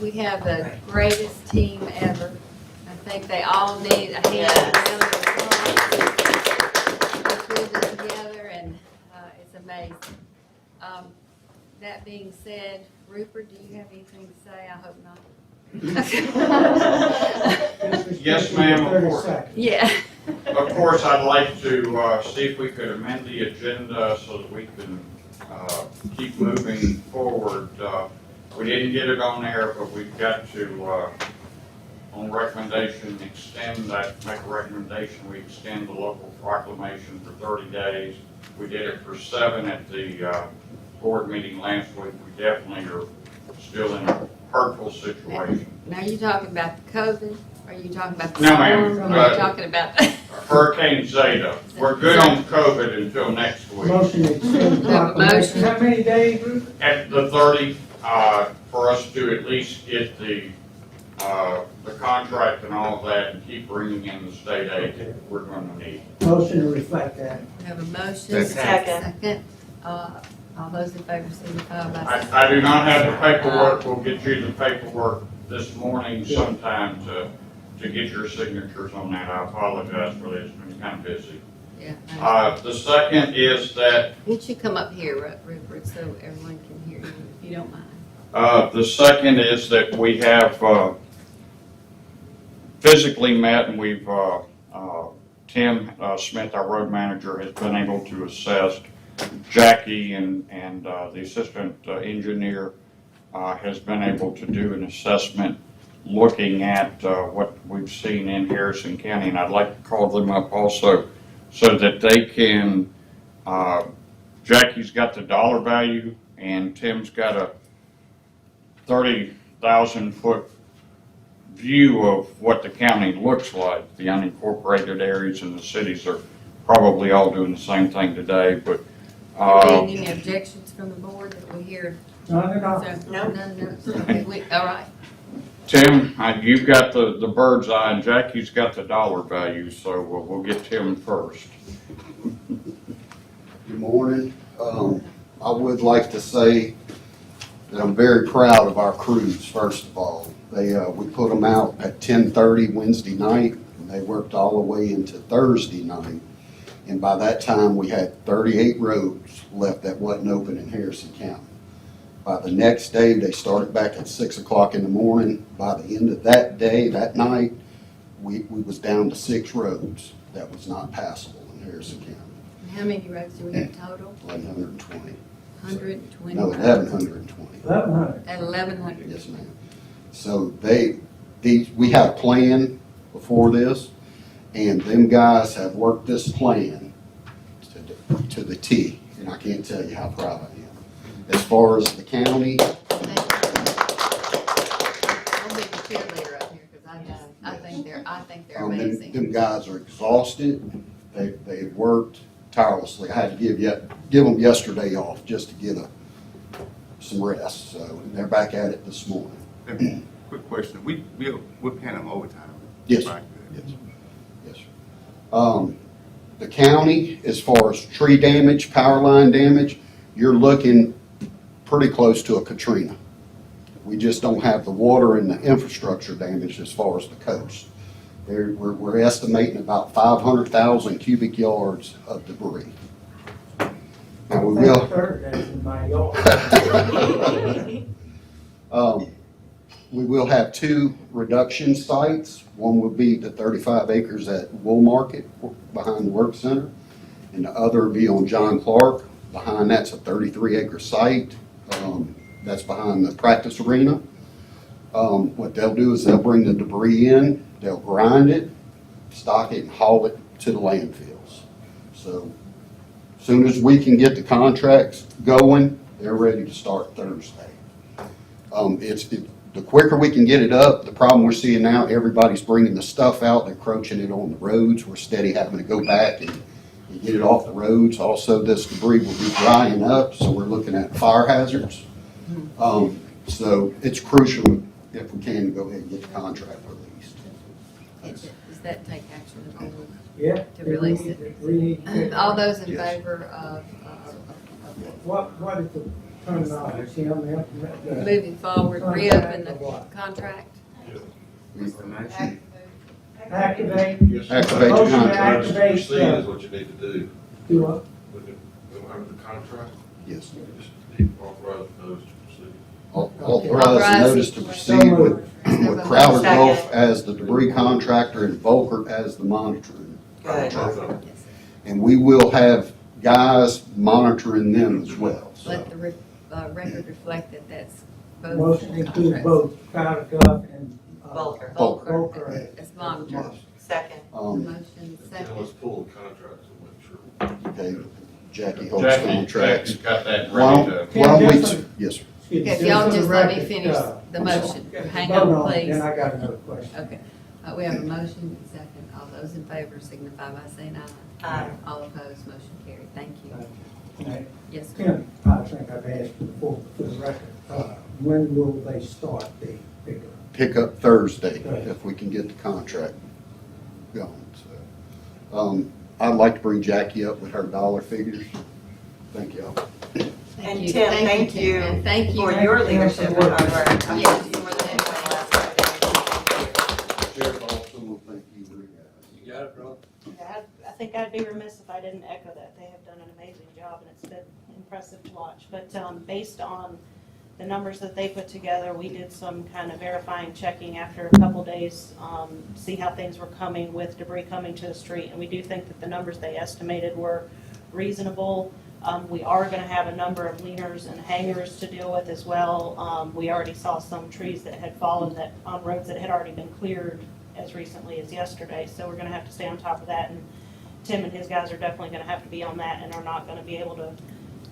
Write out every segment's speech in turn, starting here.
We have the greatest team ever. I think they all need a hand around the applause. We're this together, and it's amazing. That being said, Rupert, do you have anything to say? I hope not. Yes, ma'am, of course. Yeah. Of course, I'd like to see if we could amend the agenda so that we can keep moving forward. We didn't get it on there, but we've got to, on recommendation, extend that, make a recommendation, we extend the local proclamation for 30 days. We did it for 7 at the board meeting last week. We definitely are still in a hurtful situation. Now, are you talking about the COVID? Are you talking about the No, ma'am. storm? Or are you talking about Hurricane Zeta. We're good on COVID until next week. Motion to extend the proclamation. How many days, Rupert? At the 30, for us to at least get the contract and all of that and keep bringing in the state aid that we're going to need. Motion to reflect that. We have a motion. Second. All those in favor signify by saying I do not have the paperwork. We'll get you the paperwork this morning sometime to get your signatures on that. I apologize for this. It's been kind of busy. Yeah. The second is that You should come up here, Rupert, so everyone can hear you, if you don't mind. the second is that we have physically met, and we've Tim Smith, our road manager, has been able to assess. Jackie and the assistant engineer has been able to do an assessment looking at what we've seen in Harrison County, and I'd like to call them up also so that they can, Jackie's got the dollar value and Tim's got a 30,000 foot view of what the county looks like. The unincorporated areas and the cities are probably all doing the same thing today, but Any objections from the board that we hear? None at all. No. Okay, all right. Tim, you've got the bird's eye, and Jackie's got the dollar value, so we'll get Tim first. Good morning. I would like to say that I'm very proud of our crews, first of all. We put them out at 10:30 Wednesday night, and they worked all the way into Thursday night. And by that time, we had 38 roads left that wasn't open in Harrison County. By the next day, they started back at 6 o'clock in the morning. By the end of that day, that night, we was down to 6 roads that was not passable in Harrison County. And how many roads do we have total? 1,120. 120. No, 1,120. 1,100. At 1,100. Yes, ma'am. So we had a plan before this, and them guys have worked this plan to the T, and I can't tell you how proud I am. As far as the county, I'll be the cheerleader up here, because I think they're amazing. them guys are exhausted. They've worked tirelessly. I had to give them yesterday off just to get some rest. So and they're back at it this morning. Quick question. We're paying them overtime. Yes, Right. yes. The county, as far as tree damage, power line damage, you're looking pretty close to a Katrina. We just don't have the water and the infrastructure damage as far as the coast. We're estimating about 500,000 cubic yards of debris. Now we will. That's in my yard. We will have 2 reduction sites. One will be the 35 acres at Wool Market behind the Work Center, and the other will be on John Clark. Behind that's a 33-acre site. That's behind the practice arena. What they'll do is they'll bring the debris in, they'll grind it, stock it, and haul it to the landfills. So as soon as we can get the contracts going, they're ready to start Thursday. The quicker we can get it up, the problem we're seeing now, everybody's bringing the stuff out, they're crouching it on the roads. We're steady having to go back and get it off the roads. Also, this debris will be drying up, so we're looking at fire hazards. So it's crucial if we can go ahead and get the contract released. Does that take action at all Yeah. to release it? We need to. All those in Yes. favor of What is the Tim, moving forward, reopen the contract. activate, Activate the Motion to contract. activate, Proceed is what you need to do. do what? With the contract, Yes. you just need to authorize those to proceed. Authorize the notice to proceed with Crowder Gulf as the debris contractor and Volker as the monitoring contractor. And we will have guys monitoring them as well. So Let the record reflect that that's both Motion includes contracts. both Crowder Gulf and. Volker. Volker. Volker as monitor. Second. Motion And second. let's pull the contracts and make sure. Okay, Jackie holds Jackie's contracts. got that Why ready don't to. why don't we, Different- yes, sir. Excuse me, Okay, if y'all for the just let me record, finish the motion. Hang vote on, it, please. Then I got another question. Okay, we have a motion and second. All those in favor signify by saying aye. Aye. All opposed, motion carried. Thank you. Okay. Yes, sir. Tim, I think I've asked before, for the record, when will they start the pickup? Pick up Thursday Right. if we can get the contract going. So, I'd like to bring Jackie up with her dollar figures. Thank y'all. Thank And you. Tim, thank Tim, you and thank you for Thank your you, Tim, leadership for and working. hard work. Yes. More than anyone else. Sheriff also will thank you, guys. You got it, bro? Yeah, I think I'd be remiss if I didn't echo that. They have done an amazing job, and it's been impressive to watch. But based on the numbers that they put together, we did some kind of verifying, checking after a couple days, see how things were coming with debris coming to the street. And we do think that the numbers they estimated were reasonable. We are going to have a number of leaners and hangers to deal with as well. We already saw some trees that had fallen that on roads that had already been cleared as recently as yesterday. So we're going to have to stay on top of that. And Tim and his guys are definitely going to have to be on that and are not going to be able to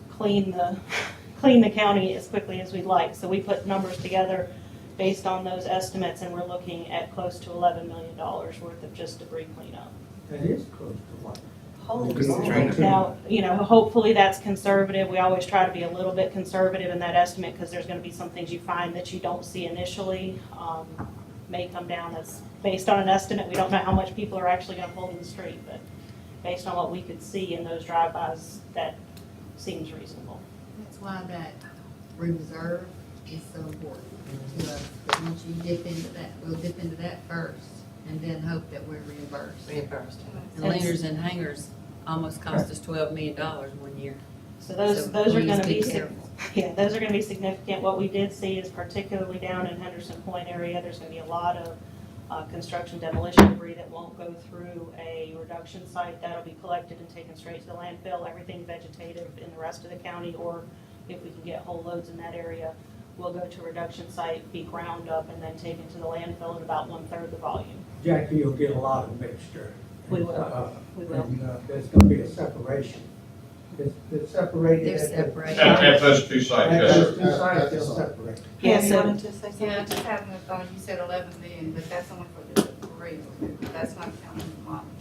clean the county as quickly as we'd like. So we put numbers together based on those estimates, and we're looking at close to $11 million worth of just debris cleanup. That is close to what? Holy Good moly. training. Now, hopefully that's conservative. We always try to be a little bit conservative in that estimate because there's going to be some things you find that you don't see initially. May come down that's based on an estimate. We don't know how much people are actually going to pull in the street, but based on what we could see in those drive-bys, that seems reasonable. That's why that reserve is so important to us. Once you dip into that, we'll dip into that first and then hope that we're reimbursed. Reimbursed. And leaners and hangers almost cost us $12 million one year. So those So are going to please be, careful. yeah, those are going to be significant. What we did see is particularly down in Henderson Point area, there's going to be a lot of construction demolition debris that won't go through a reduction site. That'll be collected and taken straight to the landfill. Everything vegetative in the rest of the county, or if we can get whole loads in that area, will go to a reduction site, be ground up, and then taken to the landfill at about 1/3 the volume. Jackie, you'll get a lot of mixture. We will. We will. And, there's gonna be a separation. It's separated. They're at- separated. At those two sites, At yes, those sir. two sites, they'll separate. Yeah, Pam, you so- wanted to say Yeah, I something? just having a thought, you said 11 million, but that's only for the debris, that's not counting the monitor.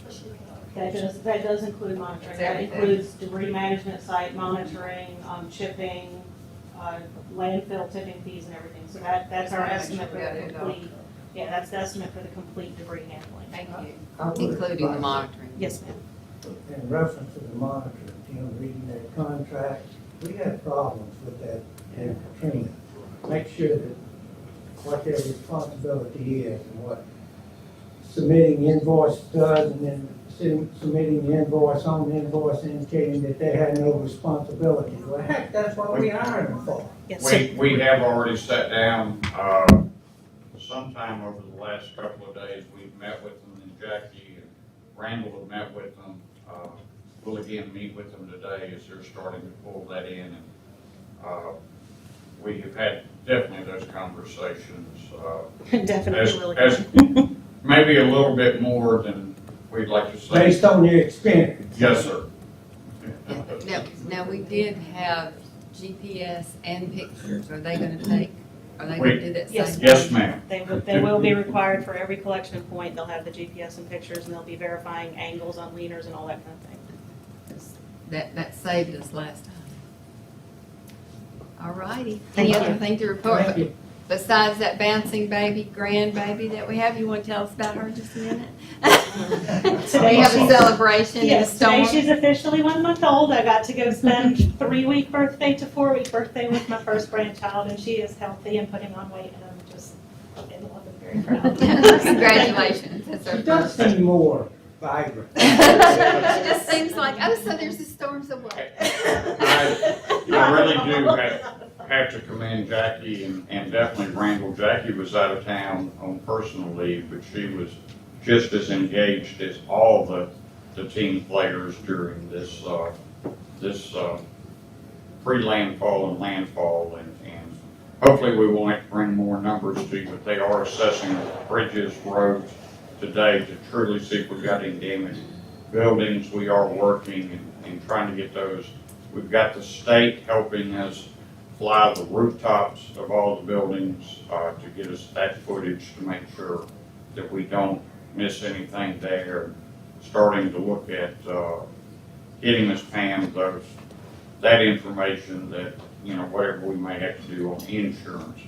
That does include monitoring. That Everything. includes debris management, site monitoring, chipping, landfill tipping fees and everything. So that's our Make sure estimate for we got the it all. complete, yeah, that's the estimate for the complete debris handling. Thank you. I would Including the advise, monitoring. Yes, ma'am. In reference to the monitoring, reading that contract, we had problems with that in Katrina. Make sure that what their responsibility is and what submitting invoice does, and then submitting the invoice on the invoice indicating that they had no responsibility. Well, heck, that's what we hired them for. Yes, sir. We have already sat down, sometime over the last couple of days, we've met with them, and Jackie and Randall have met with them. We'll again meet with them today as they're starting to pull that in, and, we have had definitely those conversations, Definitely will. as maybe a little bit more than we'd like to say. Based on their experience. Yes, sir. Now, we did have GPS and pictures. Are they gonna do that same? Yes. Yes, ma'am. They will be required for every collection point. They'll have the GPS and pictures, and they'll be verifying angles on leaners and all that kind of thing. That saved us last time. All righty. Thank Any other you. thing to report? Thank you. besides that bouncing baby, grandbaby that we have, you want to tell us about her just a minute? We have a celebration in the Yes, today storm. she's officially 1 month old. I got to go spend 3-week birthday to 4-week birthday with my first grandchild, and she is healthy and putting on weight, and I'm just in love and very proud. Congratulations. That's our She does first. seem more vibrant. She just seems like, oh, so there's a storm, so what? I really do have to commend Jackie and definitely Randall. Jackie was out of town on personal leave, but she was just as engaged as all the team players during this pre-landfall and landfall, and hopefully we won't bring more numbers to you, but they are assessing bridges, roads today to truly see if we've got any damaged buildings. We are working and trying to get those. We've got the state helping us fly the rooftops of all the buildings to get us that footage to make sure that we don't miss anything there. Starting to look at getting Ms. Pam that information that, whatever we may have to do on insurance.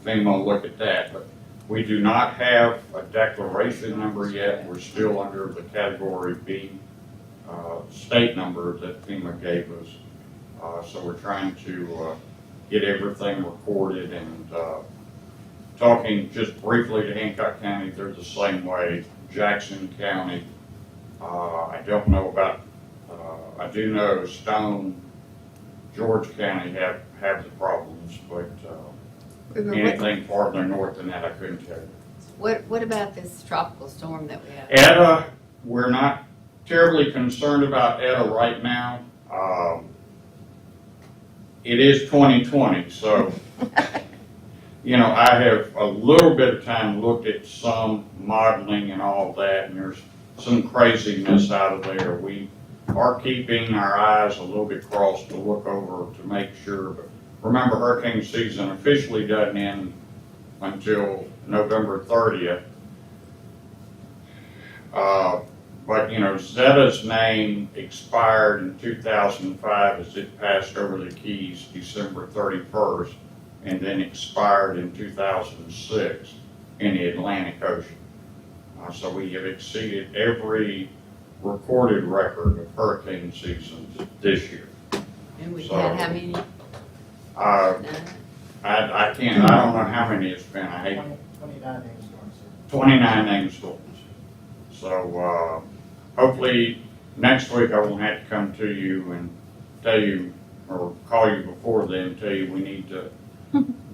FEMA will look at that, but we do not have a declaration number yet. We're still under the category B state number that FEMA gave us. So we're trying to get everything recorded, and talking just briefly to Hancock County, they're the same way. Jackson County, I don't know about, I do know Stone, George County have the problems, but anything farther north than that, I couldn't tell you. What about this tropical storm that we have? ETA, we're not terribly concerned about ETA right now. It is 2020, so, I have a little bit of time looked at some modeling and all that, and there's some craziness out of there. We are keeping our eyes a little bit crossed to look over to make sure, but remember, hurricane season officially doesn't end until November 30th. But Zeta's name expired in 2005 as it passed over the Keys December 31st, and then expired in 2006 in the Atlantic Ocean. So we have exceeded every recorded record of hurricane seasons this year. And we've So- had how many? None. None. I don't know how many it's been. I hate 29 named storms, sir. 29 named storms. So, hopefully next week I won't have to come to you and tell you, or call you before then and tell you we need to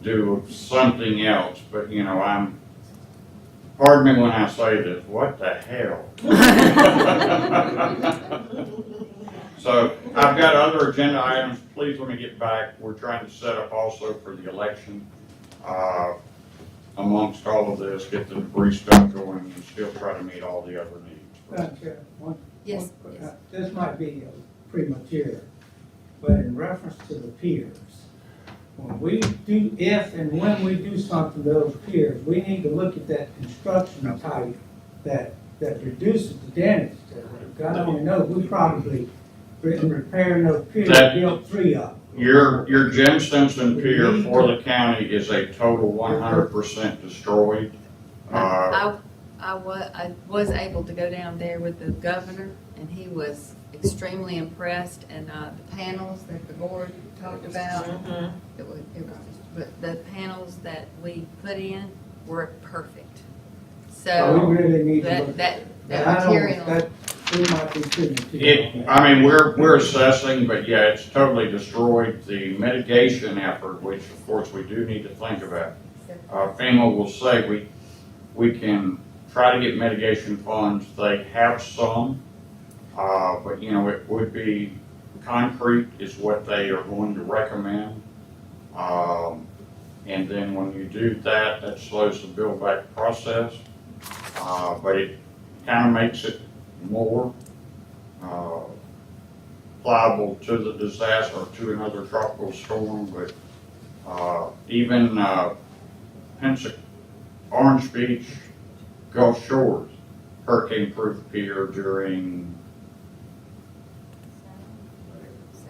do something else. But, pardon me when I say this, what the hell? So I've got other agenda items. Please let me get back. We're trying to set up also for the election. Amongst all of this, get the debris stuff going and still try to meet all the other needs. Madam Chair, Yes, one- yes. This might be premature, but in reference to the piers, when we do, if and when we do something to those piers, we need to look at that construction type that reduces the damage to them. God only knows, we probably, in repairing those piers, That- built 3 of them. Your Jim Simpson Pier for the county is a total 100% destroyed. I was able to go down there with the governor, and he was extremely impressed, and the panels that the board talked about, it was, but the panels that we put in were perfect. So we So really need to that, look. that, But I that don't- material. that- we might be premature. We're assessing, but yeah, it's totally destroyed. The mitigation effort, which of course we do need to think about. FEMA will say we can try to get mitigation funds. They have some, but it would be concrete is what they are going to recommend. And then when you do that, that slows the build back process. But it kind of makes it more pliable to the disaster or to another tropical storm. But even Orange Beach, Gulf Shores, hurricane-proof pier during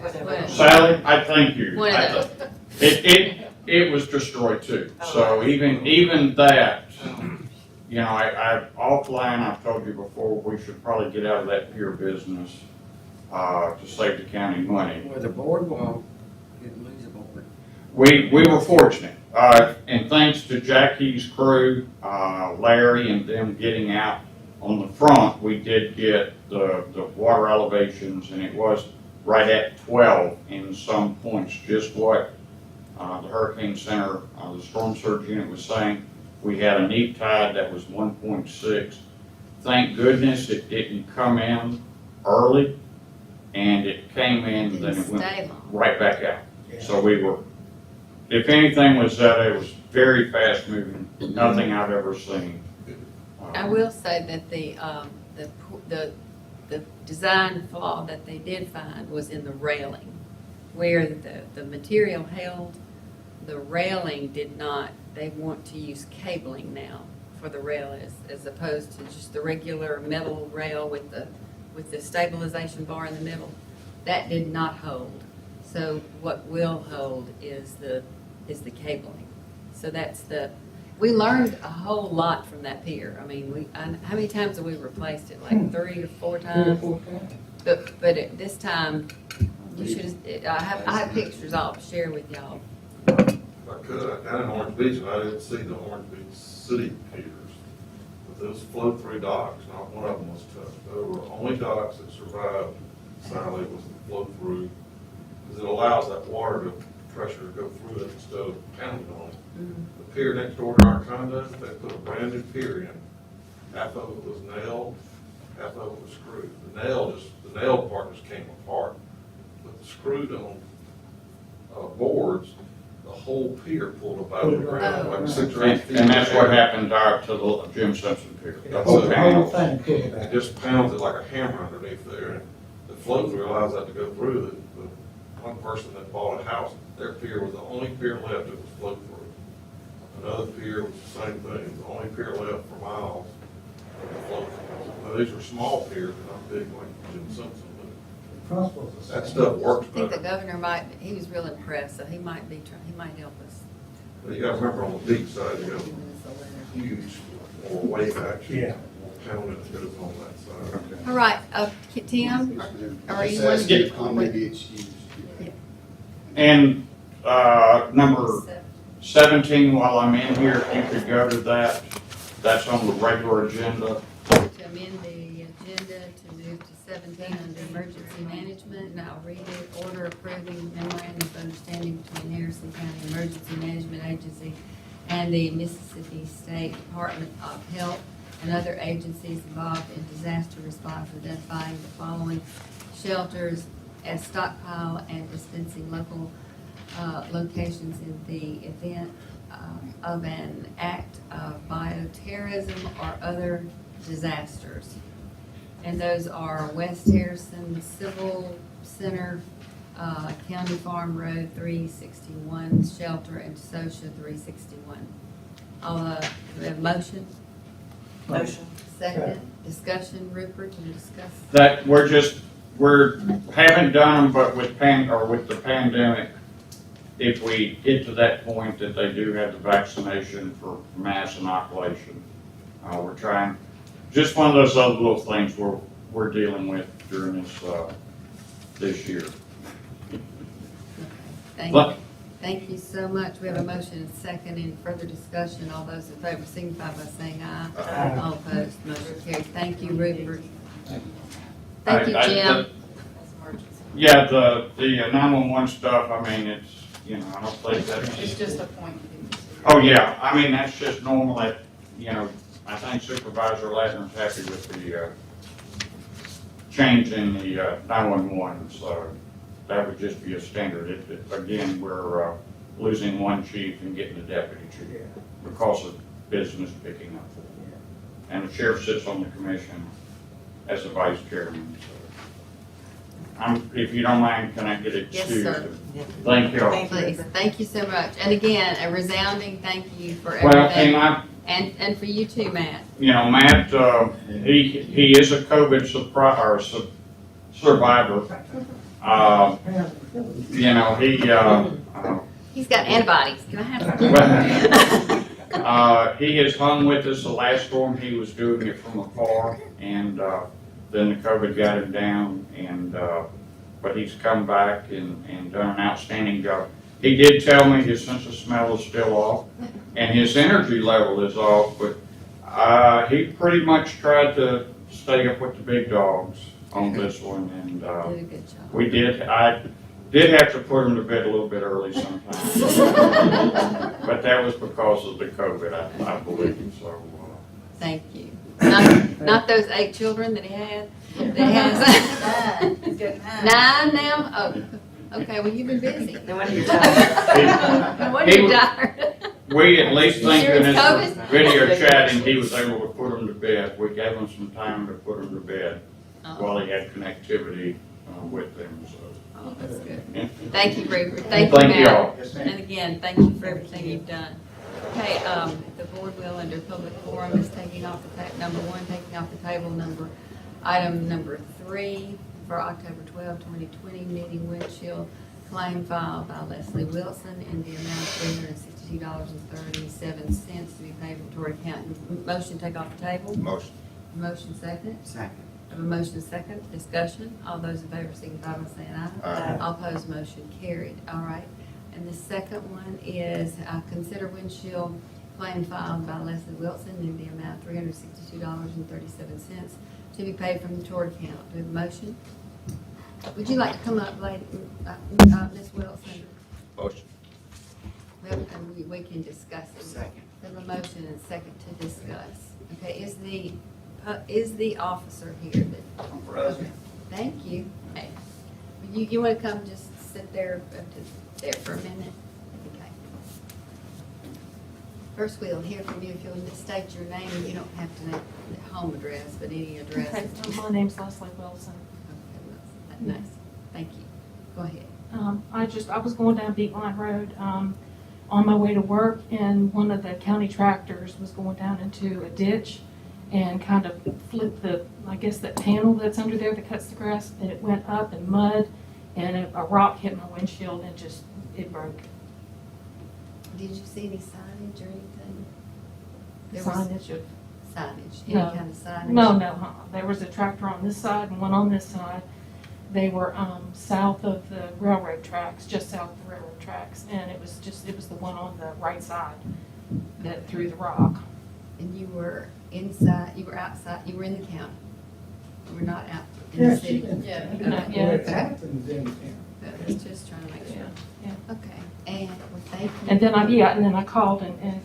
Well, Sally. I thank you. One of those. It it was destroyed too. So even that, you know, I offline, I've told you before, we should probably get out of that pier business, to save the county money. With the boardwalk, didn't lose a board. We were fortunate, and thanks to Jackie's crew, Larry and them getting out on the front, we did get the water elevations, and it was right at 12 in some points, just what the Hurricane Center, the Storm Surge Unit was saying. We had a neap tide that was 1.6. Thank goodness it didn't come in early, and it came in, then it went Stay long. right back out. So we were, if anything was that, it was very fast moving, nothing I've ever seen. I will say that the design flaw that they did find was in the railing, where the material held, the railing did not, they want to use cabling now for the rail as opposed to just the regular metal rail with the stabilization bar in the middle. That did not hold. So what will hold is the cabling. So we learned a whole lot from that pier. I mean, how many times have we replaced it? Like 3 or 4 times? But this time, you should, I have pictures I'll share with y'all. If I could, down in Orange Beach, and I didn't see the Orange Beach city piers, but those flow-through docks, not one of them was touched. They were only docks that survived, Sally, was the flow-through, because it allows that water pressure to go through it instead of pounding on it. The pier next door to our condo, they put a brand new pier in. Half of it was nailed, half of it was screwed. The nailed part just came apart, but the screwed on boards, the whole pier pulled up out of the ground, like 6 or 8 feet. And that's what happened to the Jim Simpson pier. The whole The panel. whole thing pulled It back. just pounds it like a hammer underneath there, and the flow through allows that to go through. The one person that bought a house, their pier was the only pier left that was flow through. Another pier was the same thing, the only pier left for miles was flow through. Now, these are small piers, and not big like Jim Simpson, The principle's the but that same. stuff works I think the better. governor he was real impressed, so he might help us. But you gotta remember on the beach side, you got Giving us a letter. huge, more wave action. Yeah. Pounding that goes on that side. All right, Tim, are you Just wanting ask how maybe it's used. And, number 17, while I'm in here, if you could go to that, that's on the regular agenda. to amend the agenda to move to 17 under emergency management, and I'll read it. Order approving memorandum of understanding between Harrison County Emergency Management Agency and the Mississippi State Department of Health and other agencies involved in disaster response, identifying the following shelters as stockpile and dispensing local locations in the event of an act of bioterrorism or other disasters. And those are West Harrison Civil Center, County Farm Road 361 Shelter, and Socia 361. We have a motion? Motion. Second, discussion, Rupert, to discuss. That, haven't done them, but with the pandemic, if we get to that point that they do have the vaccination for mass inoculation, we're trying, just one of those other little things we're dealing with during this year. Thank But- you. Thank you so much. We have a motion and second. Any further discussion? All those in favor signify by saying aye. Aye. All opposed, motion carries. Thank you, Rupert. Thank you, I- Jim. Yeah, the 911 stuff, I mean, it's, I don't think It's that's, just a point. oh, yeah, I mean, that's just normal that, I think Supervisor Ladner's happy with the change in the 911, so that would just be a standard. Again, we're losing one chief and getting a deputy chief Yeah. because of business picking up. And the sheriff sits on the commission as the vice chairman, so. If you don't mind, can I get excused? Yes, sir. Thank you. Please, thank you so much. And again, a resounding thank you for Well, everything. and And for you too, Matt. Matt, he is a COVID survivor. He's got antibodies. Can I have some? He has hung with us the last storm. He was doing it from afar, and then the COVID got him down, and but he's come back and done an outstanding job. He did tell me his sense of smell is still off, and his energy level is off, but he pretty much tried to stay up with the big dogs on this one, and Did a good job. we did. I did have to put him to bed a little bit early sometimes, but that was because of the COVID, I believe. So. Thank you. Not those 8 children that he had. That has He's got 9. 9 now. Oh, okay. Well, you've been busy. No wonder you're tired. No wonder you're tired. We at least think Sure in it's his COVID? video chatting, he was able to put him to bed. We gave him some time to put him to bed while he had connectivity with them, so. Oh, that's good. Thank you, Rupert. Thank Thank you, you Matt. all. And again, thank you for everything you've done. Okay, the board will, under public forum, is taking off the number 1, taking off the table item number 3 for October 12, 2020, meeting windshield claim filed by Leslie Wilson in the amount of $362.37 to be paid from Torrey County. Motion take off the table. Motion. Motion second. Second. Have a motion second. Discussion. All those in favor signify by saying aye. Aye. All opposed, motion carried. All right. And the second one is consider windshield claim filed by Leslie Wilson in the amount of $362.37 to be paid from the Torrey account. Do we have a motion? Would you like to come up, lady, Ms. Wilson? Motion. Well, and we can discuss it. Second. We have a motion and second to discuss. Okay, is the officer here that? I'm present. Thank you. Hey, you want to come just sit there, there for a minute? Okay. First, we'll hear from you if you'll state your name. You don't have to name the home address, but any address. Okay, my name's Leslie Wilson. Okay, nice. Thank you. Go ahead. I was going down Beat Line Road, on my way to work, and one of the county tractors was going down into a ditch and kind of flipped I guess that panel that's under there that cuts the grass, and it went up in mud, and a rock hit my windshield and it broke. Did you see any signage or anything? There was Signage of, signage, any No. kind of signage? no, there was a tractor on this side and one on this side. They were, south of the railroad tracks, just south of the railroad tracks, and it was the one on the right side that threw the rock. And you were inside, you were outside, you were in the county? You were not out in Yeah, the she city? can. Yeah. Yeah. It happens in town. I was just trying to make sure. Yeah. Okay, and, well, thank you. And then I called and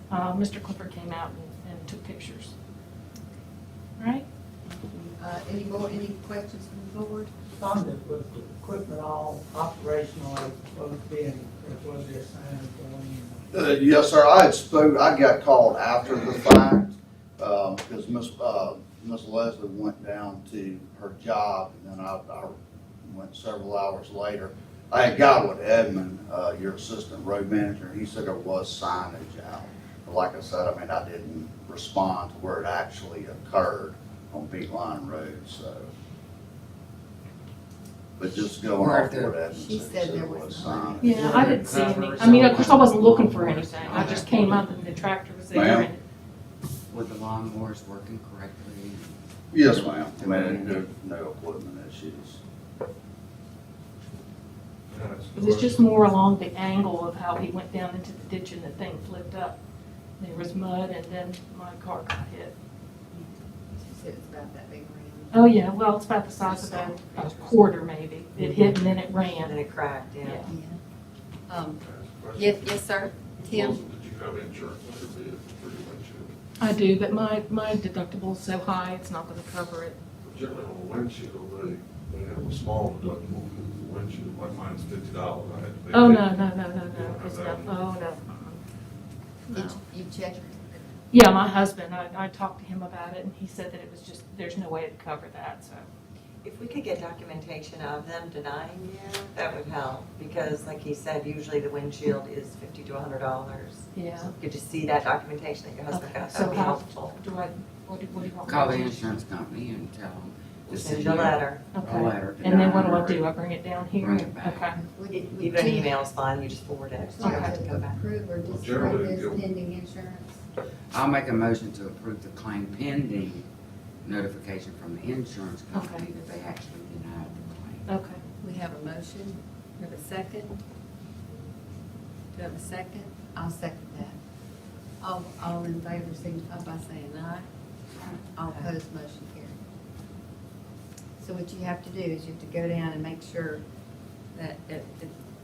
Mr. Clifford came out and took pictures. All right? Any questions from the board? Was the equipment all operational as supposed to be, and was there signs going in? Yes, sir, I got called after the fact, because Miss Leslie went down to her job, and then I went several hours later. I had got with Edmund, your assistant road manager, he said there was signage out. But like I said, I didn't respond to where it actually occurred on Beat Line Road, so. But just going off what Edmund She said, said he there was signage. Yeah, I didn't see any. Of course, I wasn't looking for anything. I just came up and the tractor was there. Ma'am? and- Were the lawnmowers working correctly? Yes, ma'am, there's no equipment issues. It was just more along the angle of how he went down into the ditch and the thing flipped up. There was mud and then my car got hit. She said it's about that big around. Oh, yeah, well, it's about the size of a quarter maybe. It hit and then it ran. And it cracked, yeah. Yeah. Yes, sir. Tim? Did you have insurance for the windshield? I do, but my deductible is so high, it's not gonna cover it. Generally on the windshield, they have a small deductible because the windshield, like mine's $50. I had to pay. Oh, no, $50. no, it's not, oh, no. Did you check? Yeah, my husband, I talked to him about it and he said that it was just, there's no way to cover that, so. If we could get documentation of them denying you, that would help, because like he said, usually the windshield is $50 to $100. Yeah. Could you see that documentation that your husband got, that would be helpful. What do you want? Call the insurance company and tell them Just Send send a you letter. a Okay. letter. And then what do I denying do? I bring it down here? Bring it back. Okay. Even an email's fine, you just forward it. So You don't have to go back. approve or disapprove Generally, this you'll- pending insurance? I'll make a motion to approve the claim pending notification from the insurance company Okay. that they actually denied the claim. Okay. We have a motion. We have a second. Do you have a second? I'll second that. All in favor, signify by saying aye. All opposed, motion carried. So what you have to do is you have to go down and make sure that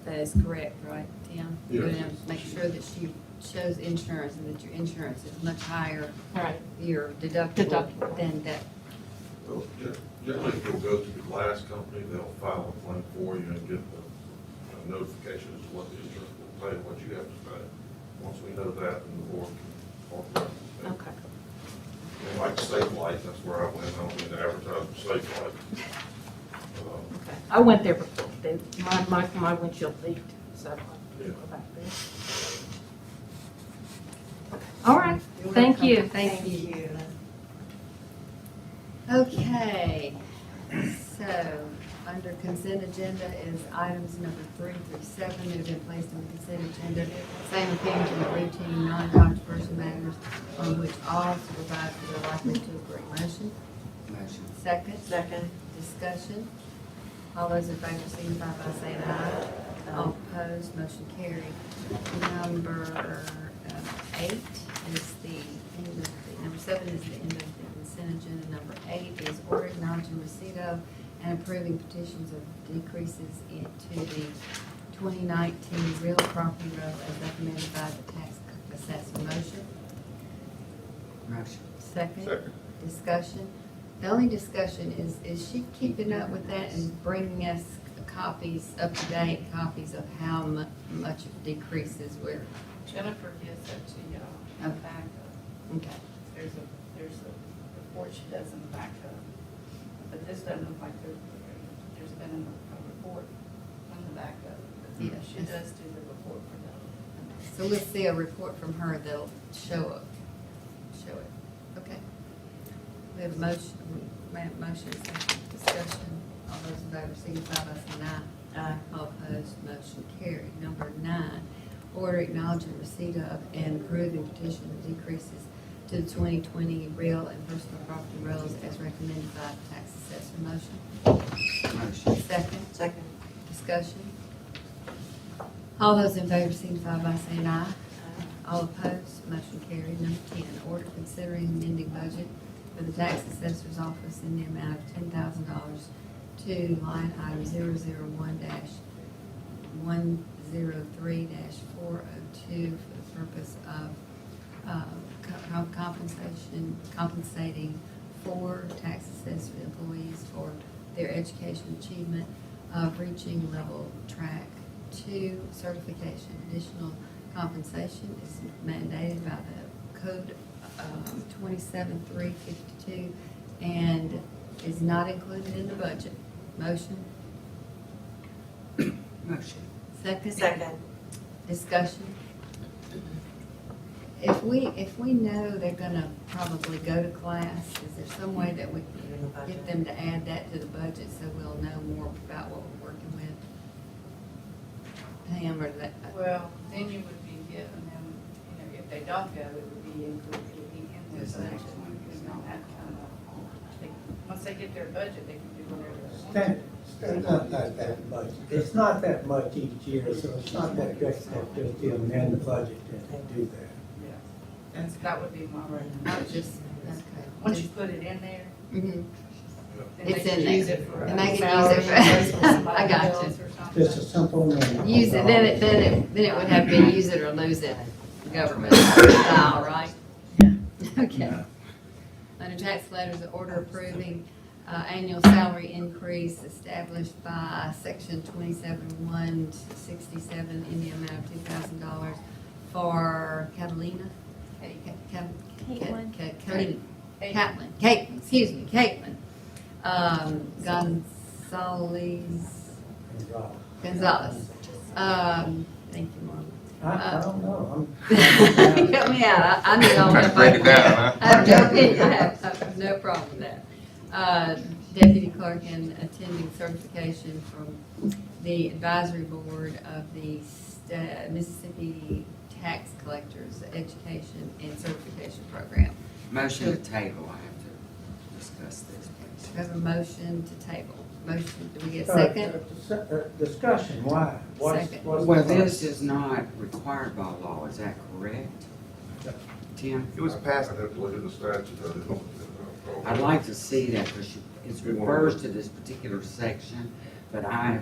that is correct, right, Tim? Go Yes. down and make sure that she shows insurance and that your insurance is much higher, All right. your deductible Deductible. than that. Well, generally, if you'll go to the glass company, they'll file a claim for you and get the notification as to what the insurance will pay, what you have to pay. Once we know that, then the board can authorize it. Okay. And like Safe Light, that's where I went, I went to advertise for Safe Light. Okay. I went there before. My windshield leaked, so I Yeah. go back there. All right. Thank you. Thank you. Okay, so, under consent agenda is items number 3 through 7 that have been placed on the consent agenda. Same opinion to the routine, non-controversial matters on which all supervisors are likely to agree. Motion? Motion. Second? Second. Discussion? All those in favor signify by saying aye. All opposed, motion carried. Number 8 is the end of the, number 7 is the end of the consent agenda. Number 8 is order acknowledging receipt of and approving petitions of decreases into the 2019 real property roll as recommended by the tax assessor. Motion? Motion. Second? Second. Discussion? The only discussion is she keeping up with that and bringing us copies, up-to-date copies of how much it decreases where? Jennifer gives that to y'all in the backup. Okay. There's a report she does in the backup. But this doesn't look like there's been a report on the backup. But Yeah. she does do the report for those. So let's see a report from her that'll show it. Okay. We have a motion, motion, second discussion. All those in favor signify by saying aye. Aye. All opposed, motion carried. Number 9, order acknowledging receipt of and approving petition of decreases to the 2020 real and personal property rolls as recommended by the tax assessor. Motion? Motion. Second? Second. Discussion? All those in favor signify by saying aye. All opposed, motion carried. Number 10, order considering amending budget for the tax assessor's office in the amount of $10,000 to line item 001-103-402 for the purpose of compensating 4 tax assessor employees for their education achievement of reaching level track 2 certification. Additional compensation is mandated by the code 27352 and is not included in the budget. Motion? Motion. Second? Second. Discussion? If we know they're gonna probably go to class, is there some way that we In the can budget. get them to add that to the budget so we'll know more about what we're working with? Pam, or that? Well, then you would be giving them, if they don't go, it would be included, it would be in this next one. And then that kind of, once they get their budget, they can do whatever they want. It's not that much. It's not that much each year, so it's not that difficult to amend the budget and do that. Yeah. That would be my recommendation. Just, okay. Once you put it in there, Mhm. then they It's can in use there. it for. And they can use salary it for- increase for somebody I got you. else or something. Just a simple amendment. Use it, then it would have been use it or lose it government style, right? Okay. Under tax letters, the order approving annual salary increase established by section 27167 in the amount of $2,000 for Catalina. Caitlin. Caitlin, excuse me, Caitlin. Gonzalez. Thank you, Mom. I don't know. Help me out, I need all my Break it down, huh? I have no opinion, I have no problem with that. deputy clerk and attending certification from the advisory board of the Mississippi Tax Collectors Education and Certification Program. Motion to table, I have to discuss this, please. We have a motion to table. Motion, do we get a second? Discussion, why? Second. What's the Well, problem? this is not required by law, is that correct? Tim? It was passed, I'd have to look at the statute. I didn't- I'd like to see that, because it refers to this particular section, but I'm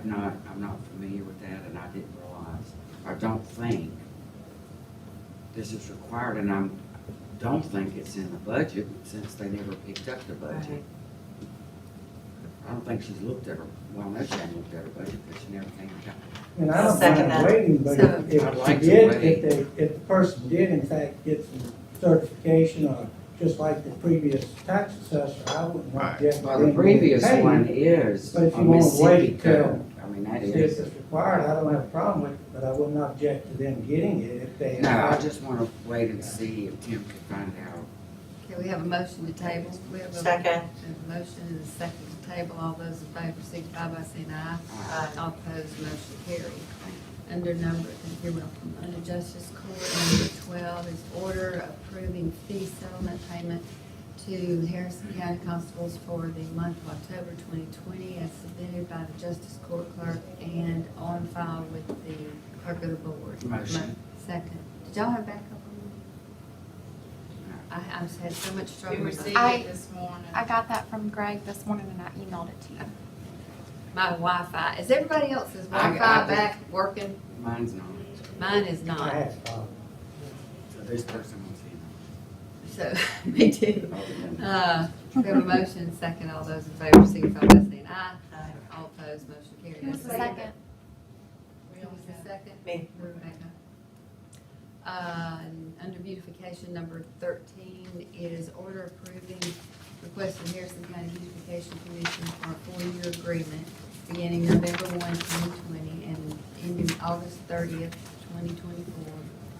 not familiar with that, and I didn't realize, I don't think this is required, and don't think it's in the budget, since they never picked up the budget. Right. I don't think she's looked at her, well, no, she hasn't looked at her budget, because she never came and got it. And I don't Second mind that. waiting, but So- if I'd she like to did, wait. if the person did in fact get some certification, or just like the previous tax assessor, I wouldn't Right. object to Well, them the previous paying. one is But if a you wanna Mississippi wait till- code, I mean, that If is. it's required, I don't have a problem with it, but I wouldn't object to them getting it if they. No, I just want to wait and see if Tim can find out. Okay, we have a motion to table. We have a- Second. we have a motion and a second to table. All those in favor signify by saying aye. Aye. All opposed, motion carried. Under number, thank you, welcome. Under Justice Court, number 12 is order approving fee settlement payment to Harrison County Constables for the month of October 2020 as submitted by the Justice Court clerk and on file with the clerk of the board. Motion. Second. Did y'all have backup on that? I've had so much We trouble with received my, it this morning. I got that from Greg this morning and I emailed it to you. my Wi-Fi. Is everybody else's I Wi-Fi think- back working? Mine's not, Mine is I not. have a problem. so this person was So, me too. here. We have a motion, second. All those in favor signify by saying aye. Aye. All opposed, motion carried. Who was the second? Who was the second? Me. Rebecca. Under beautification, number 13 is order approving request from Harrison County Beautification Commission for a 4-year agreement beginning November 1, 2020 and ending August 30th, 2024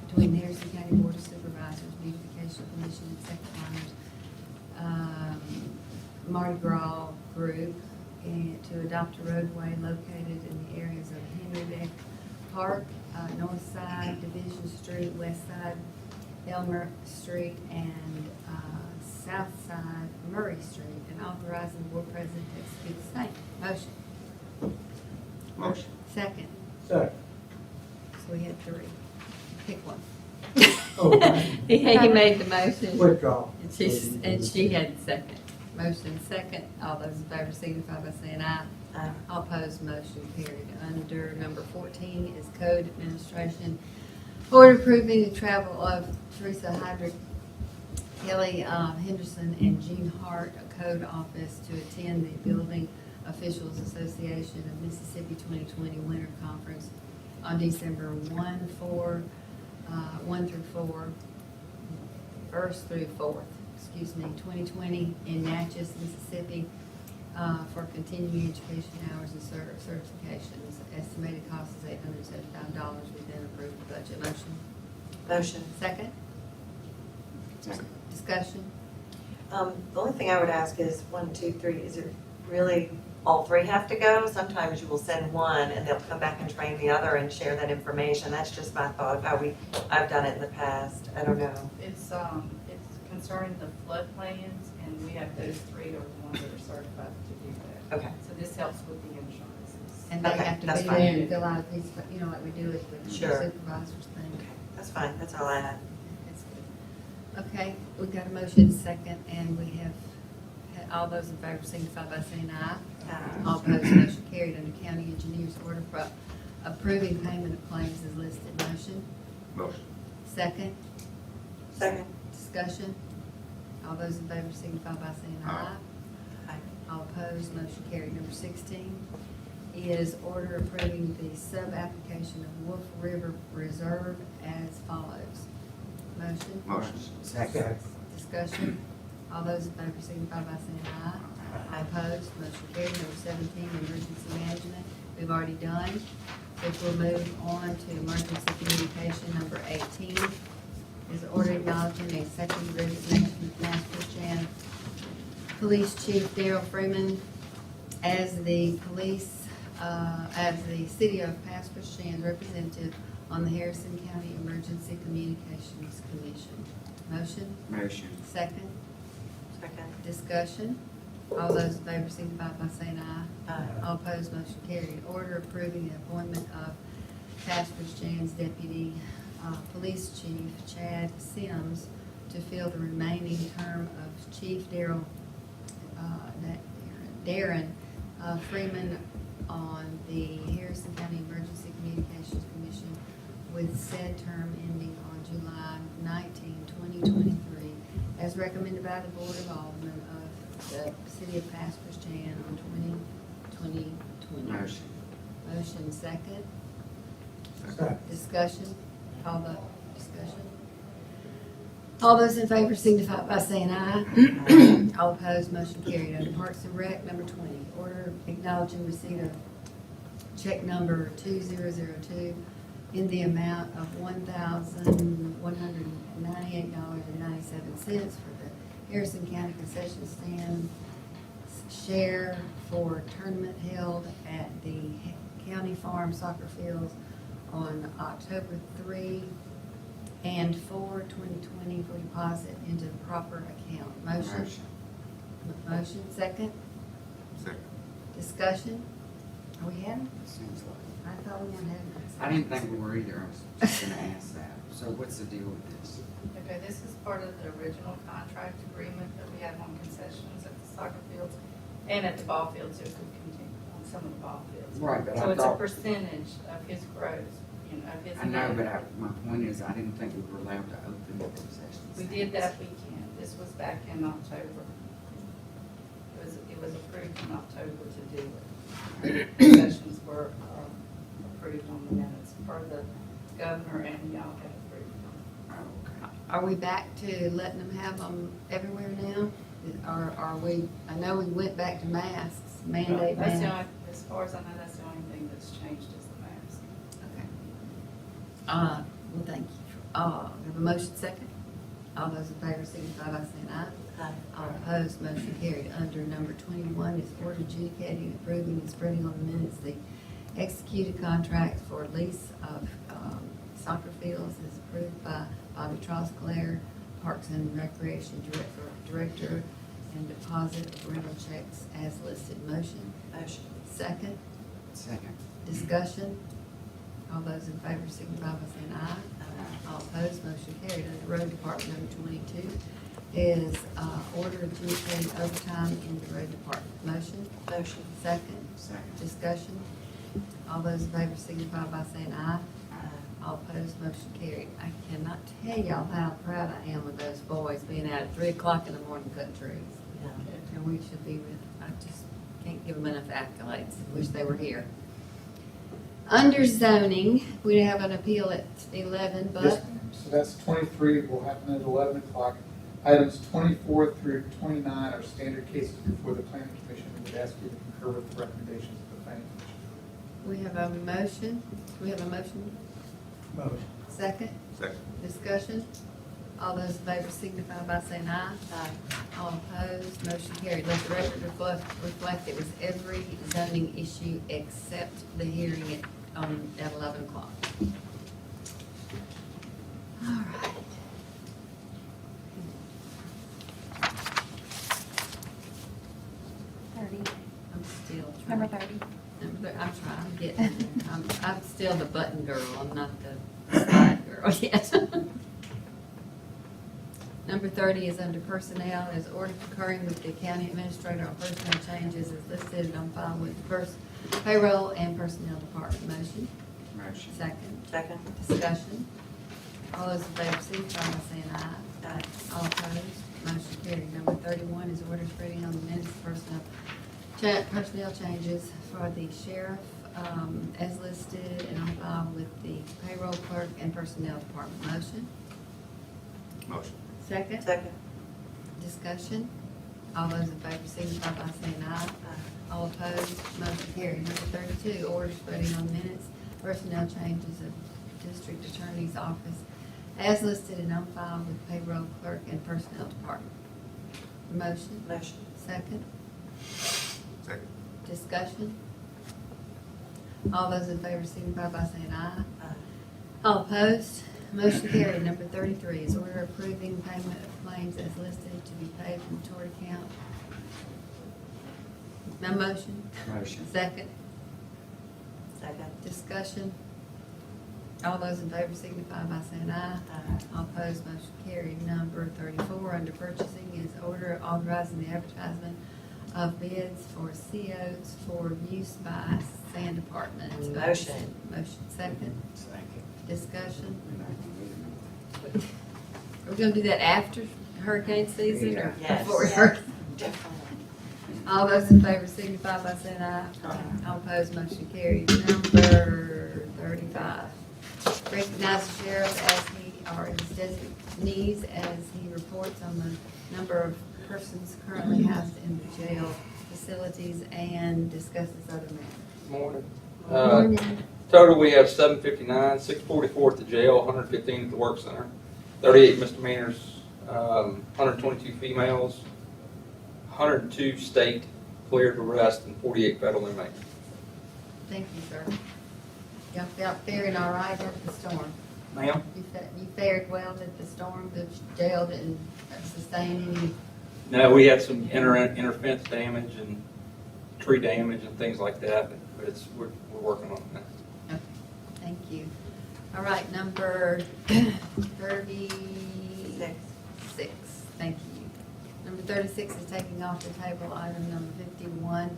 between the Harrison County Board of Supervisors, Beautification Commission, and Second Liners, Mardi Gras Group, and to adopt a roadway located in the areas of Henry Beck Park, North Side, Division Street, West Side, Elmer Street, and South Side, Murray Street, and authorizing the board president to execute the same. Motion. Motion. Second. Second. So we had 3. Pick one. Oh, He made the motion. Withdraw. And she had the second. Motion second. All those in favor signify by saying aye. Aye. All opposed, motion carried. Under number 14 is code administration. Order approving the travel of Teresa Hydrick, Kelly Henderson, and Jean Hart, a code office, to attend the Building Officials Association of Mississippi 2020 Winter Conference on December 1 through 4, 1st through 4th, 2020 in Natchez, Mississippi, for continuing education hours and certifications. Estimated cost is $875. We then approve the budget. Motion. Motion. Second. Second. Discussion. The only thing I would ask is 1, 2, 3, is it really all 3 have to go? Sometimes you will send one and they'll come back and train the other and share that information. That's just my thought, I've done it in the past. I don't know. It's concerning the floodplains, and we have those 3 are the ones that are certified to do that. Okay. So this helps with the insurances. And they Okay, have to that's be fine. there and fill out a piece of, like we do it with the Sure. supervisors thing. That's fine, that's all I had. That's good. Okay, we've got a motion second, and we have, all those in favor signify by saying aye. All opposed, motion carried. Under county engineers order for approving payment of claims is listed. Motion. Motion. Second. Second. Discussion. All those in favor signify by saying aye. Aye. All opposed, motion carried. Number 16 is order approving the sub-application of Wolf River Reserve as follows. Motion. Motion. Second. Discussion. All those in favor signify by saying aye. All opposed, motion carried. Number 17, emergency management, we've already done. So we'll move on to emergency communication. Number 18 is order acknowledging a second resignation of Master Chan Police Chief Darrell Freeman as the police, as the city of Pasco Shands representative on the Harrison County Emergency Communications Commission. Motion, Motion. second, Second. discussion. All those in favor signify by saying aye. Aye. All opposed, motion carried. Order approving the appointment of Pasco Shands Deputy Police Chief Chad Sims to fill the remaining term of Chief Darren Freeman on the Harrison County Emergency Communications Commission, with said term ending on July 19, 2023, as recommended by the Board of Aldermen of the City of Pasco Shands on 2020. Motion. Motion second. Second. Discussion. Call the discussion. All those in favor signify by saying aye. All opposed, motion carried. Under Parks and Rec, number 20, order acknowledging receipt of check number 2002 in the amount of $1,198.97 for the Harrison County Concession Stand share for tournament held at the County Farm Soccer Fields on October 3 and 4, 2020, for deposit into the proper account. Motion? Motion, second. Second. Discussion? Are we having? Seems like. I thought we weren't having. I didn't think we were either. I was just gonna ask that. So what's the deal with this? Okay, this is part of the original contract agreement that we have on concessions at the soccer fields and at the ball fields, if we continue on some of the ball fields. Right, but So I it's a thought, percentage of his gross, of his. I know, net. but my point is, I didn't think we were allowed to open the concession We stands. did that weekend. This was back in October. It was approved in October to do it. Concessions were approved on the minutes for the governor and y'all had approved them. Oh, okay. Are we back to letting them have them everywhere now? Or are we, I know we went back to masks, mandate That's the masks. only, as far as I know, that's the only thing that's changed is the mask. Okay. Well, thank you. We have a motion second. All those in favor signify by saying aye. Aye. All opposed, motion carried. Under number 21 is order adjudicating, approving, and spreading on the minutes the executed contract for lease of soccer fields as approved by Bobby Trosclair, Parks and Recreation Director, and deposit of rental checks as listed. Motion. Motion. Second. Second. Discussion. All those in favor signify by saying aye. All opposed, motion carried. Under Road Department, number 22 is order adjudicating overtime in the Road Department. Motion. Motion. Second. Second. Discussion. All those in favor signify by saying aye. Aye. All opposed, motion carried. I cannot tell y'all how proud I am of those boys being out at 3 o'clock in the morning cutting trees. Yeah. And we should be, I just can't give them enough accolades. Wish they were here. Under zoning, we have an appeal at 11, Yes, but ma'am. So that's 23, will happen at 11 o'clock. Items 24 through 29 are standard cases before the planning commission. We would ask you to concur with the recommendations of the planning commission. we have a motion. Do we have a motion? Motion. Second. Second. Discussion. All those in favor signify by saying aye. Aye. All opposed, motion carried. Let the record reflect it was every zoning issue except the hearing at 11 o'clock. All right. I'm still trying. Number 30. I'm trying to get in there. I'm still the button girl. I'm not the slide girl yet. Number 30 is under personnel, is order concurring with the county administrator on personnel changes as listed and on file with the first payroll and personnel department. Motion. Motion. Second. Second. Discussion. All those in favor, signify by saying aye. Aye. All opposed, motion carried. Number 31 is order spreading on the minutes of personnel changes for the sheriff as listed and on file with the payroll clerk and personnel department. Motion. Motion. Second. Second. Discussion. All those in favor signify by saying aye. Aye. All opposed, motion carried. Number 32, order spreading on minutes, personnel changes of district attorney's office as listed and on file with payroll clerk and personnel department. Motion. Motion. Second. Second. Discussion? All those in favor signify by saying aye. Aye. All opposed? Motion carried. Number 33 is order approving payment of claims as listed to be paid from tort account. No motion? Motion. Second? Second. Discussion? All those in favor signify by saying aye. Aye. All opposed, motion carried. Number 34, under purchasing, is order authorizing the advertisement of bids for COs for use by sand department. Motion. Motion, second. Second. Discussion. We're not gonna do it. Are we gonna do that after hurricane season or Yes. before Yes. hurricane? Definitely. All those in favor signify by saying aye. All opposed, motion carried. Number 35, recognize the sheriff as he, or his designees as he reports on the number of persons currently housed in the jail facilities and discusses other matters. Morning. Morning. Total, we have 759, 644 at the jail, 115 at the work center, 38 misdemeanors, 122 females, 102 state cleared arrest, and 48 federal inmates. Thank you, sir. Y'all faring all right after the storm? Ma'am? You fared well at the storm? The jail didn't sustain any? No, we had some inner fence damage and tree damage and things like that, but we're working on it now. Okay, thank you. All right, number 36. Thank you. Number 36 is taking off the table item number 51.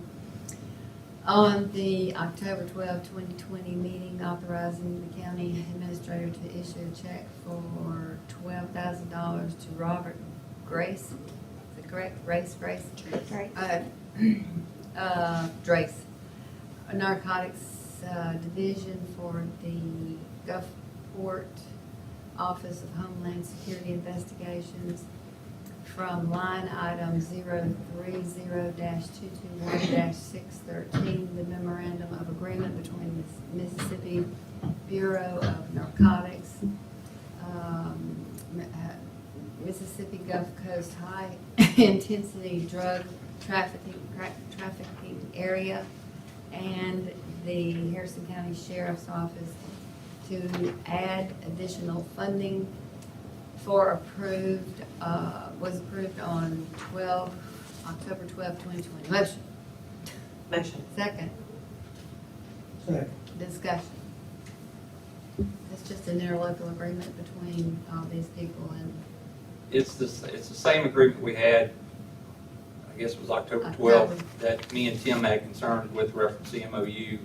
On the October 12, 2020 meeting, authorizing the county administrator to issue a check for $12,000 to Robert Grace. Is it correct? Grace? Right. Drace, Narcotics Division for the Gulfport Office of Homeland Security Investigations from line item 030-221-613, the memorandum of agreement between the Mississippi Bureau of Narcotics, Mississippi Gulf Coast High Intensity Drug Trafficking Area, and the Harrison County Sheriff's Office to add additional funding for was approved on October 12, 2020. Motion. Motion. Second. Second. Discussion. It's just an interlocal agreement between all these people and It's the same agreement we had, I guess it was October October. 12th, that me and Tim had concerns with reference to MOU.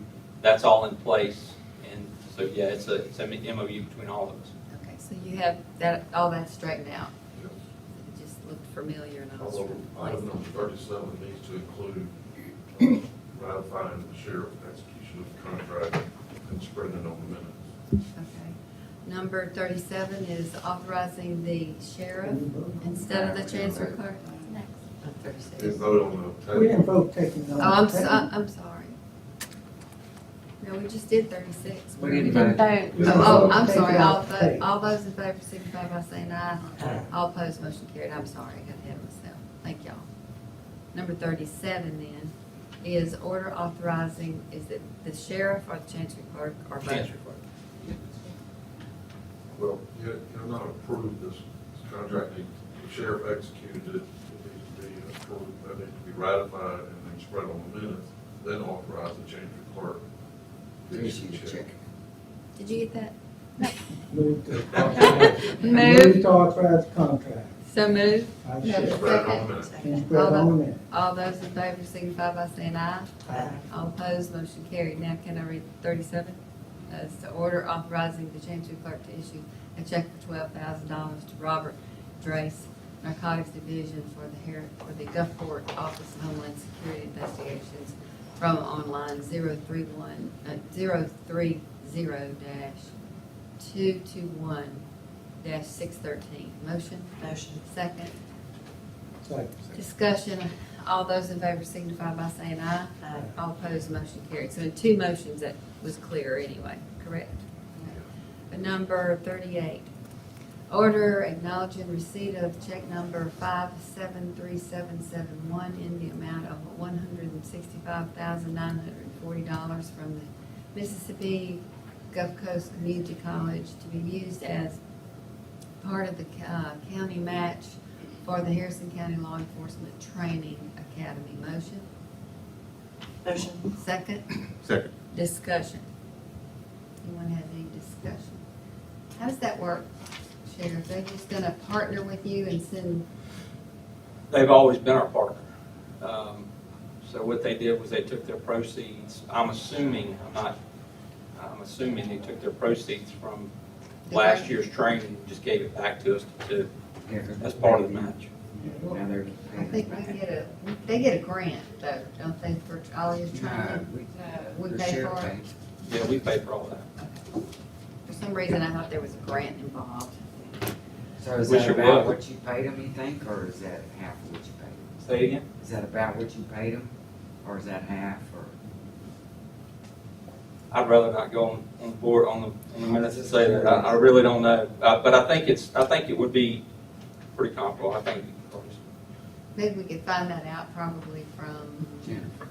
That's all in place, and so, yeah, it's a MOU between all of us. okay, so you have all that straightened out. Yes. It just looked familiar and I was Although item number 37 needs to include ratifying the sheriff's execution of the contract and spreading it on the minutes. Okay. Number 37 is authorizing the sheriff instead of the chancellor clerk. Next. Didn't vote on the. We didn't vote taking on. Oh, I'm sorry. No, we just did 36. We We didn't didn't vote. vote. Oh, I'm Take it sorry. off the table. All those in favor signify by saying aye. Aye. All opposed, motion carried. I'm sorry, I got ahead of myself. Thank y'all. Number 37 then is order authorizing, is it the sheriff or the chancery clerk or both? Chancery clerk. Well, you have not approved this contract. The sheriff executed it. It needs to be approved, that needs to be ratified and then spread on the minutes, then authorize the change of clerk. to Issue the check. Did you get that? Move to authorize. Move. Move to authorize the contract. So moved. I Yeah. should. Spread it on the minutes. And spread on the minute. All those in favor signify by saying aye. Aye. All opposed, motion carried. Now can I read 37? It's the order authorizing the chancery clerk to issue a check for $12,000 to Robert Drace, Narcotics Division for the Gulfport Office of Homeland Security Investigations from online 030-221-613. Motion? Motion. Second. Second. Discussion. All those in favor signify by saying aye. Aye. All opposed, motion carried. So in two motions, that was clear anyway, correct? Number 38, Order acknowledging receipt of check number 573771 in the amount of $165,940 from the Mississippi Gulf Coast Community College to be used as part of the county match for the Harrison County Law Enforcement Training Academy. Motion? Motion. Second? Second. Discussion. Anyone have any discussion? How does that work, Sheriff? They just gonna partner with you and send, They've always been our partner. So what they did was they took their proceeds, I'm assuming they took their proceeds from last year's training and just gave it back to us to, as part of the match. Now they're. I think they get a grant though, don't they, for all his No, training? We the pay sheriff for it? pays. Yeah, we pay for all that. For some reason, I thought there was a grant involved. So is Wish that it about was. what you paid them, you think, or is that half of what you paid them? Say again? Is that about what you paid them, or is that half, or? I'd rather not go on board on the minutes and say that. I really don't know. But I think it would be pretty comparable. I think. Maybe we could find that out probably from Jennifer?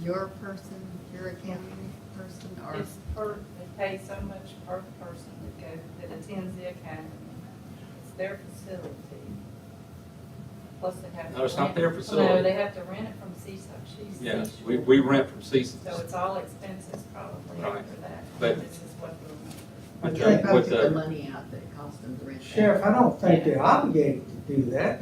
your person, your accounting person, or, It's per, they pay so much per person that attends the academy. It's their facility. Plus they have to. No, it's not rent their it- facility. No, they have to rent it from Seaside. Yes, we rent from Seasons. So it's all expenses probably Right. after that. But- This is what we're. With they the- both with took the- the money out that it cost them to rent that. Sheriff, I don't think they're obligated to do that.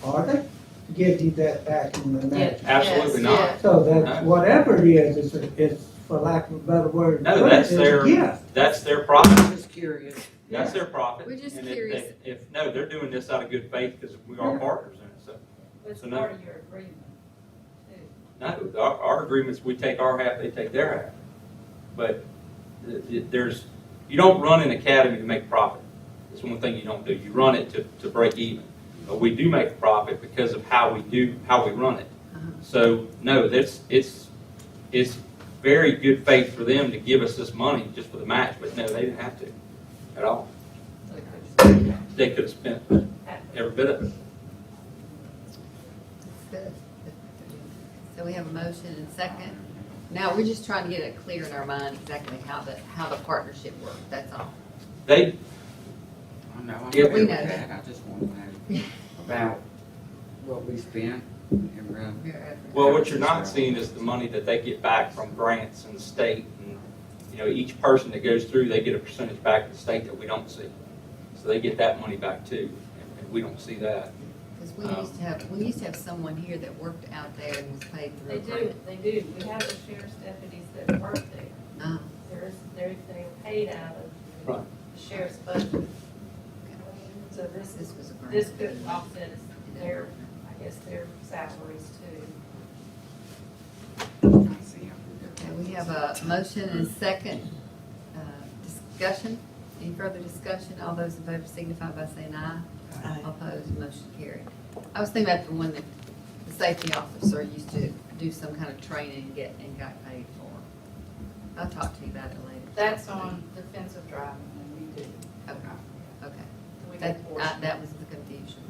Are they? To give you that back in the match? Absolutely Yes, not. So that, whatever it is, it's for lack of a better word. No, that's it's a their, gift. that's their profit. I'm just curious. That's their profit. We're just And curious. if, no, they're doing this out of good faith because we are partners in it, so. It's So no. part of your agreement too. No, our agreements, we take our half, they take their half. But you don't run an academy to make profit. That's one thing you don't do. You run it to break even. But we do make a profit because of how we run it. Uh-huh. So, no, it's very good faith for them to give us this money just for the match, but no, they didn't have to at all. They could have spent every bit of it. Good. So we have a motion and second. Now, we're just trying to get it clear in our mind exactly how the partnership works, that's all. They, I know, I'm Yeah, okay we with know that, I just want to know about what we spent and well, what you're not seeing is the money that they get back from grants and the state. And, each person that goes through, they get a percentage back to the state that we don't see. So they get that money back too, and we don't see that. Because we used to have someone here that worked out there and was paid through They a grant. do. We have the sheriff's deputies that work there. Oh, They're paid out of Right. the sheriff's budget. So this this was a grant. This could offset their, I guess, their salaries too. Okay, we have a motion and second. Discussion, any further discussion? All those in favor signify by saying aye. Aye. All opposed, motion carried. I was thinking about the one that the safety officer used to do some kind of training and got paid for. I'll talk to you about it later. That's on defensive driving, and we do. Okay, okay. We That, get portion. that was the confusion.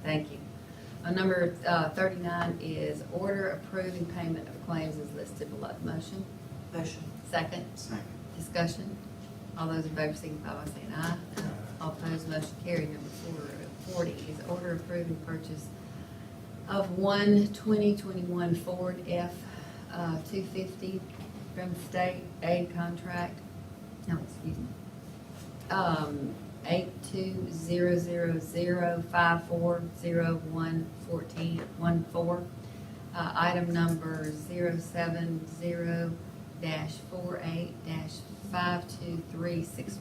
Thank you. Number 39 is order approving payment of claims as listed below. Motion, Motion. second, discussion. All those in favor signify by saying aye. All opposed, motion carried. Number 40 is order approving purchase of one 2021 Ford F-250 from state aid contract. No, excuse me. 820005401414. Item number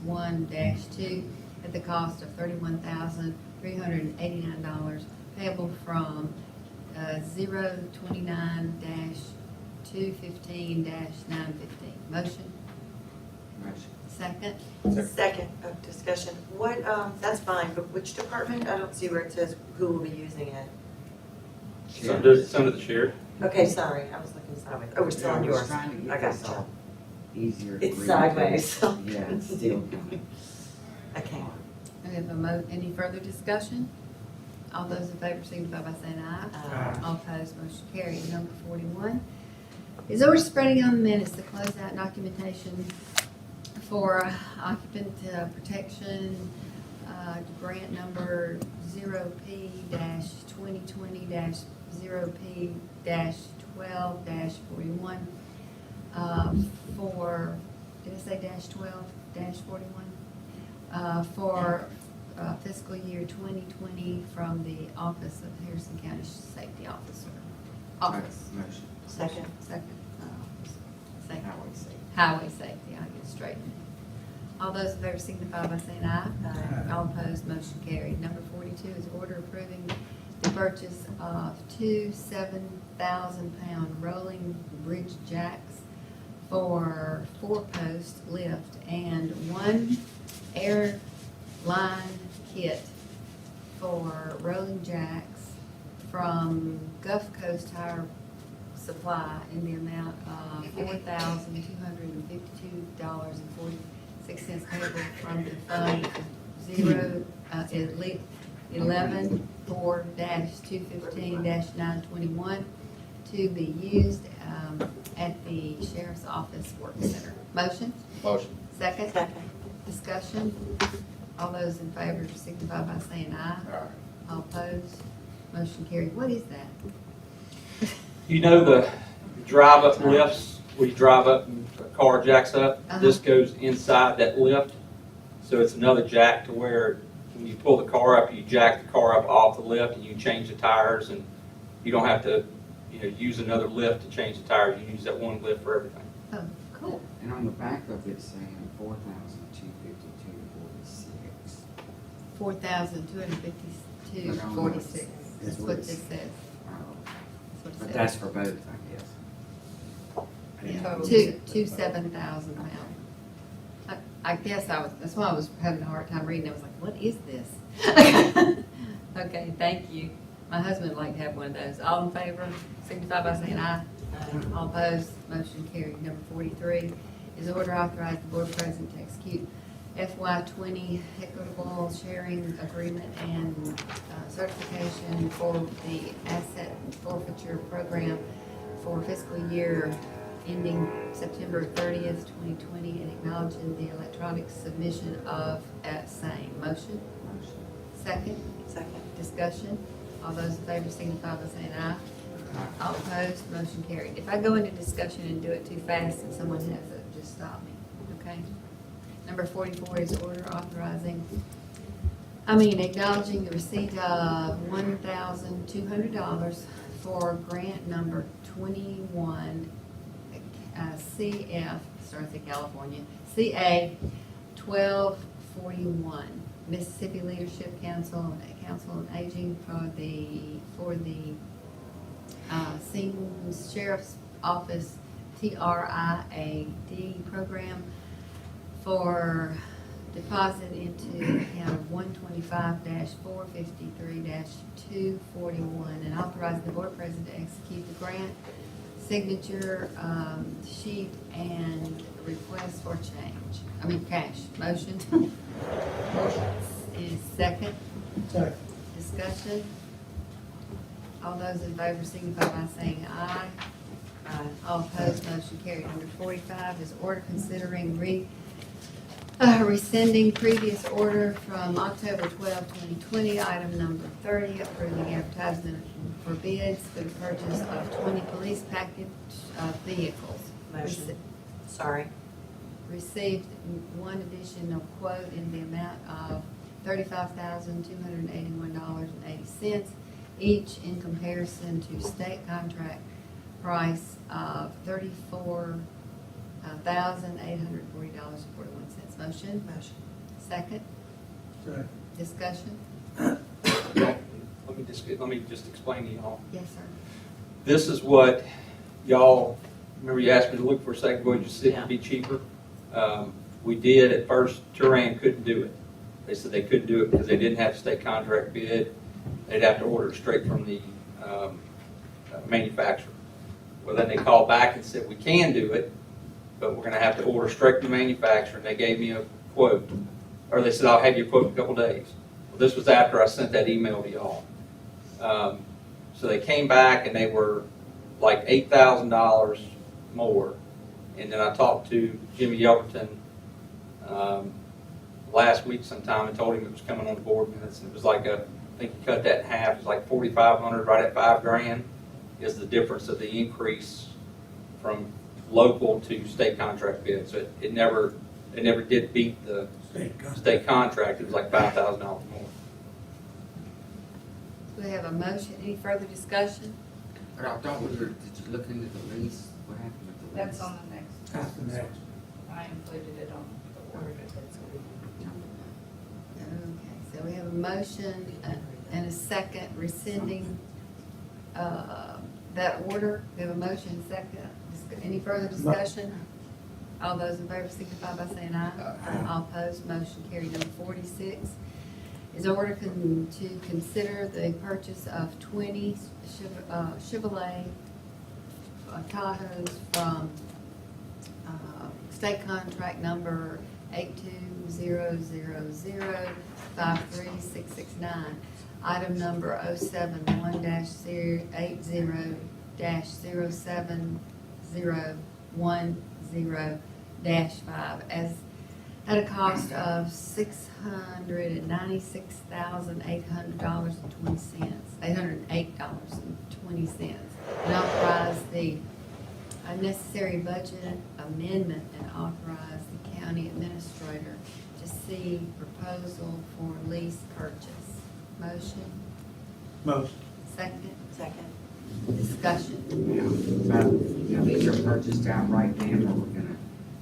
070-48-52361-2 at the cost of $31,389 payable from 029-215-915. Motion? Second? Second, discussion. What, that's fine, but which department? I don't see where it says who will be using it. It's under the sheriff. Okay, sorry, I was looking sideways. Oh, we're still on yours. Trying to I get got this you. all easier. to It's read. sideways. Yeah, it's still coming. Okay. Okay, We have any further discussion? All those in favor signify by saying aye. Aye. All opposed, motion carried. Number 41 is order spreading on the minutes the closeout documentation for occupant protection, grant number 0P-2020-0P-12-41, for, did I say -12-41? For fiscal year 2020 from the Office of Harrison County Safety Officer. Office. Motion. Second. Second. Safety. Highway safety. Highway safety, I'll get straightened. All those in favor signify by saying aye. Aye. All opposed, motion carried. Number 42 is order approving the purchase of two 7,000-pound rolling bridge jacks for 4-post lift and one airline kit for rolling jacks from Gulf Coast Tire Supply in the amount of $4,252.46 payable from the fund 11/4-215-921 to be used at the Sheriff's Office Work Center. Motion? Motion. Second? Second. Discussion? All those in favor signify by saying aye. Aye. All opposed? Motion carried. What is that? You know the drive-up lifts, where you drive up and a car jacks up? Uh-huh. This goes inside that lift, so it's another jack to where when you pull the car up, you jack the car up off the lift and you change the tires, and you don't have to, use another lift to change the tires. You use that one lift for everything. Oh, cool. And on the back of it saying 4,252.46. 4,252.46. That's what this says. That's what it But says. that's for both, I guess. Yeah, two 7,000 pound. I guess that's why I was having a hard time reading. I was like, what is this? Okay, thank you. My husband would like to have one of those. All in favor, signify by saying aye. All opposed, motion carried. Number 43 is order authorizing the board president to execute FY20 equitable sharing agreement and certification for the asset forfeiture program for fiscal year ending September 30th, 2020, and acknowledging the electronic submission of same. Motion? Motion. Second? Second. Discussion? All those in favor signify by saying aye. All opposed, motion carried. If I go into discussion and do it too fast and someone has it, just stop me, okay? Number 44 is order acknowledging the receipt of $1,200 for grant number 21 CF, starts in California, CA 1241, Mississippi Leadership Council on Aging for the Sings Sheriff's Office TRIAD program for deposit into account of 125-453-241 and authorizing the board president to execute the grant signature sheet and request for cash. Motion? Is second? Second. Discussion? All those in favor signify by saying aye. Aye. All opposed, motion carried. Number 45 is order considering rescinding previous order from October 12, 2020, item number 30, approving advertisement for bids for the purchase of 20 police package vehicles. Motion. Sorry. Received one additional quote in the amount of $35,281.80, each in comparison to state contract price of $34,840.41. Motion? Motion. Second? Second. Discussion? Let me just explain to y'all. Yes, sir. This is what y'all, remember you asked me to look for a second, go just see if it'd be cheaper. We did at first, Turan couldn't do it. They said they couldn't do it because they didn't have a state contract bid. They'd have to order it straight from the manufacturer. Well, then they called back and said, we can do it, but we're gonna have to order straight from the manufacturer. And they gave me a quote, or they said, I'll have you quote in a couple days. Well, this was after I sent that email to y'all. So they came back and they were like $8,000 more. And then I talked to Jimmy Yelverton last week sometime and told him it was coming on the board minutes. And it was like I think he cut that in half. It was like 4,500 right at $5,000 is the difference of the increase from local to state contract bid. So it never did beat the state contract. It was like $5,000 more. We have a motion. Any further discussion? But I thought did you look into the lease? What happened with the lease? That's on the next. That's the next. I included it on the order. Okay, so we have a motion and a second rescinding that order. We have a motion and second. Any further discussion? All those in favor signify by saying aye. All opposed, motion carried. Number 46 is order to consider the purchase of 20 Chevrolet Tahoes from state contract number 82000536669. Item number 071-80-80-7010-5 as at a cost of $696,800.20, $808.20. And authorize the necessary budget amendment and authorize the county administrator to see proposal for lease purchase. Motion, Motion. second, Second. discussion. These are purchased outright then, or we're gonna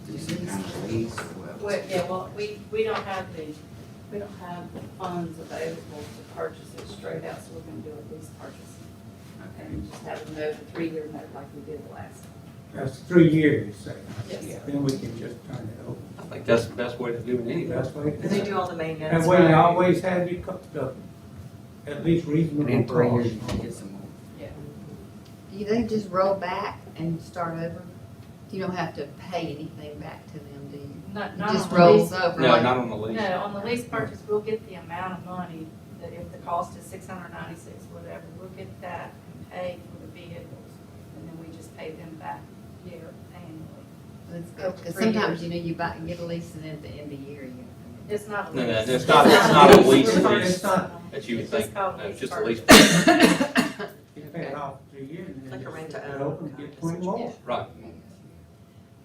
do some kind of lease or what? We don't have the funds available to purchase it straight out, so we're gonna do a lease purchase. And just have a note, a 3-year note like we did the last. That's 3 years, you say. Yes. Then we can just turn it over. I think that's the best way to do it anyway. That's way. And they do all the maintenance. And we right? always have you at least And reasonable in 3 years, price. you can get some more. Yeah. Do you then just roll back and start over? You don't have to pay anything back to them, do you? Not It on just the rolls lease. over No, like. not on the lease. No, on the lease purchase, we'll get the amount of money, that if the cost is $696, whatever, we'll get that and pay for the vehicles, and then we just pay them back annually. Let's go, because 3 sometimes, years. you get a lease and then at the end of the year, you. It's not a No, lease. it's not a lease It's lease. It's not. That you would It's just think, called no, it's just a lease lease. You pay it off 3 years and then Like a just rent-to-own open, kind get of 20 more. situation. Right.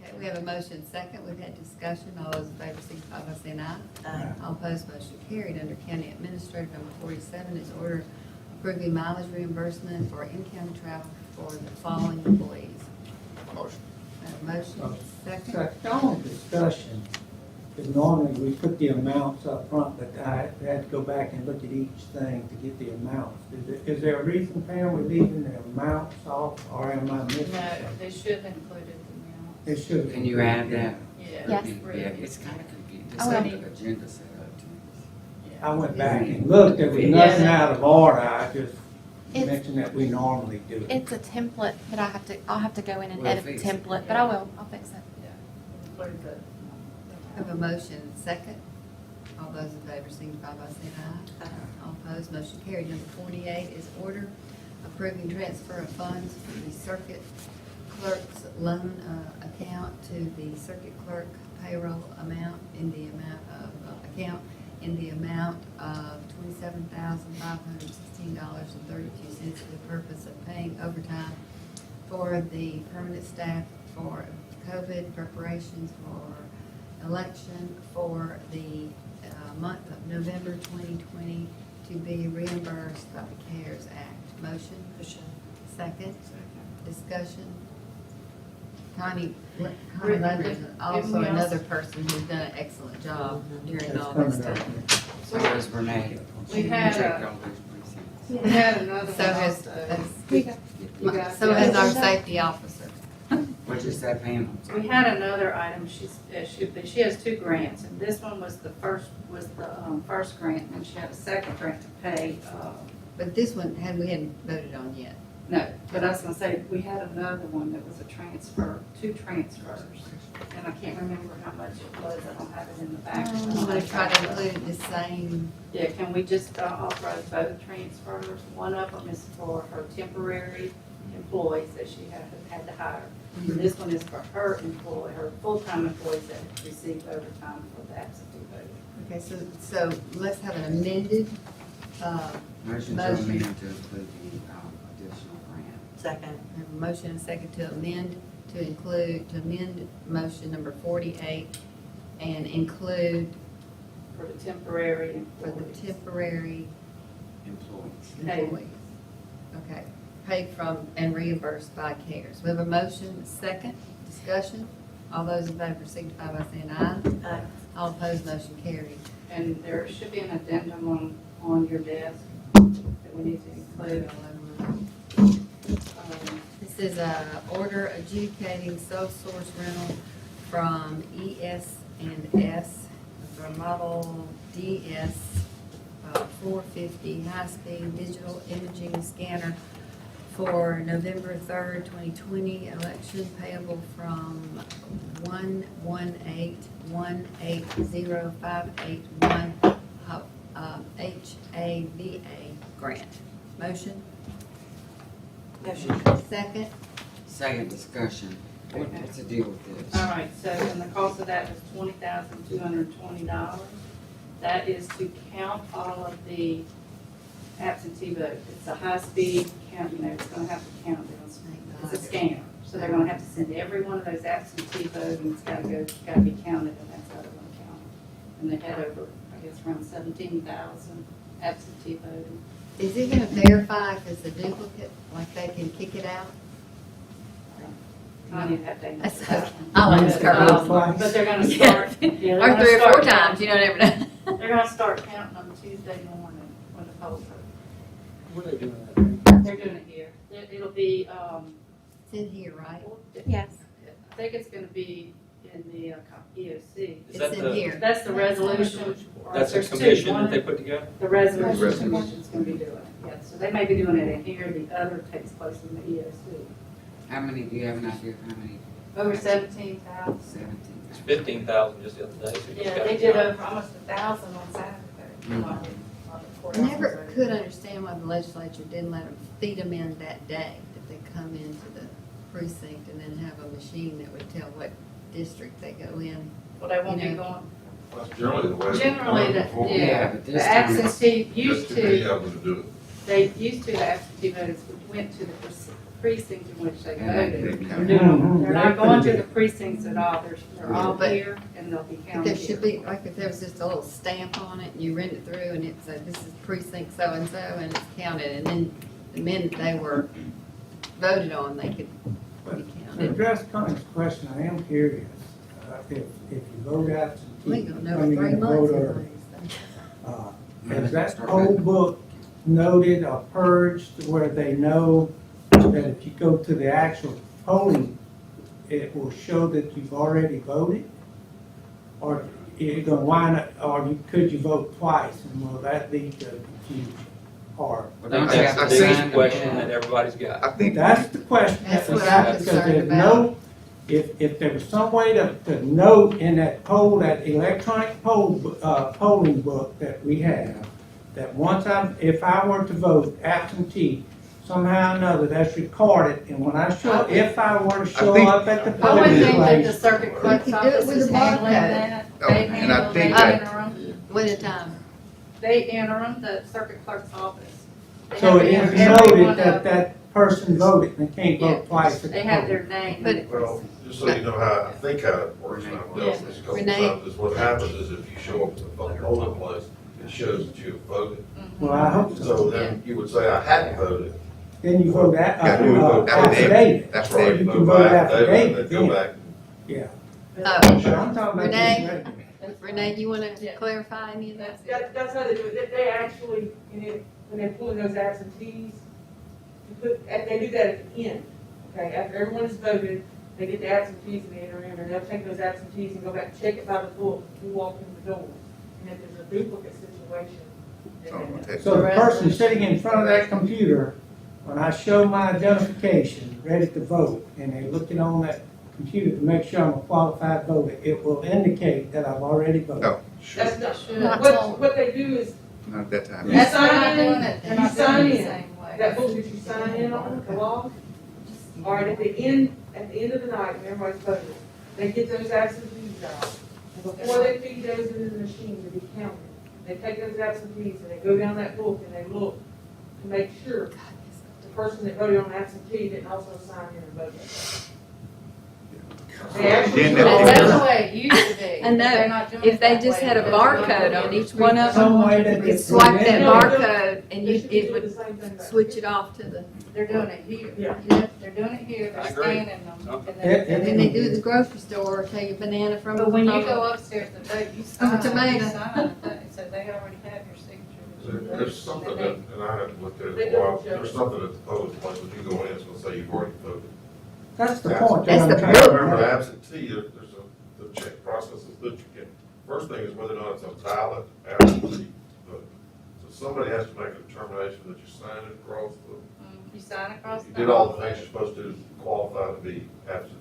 Okay, we have a motion second. We've had discussion. All those in favor signify by saying aye. All opposed, motion carried. Under County Administrator, number 47 is order approving mileage reimbursement for in-county travel for the following employees. Motion. Have a motion, second. The only discussion is normally we put the amounts up front, but I had to go back and look at each thing to get the amounts. Is there a reason, Pam, we're leaving the amounts off, or am I missing No, something? they should have included the amount. It should. Can you add that? Yeah. Yes. Yeah, it's kind of confusing. I It's will. not the agenda set up to me. I went back and looked, there was nothing out of order, I just It's- mentioned that we normally do it. It's a template that I'll have to go in and We'll edit the fix it. template, but I will, I'll fix it. Include the. Have a motion second. All those in favor signify by saying aye. All opposed, motion carried. Number 48 is order approving transfer of funds from the circuit clerk's loan account to the circuit clerk payroll amount in the amount of $27,516.32 for the purpose of paying overtime for the permanent staff for COVID preparations for election for the month of November 2020 to be reimbursed by the CARES Act. Motion? Motion. Second? Discussion? Connie Lunder's also another person who's done an excellent job during That's all this coming up. time. So is Renee. We had Checked a- all those precincts. We had another So one has, also. so has our safety officer. What is that panel? We had another item, she has 2 grants, and this one was the first grant, and she had a second grant to pay, But this one, we hadn't voted on yet. No, but I was gonna say, we had another one that was a transfer, 2 transfers, and I can't remember how much it was, I don't have it in the back. I'm gonna try to include the same, Yeah, can we just authorize both transfers? One of them is for her temporary employees that she had to hire. And this one is for her employee, her full-time employees that receive overtime for the absentee vote. okay, so let's have an amended, Motion to Motion. amend to include the additional grant. Second. I have a motion and a second to amend motion number 48 and include For the temporary for the employees. temporary Employees. Paid. employees. Okay, paid from and reimbursed by CARES. We have a motion, a second, discussion. All those in favor signify by saying aye. Aye. All opposed, motion carried. And there should be an addendum on your desk that we need to include. This is a order adjudicating sole source rental from ES&S for model DS 450 high-speed digital imaging scanner for November 3rd, 2020 election payable from 118180581 HAVA grant. Motion? Motion. Second? Second discussion. What's the deal with All this? right, so, and the cost of that was $20,220. That is to count all of the absentee votes. It's a high-speed count, you know, it's gonna have to count them. It's a scanner, so they're gonna have to send every one of those absentee votes, and it's gotta be counted, and that's how they're gonna count it. And they had over, I guess, around 17,000 absentee voting. Is it gonna verify if it's a duplicate, like they can kick it out? I didn't have to. That's okay. I like this girl. But they're gonna start. yeah, they're Or gonna 3 or 4 start times, you know, never know. They're gonna start counting on Tuesday morning when the polls are. Where are they doing that? They're doing it here. It'll be, It's in here, right? Yes. I think it's gonna be in the EOC. Is It's that in the, here. That's the resolution. that's a There's two. commission One- that they put together? The resolution Resolution. commission's gonna be doing it, yes. So they may be doing it in here, the other takes place in the EOC. How many, do you have an idea of how many? Over 17,000. 17. It's 15,000 just the other day. So you just Yeah, gotta they did count. over almost 1,000 on Saturday. Mhm. On the I courthouses. never could understand why the legislature didn't let them feed them in that day, that they come into the precinct and then have a machine that would tell what district they go in. Well, they won't be You know. going, That's generally the way it's generally, done the before. yeah, but the this time it's- absentee used Just to be to, able to do it. they used to, the absentee voters went to the precinct in which they Yeah, they voted. didn't They're count. doing- they're not going to the precincts at all, they're all But- here and they'll be But counted there should here. be, like if there was just a little stamp on it and you read it through and it said, this is precinct so-and-so and it's counted. And then the minute they were voted on, they could be To counted. address Connie's question, I am curious, if you vote absentee, We don't know I mean, in 3 you months. vote early, is that Start poll voting. book noted or purged where they know that if you go to the actual polling, it will show that you've already voted? Or you're gonna wind up, could you vote twice, and will that lead to confusion? Or, Well, I don't think you that's have the to biggest sign the question bill? that everybody's got. I think, that's the question. That's what Because I'm concerned there's about. no, if there was some way to note in that poll, that electronic polling book that we have, that if I were to vote absentee, somehow or another, that's recorded, and when if I were to show think- up at the I would polling think that the place, circuit clerk's You could do it office with is a handling barcode. that. Oh, They and I handle, they think enter that- them, One at a time. they enter them, the circuit clerk's office. They so have it to enter is every one noted of that them. that person voted and can't Yeah, vote twice at the They have polling. their name. But- and Well, just so you know how, I think how it works, and I've dealt with this a couple of Renee? times, is what happens is if you show up at the polling place, it shows that you have voted. Well, I hope so. So then you would say, I hadn't voted. Then you vote Yeah, you would vote affidavit. affidavit. That's So right. you can Vote vote by affidavit, affidavit, then go then, back. yeah. Oh, But I'm talking about Renee? this record. Renee, you want to Yeah. clarify any of that? That's how they do it. They actually, when they're pulling those absentees, they do that at the end. Okay, after everyone has voted, they get the absentees and they enter in, and they'll take those absentees and go back and check it by the book, you walk in the door. And if there's a duplicate situation, then oh, they know. okay. So the person sitting in front of that computer when I show my identification, ready to vote, and they're looking on that computer to make sure I'm a qualified voter, it will indicate that I've already voted. No, That's not, Not what they do is, not at that time. you sign They're in, not doing it. They're you not sign doing it the in, same way. that book that you sign in on, the law, all right, at the end of the night, when everybody's voted, they get those absentees out. And before they feed those into the machine to be counted, they take those absentees and they go down that book and they look to make sure the person that voted on absentee didn't also sign in and vote. They actually. Then That's the way it used to be. I know. They're not doing If it they that just way. had a barcode on each one of Some them, way that you they could swipe that No, barcode and They you, should be it doing would the same thing back switch it off to the. They're doing it here. Yeah. They're doing it here, I they're agree. scanning them. Okay. And And then they do at the grocery store, take a banana from. But when you from go a- upstairs to vote, you From a sign, tomato. you sign, so they already have your signature. There's something that, and I haven't looked at They it in a while, don't show. there's something at the polling place, when you go in, it's gonna say you've already voted. That's the point. That's that the I'm I trying to remember make. the absentee, there's the check processes that you can, first thing is whether or not it's a valid absentee vote. So somebody has to make a determination that you signed it across You sign across the. you did all the things you're supposed to do to qualify to be absentee.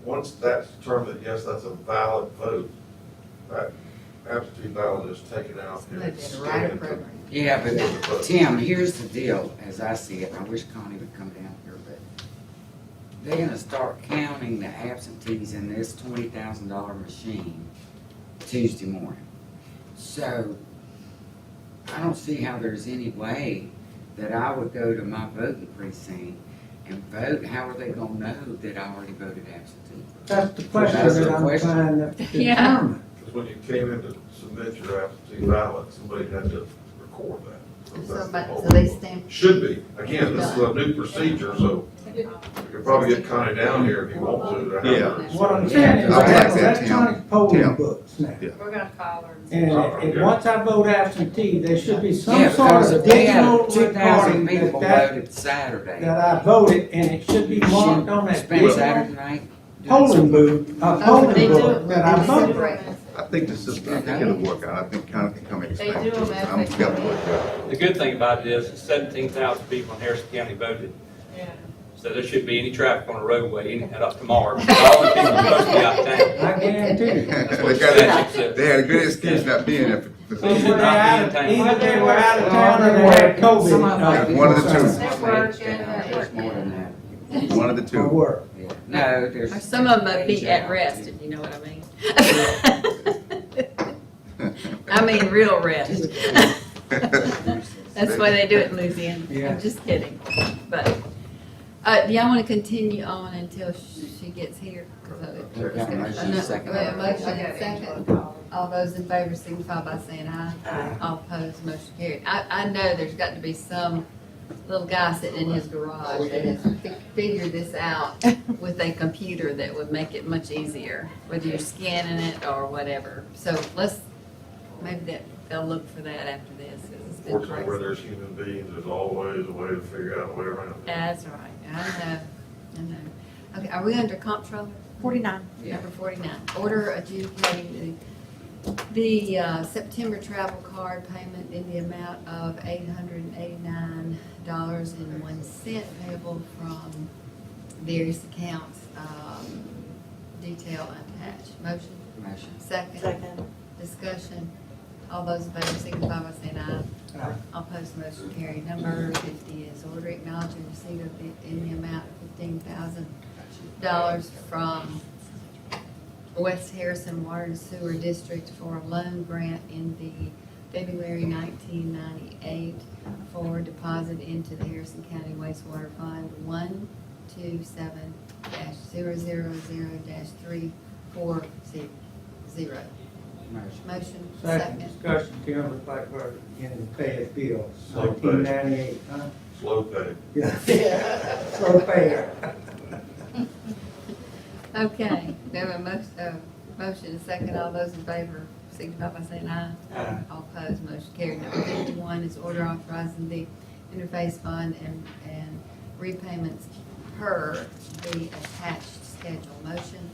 Once that's determined that, yes, that's a valid vote, that absentee ballot is taken out and They it's did a writer scanned. program. Yeah, to the but vote. Tim, here's the deal, as I see it, and I wish Connie would come down here, but they're gonna start counting the absentees in this $20,000 machine Tuesday morning. So, I don't see how there's any way that I would go to my voting precinct and vote. How are they gonna know that I already voted absentee? That's the question That's the that I'm question. trying to Yeah. determine. Because when you came in to submit your absentee ballot, somebody had to record that. So that's the Somebody, whole- so they stamp. Should be. Again, this is a new procedure, so you can probably get Connie down here if you want to. have her Yeah. What I'm saying is, I I like have that, Tim. electronic polling Tim. books now. Yeah. We're gonna call her. And if once I vote absentee, there should be some Yeah, sort because of if they digital had 2,000 recording people that voted Saturday. that I voted, and it should be marked on that Spend digital Saturday night. doing polling something. booth, They polling do book it. that I They voted. separate. I think the system, I think it'll work out. I think Connie can come and They explain do it to them us. as I'm they together come with it. The good thing about it is 17,000 people in Harrison County voted, Yeah. so there shouldn't be any traffic on the roadway any up tomorrow. All the people are supposed to be out of town. I guarantee you. That's what They got statute says. They had a good excuse not being there for Either should not be they in town. either they were out of town or they had COVID. Some of them uh, like One of the two. some They're of them working, it's they're working. more than that. One of the Or two. work. Yeah. No, there's. Or some of them would be at Yeah. rest, if you know what I mean. I mean, real rest. That's why they do it in Louisiana. Yeah. I'm just kidding. But, do y'all wanna continue on until she gets here? 'Cause We got a motion, No, second. we have a motion and Okay. second. All those in favor signify by saying aye. Aye. All opposed, motion carried. I know there's got to be some little guy sitting in his garage that has figured this out with a computer that would make it much easier, whether you're scanning it or whatever. So maybe they'll look for that after this, 'cause it's been Fortunately, where crazy. there's human beings, there's always a way to figure out a way around it. That's right, I know. Okay, are we under comptroller? 49. Number 49, order adjudicating the September travel card payment in the amount of $889.01 payable from various accounts, detail attached. Motion, Motion. second, Second. discussion. All those in favor signify by saying aye. Aye. All opposed, motion carried. Number 50 is order acknowledging receipt of in the amount of $15,000 from West Harrison Water and Sewer District for a loan grant in the February 1998 for deposit into the Harrison County Wastewater Fund 127-000-340. Motion. Motion, Second second. discussion, Tim, looks like we're beginning to pay his bills. Slow pay. 1998, huh? Slow pay. Yeah. Slow payer. Okay, we have a motion and second. All those in favor signify by saying aye. Aye. All opposed, motion carried. Number 51 is order authorizing the interface fund and repayments per the attached schedule. Motion,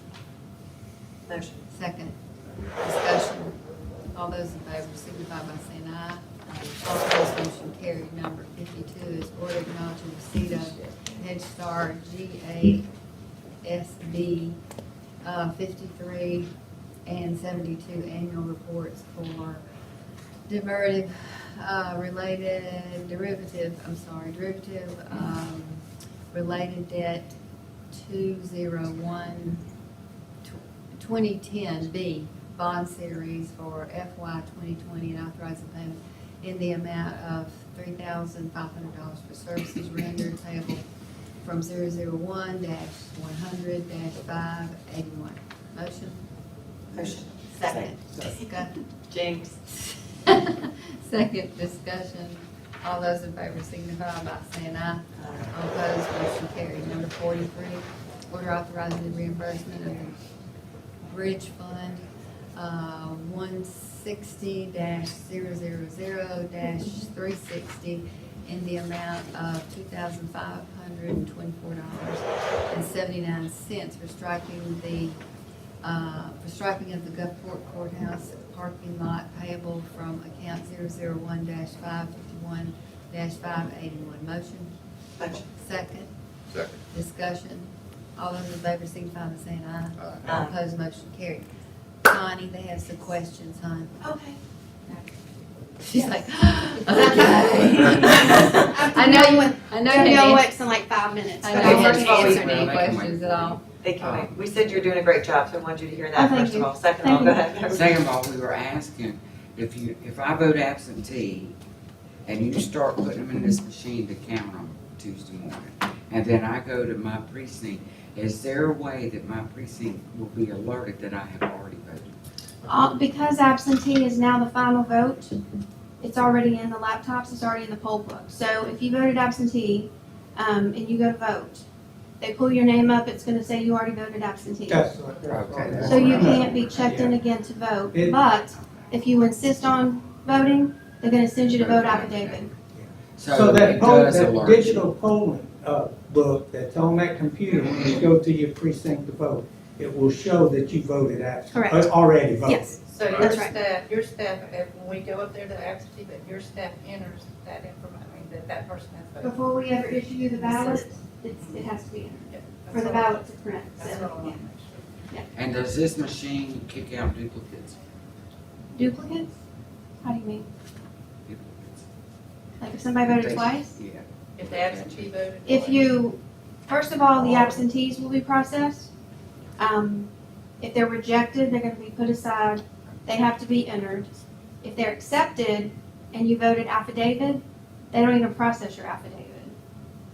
Motion. second. Discussion. All those in favor signify by saying aye. All opposed, motion carried. Number 52 Star GASB 53 and 72 annual reports for derivative related debt 2010B bond series for FY 2020 and authorizing payment in the amount of $3,500 for services rendered payable from 001-100-581. Motion? Motion. Second. Discussion. James. Second discussion. All those in favor signify by saying aye. All opposed, motion carries. Number 43, order authorizing the reimbursement of the Bridge Fund 160-000-360 in the amount of $2,524.79 for striping of the Gulfport Courthouse parking lot payable from account 001-551-581. Motion? Motion. Second. Second. Discussion. All those in favor signify by saying aye. Aye. All opposed, motion carried. Connie, they have some questions, hon. Okay. She's like, okay. I know you Y'all had wait in like 5 minutes. I but know I'll you let hadn't you answer. answered any questions at all. They can wait. We said you're doing a great job, so I wanted you to hear that Oh, thank first of you. all. Second of Thank all, go you. ahead. Second of all, we were asking, if I vote absentee, and you start putting them in this machine to count them Tuesday morning, and then I go to my precinct, is there a way that my precinct will be alerted that I have already voted? Because absentee is now the final vote, it's already in the laptops, it's already in the poll book. So if you voted absentee, and you go to vote, they pull your name up, it's gonna say you already voted absentee. That's Okay. So you can't be checked in again to vote, but if you insist on voting, they're gonna send you to vote affidavit. So that it poll, does that alert you. digital polling, book that's on that computer, when you go to your precinct to vote, it will show that you voted absent. Correct. Already voted. Yes. So your That's right. staff, when we go up there to the absentee, but your staff enters that information, that person has voted. Before we ever issue you the ballot, it has to be entered for the ballot to print. That's what I want to make sure. And does this machine kick out duplicates? Duplicates? How do you mean? Duplicates. Like if somebody voted twice? Yeah. If the absentee voted. If twice. you, first of all, the absentees will be processed. If they're rejected, they're gonna be put aside. They have to be entered. If they're accepted and you voted affidavit, they don't even process your affidavit.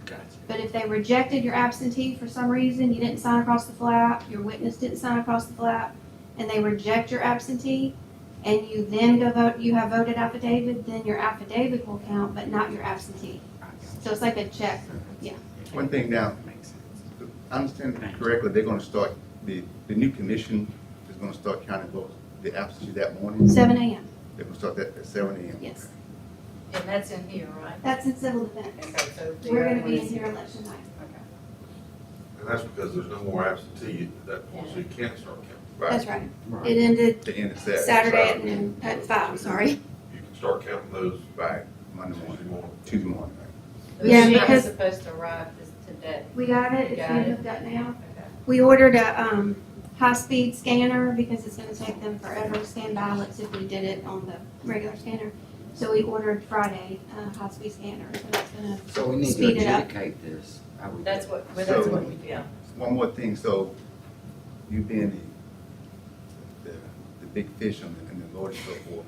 Gotcha. But if they rejected your absentee for some reason, you didn't sign across the flap, your witness didn't sign across the flap, and they reject your absentee, and you then go vote, you have voted affidavit, then your affidavit will count, but not your absentee. So it's like a check. One thing now, Makes sense. I understand correctly, they're gonna start, the new commission is gonna start counting votes, the absentee that morning. 7 a.m. They're gonna start that at 7 a.m. Yes. And that's in here, right? That's in civil defense. Okay, so. the We're other gonna one be in is- here election night. Okay. And that's because there's no more absentee at that point, so you can't start counting. That's right. Right. It ended The end of Saturday. Saturday at 5, sorry. You can start counting those Right, Monday Tuesday morning, morning. Tuesday morning. The Yeah, machine because- is supposed to arrive this today. We got it, it's Got been it. hooked up now. Okay. We ordered a, high-speed scanner because it's gonna take them forever to scan ballots if we did it on the regular scanner. So we ordered Friday, a high-speed scanner, so that's gonna So we need to speed it up. adjudicate this. How we That's do what, it. well, that's So- what we do. One more thing, so you being the big fish in the Lord and so forth.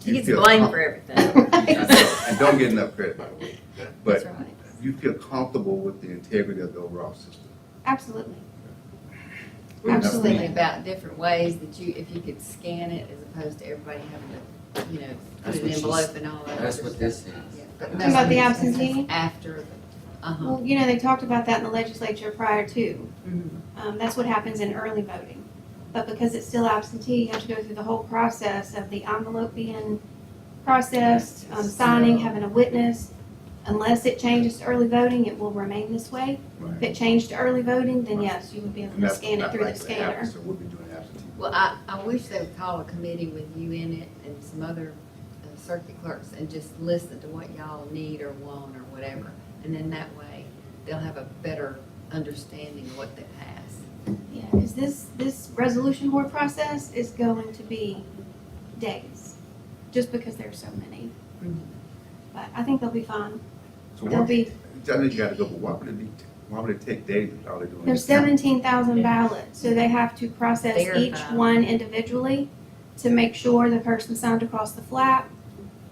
He you gets feel blamed com- for everything. I know, And don't get enough credit, by the way. That's But right. you feel comfortable with the integrity of the overall system. Absolutely. We were just Absolutely. thinking about different ways that if you could scan it as opposed to everybody having to, put That's an what she's- envelope and all that. That's other what stuff. this is. Yeah, but Talking about the that's absentee? after the, Well, they talked about that in the legislature prior to. Mhm. That's what happens in early voting. But because it's still absentee, you have to go through the whole process of the envelope being processed, signing, having a witness. Unless it changes to early voting, it will remain this way. If it changed to early voting, then yes, you would be able And to that's scan it not through the likely to happen, scanner. So we'll be doing absentee. Well, I wish they would call a committee with you in it and some other circuit clerks and just listen to what y'all need or want or whatever. And then that way, they'll have a better understanding of what they pass. Yeah, is this resolution board process is going to be days, just because there's so many. But I think they'll be fine. So They'll what, be, I know you gotta go, but why would it take days if all they're doing? there's is counting? 17,000 ballots, so they have to process each Verify. one individually to make sure the person signed across the flap,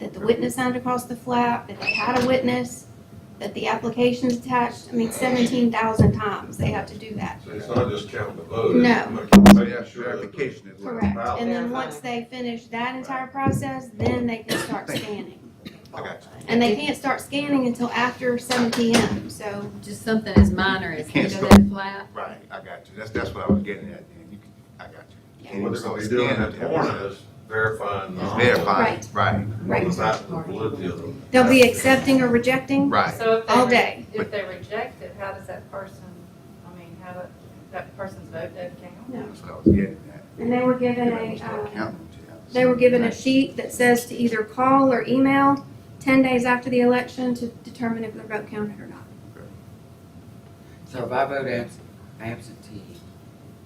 that the witness signed across the flap, that they had a witness, that the application's attached. I mean, 17,000 times they have to do that. So it's not just counting the votes. No. Making So yeah, sure that the- verification is what. Correct. ballot. And then once they finish that entire process, then they can start scanning. I got you. And they can't start scanning until after 7 PM, so. Just something as minor as You can't hit of start- that flap. Right, I got you. That's what I was getting at, then. I got you. So what they're gonna be doing at the morning is verifying. It's verified, right, Right. The validity of them. They'll be accepting or rejecting right. So if they all day. If they reject it, how does that person, I mean, that person's vote doesn't count? No. That's what I was getting at. And they were given They're gonna a, start counting, yeah. they were given a sheet that says to either call or email 10 days after the election to determine if their vote counted or not. So if I vote absentee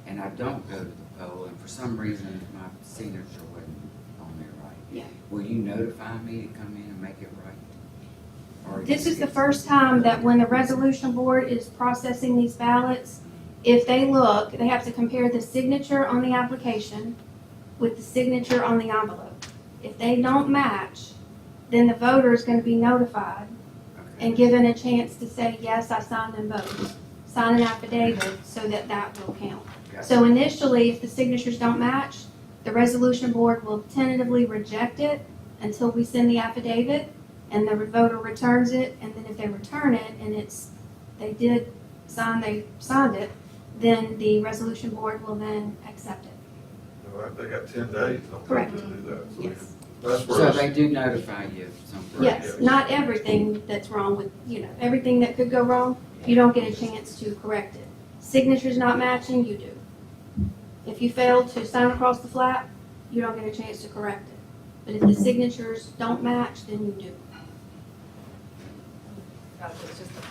and I don't go to the poll and for some reason my signature wasn't on there right. Yeah. Will you notify me to come in and make it right? Or This you is the skip- first time that when the resolution board is processing these ballots, if they look, they have to compare the signature on the application with the signature on the envelope. If they don't match, then the voter is going to be notified Okay. and given a chance to say, yes, I signed them both. Sign an affidavit so that that will count. Gotcha. So initially, if the signatures don't match, the resolution board will tentatively reject it until we send the affidavit and the voter returns it. And then if they return it and they signed it, then the resolution board will then accept it. You know, They got 10 days, I Correct. think, to do that. So Yes. That's where So it's- they do notify you of something? Yes, not everything that's wrong with, everything that could go wrong, you don't get a chance to correct it. Signatures not matching, you do. If you fail to sign across the flap, you don't get a chance to correct it. But if the signatures don't match, then you do. It's just a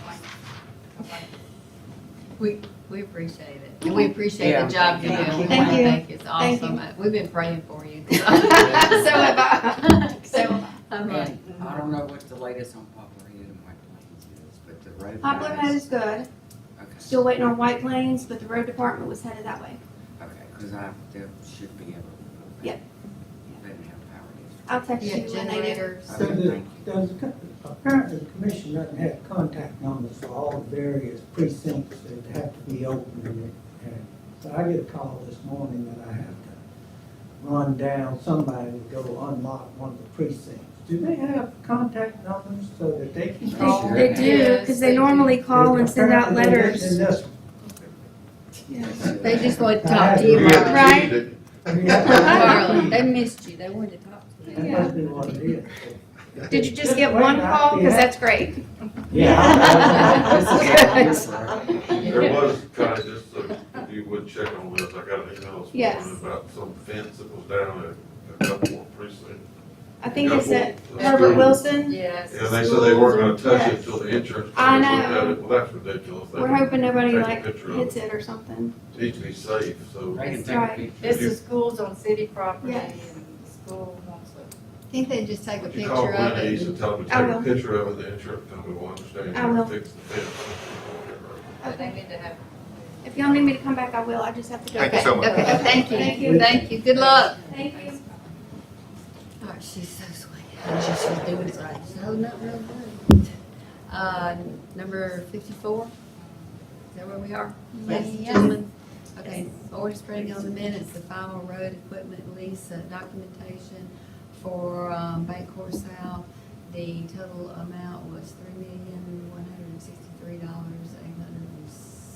blank. We appreciate it. And we appreciate Yeah. the job you're doing. We Thank wanna you. thank It's Thank awesome. We've been praying for you. So have I. So have I. I mean, And I don't know what the latest on Poplar Head and White Plains is, but the road. Poplar Head guys- is good. Okay, Still waiting on White Plains, but the road department was headed that way. okay, because they should be able to. Yep. They didn't have power district. I'll text you you got when they do. generators. So apparently the commission doesn't have contact numbers for all the various precincts that have to be opened. And so I get a call this morning that I have to run down somebody to go unlock one of the precincts. Do they have contact numbers so that they can call? They do, Yes, because they they do. normally call and send out Apparently they didn't letters. in this one. They just want to talk to you, We had Marlon. Right. to cheat Marlon, they missed you. They wanted to talk to That you. must be what it is. Did you just get one call? Because that's great. Yeah. There was kind of just, if you would check on this, I got an email this Yes. morning about some fence that was down at a couple more precincts. I think they said Couple, Herbert Wilson. Yes. And they said they weren't gonna touch it until the insurance. I company looked at know. it. Well, that's ridiculous. They We're can hoping nobody take a like picture of hits it or something. It needs to be safe, so. They can That's take a right. picture. It's the schools on city property Yes. and the school wants it. Think they just take a Would you picture call of Glenn it? East and tell them to I take a will. picture of it, the insurance company will understand. I will. Fix the fence. But they need to have. If y'all need me to come back, I will. I just have to go. Thank you so much. Okay, thank you. Thank you. Thank you. Good luck. Thank you. Oh, she's so sweet. She's doing it right. She's holding up real good. Number 54? Is that where we are? Yes. Gentlemen? Okay, order spreading on the minutes, the final road equipment lease documentation for Bank Core South. The total amount was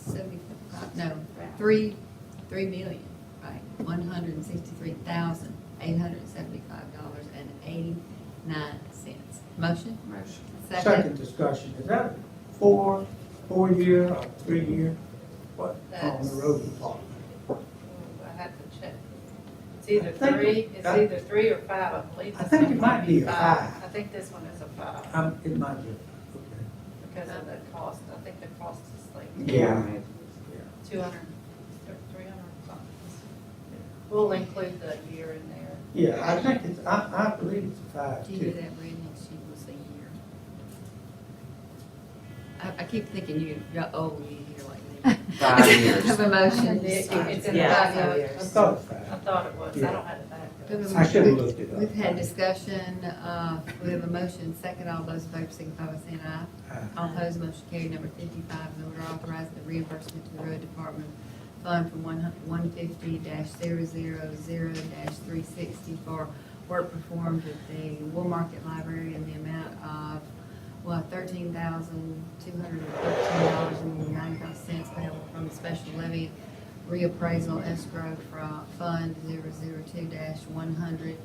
$3,163,875, no, 3 million, right, $163,875.89. Motion? Motion. Second discussion, is that 4-year or 3-year? What, on That's- the road department? I have to check. It's either I think- it's either 3 or 5, I believe. I think it might be a 5. I think this one is a 5. It might be, okay. because of the cost. I think the cost is like Yeah. 200, 300 something. We'll include the year in there. Yeah, I think it's, I believe it's a Do you do 5-2. that, Brittany? She was a year. I keep thinking you're old, you hear like me. 5 years. Have a motion. It's in the Yeah. back I notes. thought it's I 5. thought it was. I don't have it back. We have a I should have motion. looked it up. We've had discussion, we have a motion, second, all those in favor signify by saying aye. All opposed, motion carried. Number 55, an order authorizing the reimbursement to the road department fund from 150-000-360 for work performed at the Woolmarket Library in the amount of, $13,213.95 payable from the special levy reappraisal escrow from Fund 002-100-581.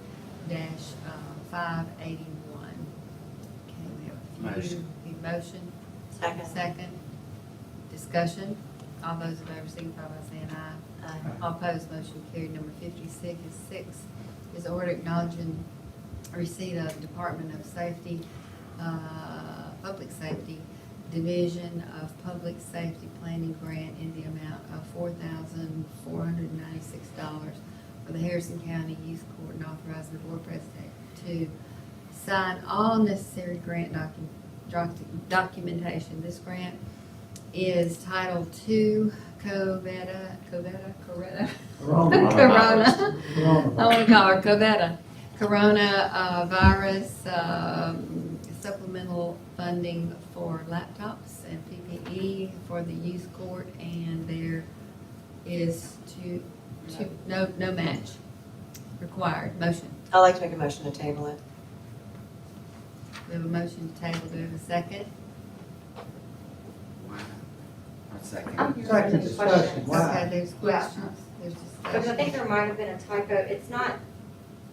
Okay, we have a few. Motion. Need motion? Second. Second. Discussion. All those in favor signify by saying aye. All opposed, motion carried. Number 56 is order acknowledging receipt of Department of Safety, Public Safety Division of Public Safety Planning Grant in the amount of $4,496 for the Harrison County Youth Court, and authorizing the board president to sign all necessary grant documentation. This grant is Title II Corona. Corona. Corona. I Corona. want to call her Covetta. Corona virus supplemental funding for laptops and PPE for the youth court, and there is no match required. Motion. I'd like to make a motion to table it. We have a motion to table. Do we have a second? Wow. I'll second. Second discussion, Okay, why? there's questions. There's Because I think discussion. there might have been a typo, it's not,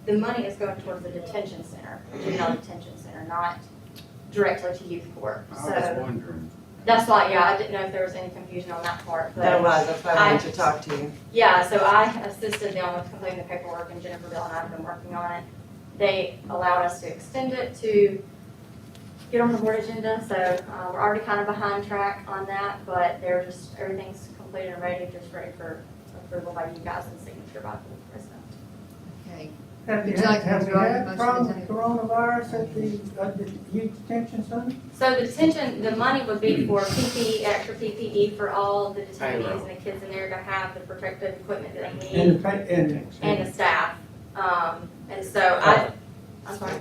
the money is going towards the detention center, juvenile detention center, not directly to youth court. I was So wondering. that's why, yeah, I didn't know if there was any confusion on that part, There but, was, that's why I wanted to talk to you. yeah, so I assisted them with completing the paperwork, and Jennifer Bill and I have been working on it. They allowed us to extend it to get on the board agenda, so we're already kind of behind track on that, but they're just, everything's completed and ready, just ready for approval by you guys and signature by the president. Okay. Have you Would you like had, to have we withdraw your had motion problems to with table? coronavirus at the youth detention center? So the detention, the money would be for PPE, extra PPE for all the detainees and the kids in there to have the protective equipment that they And, need, the pa- and the staff. And so I'm sorry.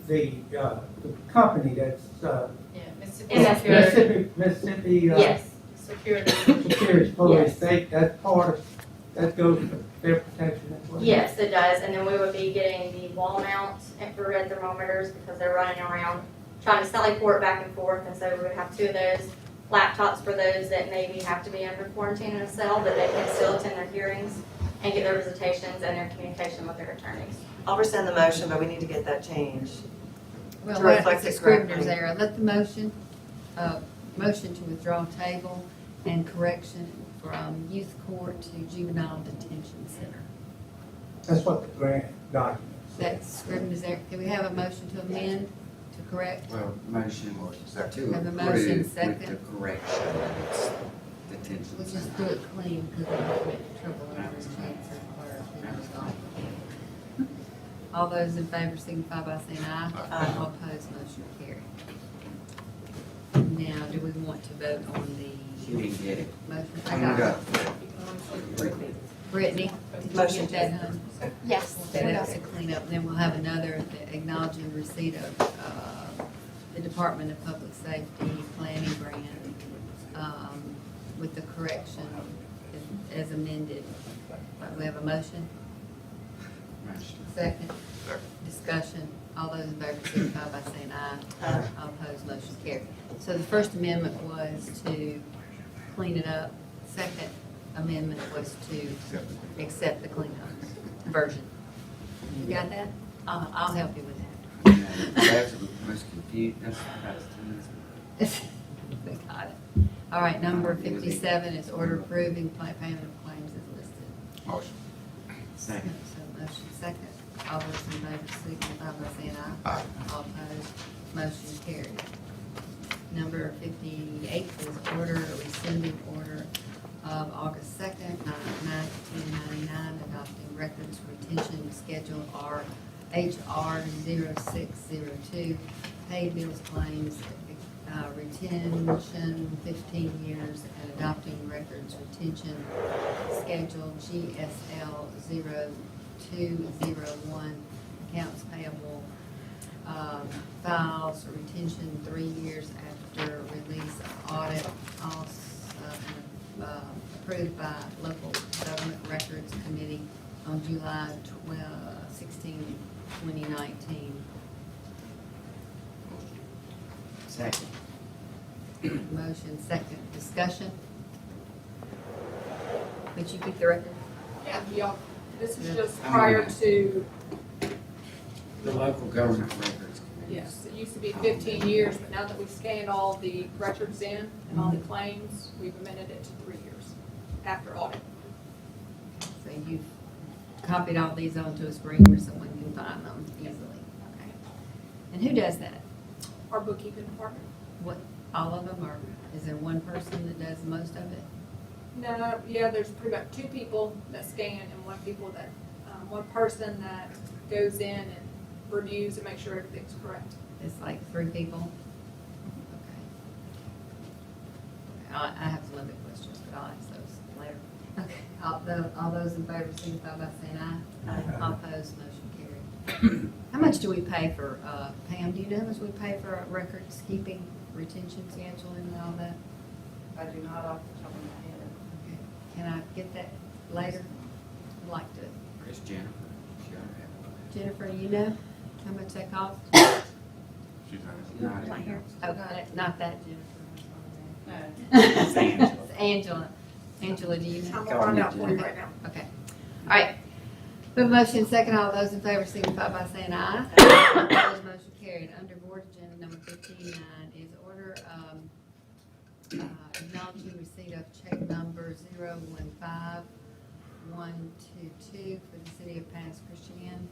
the company that's, Yeah, Mississippi. And that's Security. Mississippi, Yes, Security. Security Police, Yes. that's part of, that goes for their protection as well? yes, it does. And then we would be getting the wall mount infrared thermometers because they're running around trying to Sally Port back and forth. And so we would have 2 of those laptops for those that maybe have to be under quarantine in a cell, but they can still attend their hearings and get their visitations and their communication with their attorneys. I'll rescind the motion, but we need to get that changed. Well, To what- reflect it's a it scrivener's correctly. error. Let the motion to withdraw table and correction from youth court to juvenile detention center. That's what the grant document says. That's scrivener's error. Can we have a motion to amend, to correct? Well, motion to Have a approve motion, with second. the correction of its detention We'll just center. do it clean because I don't get in trouble over his chance or clerk. you know, so. All those in favor signify by saying aye. Aye. All opposed, motion carried. Now, do we want to vote on the She didn't get it. motion? I I'm got gonna it. go. Brittany, did you Motion get that, hon? Yes. Okay, that's a cleanup. Then we'll have another acknowledging receipt of the Department of Public Safety Planning Grant with the correction as amended. We have a motion? Motion. Second. Discussion. All those in favor signify by saying aye. Aye. All opposed, motion carried. So the first amendment was to clean it up. Second amendment was to accept the cleanup version. You got that? I'll help you with that. That's the most confused, that's We got it. All right, number 57 is order approving payment of claims as listed. Motion. second. So motion second. All those in favor signify by saying aye. Aye. All opposed, motion carried. Number 58 is order rescinding order of August 2nd, 1999, adopting records retention schedule HR 0602, paid bills claims, retention 15 years, and adopting records retention schedule GSL 0201, accounts payable files retention 3 years after release of audit, also approved by local government records committee on July 16, 2019. Second. Motion second, discussion. Would you keep the record? Yeah, y'all, this is Yeah. just prior to, The local government records. yes, it used to be 15 years, but now that we've scanned all the records in and all the claims, we've amended it to 3 years after audit. So you've copied all these onto a screen where someone can find them easily. Okay. And who does that? Our bookkeeping department. What, all of them, or is there one person that does most of it? No, yeah, there's pretty much 2 people that scan and one person that goes in and reviews and makes sure everything's correct. It's like 3 people? Okay. I have some other questions, but I'll ask those later. Okay, all those in favor signify by saying aye. Aye. All opposed, motion carried. How much do we pay for, Pam, do you know how much we pay for records keeping, retention scheduling and all that? I do not off the top of my head. Okay. Can I get that later? I'd like to. Where's Jennifer? She ought to have Jennifer, you know how much that costs? She's it. Not Right in here. here. Okay, not that Jennifer. No. It's Angela. It's Angela. Angela, do you know? I'm gonna find out for you right now. Okay. All right. We have a motion second. All those in favor signify by saying aye. Opposed, motion carried. Under board agenda number 59 is order acknowledging receipt of check number 015122 for the city of Pass Christian Inn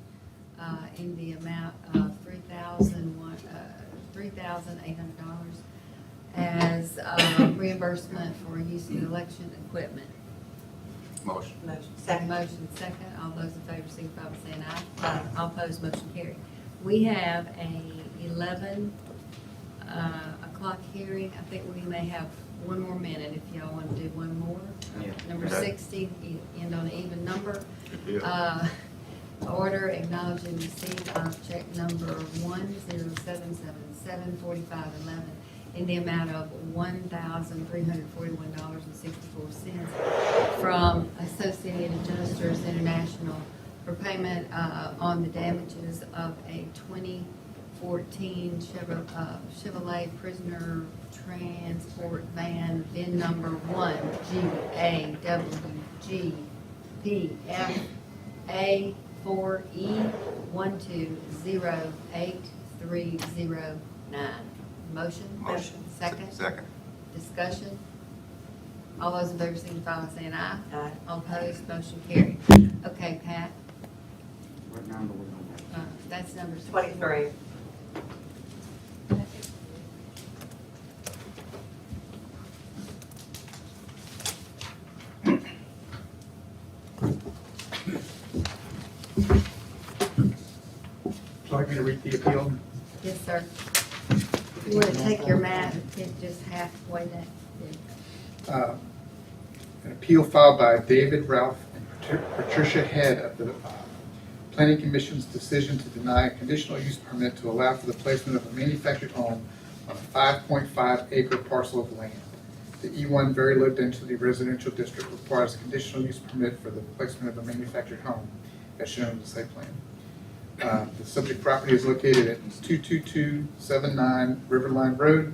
in the amount of $3,800 as reimbursement for use of election equipment. Motion. Motion. Second. Motion second. All those in favor signify by saying aye. Aye. All opposed, motion carried. We have a 11 o'clock hearing. I think we may have one more minute if y'all want to do one more. Yeah. Number Okay. 60, end on an even number. Good deal. Order acknowledging receipt of check number 107774511 in the amount of $1,341.64 from Associated Adjusters International for payment on the damages of a 2014 Chevrolet Prisoner Transport Van, VIN number 1GAWGP F4E12083009. Motion? Motion. Second? Second. Discussion? All those in favor signify by saying aye. Aye. All opposed, motion carried. Okay, Pat, What number we on? that's number 6. 23. Would you like me to read the appeal? Yes, sir. If you want to take your mat, it's just halfway down. An appeal filed by David Ralph and Patricia Head of the Planning Commission's decision to deny a conditional use permit to allow for the placement of a manufactured home on a 5.5 acre parcel of land. The E1 Very Low Density Residential District requires a conditional use permit for the placement of a manufactured home, as shown in the site plan. The subject property is located at 22279 Riverline Road.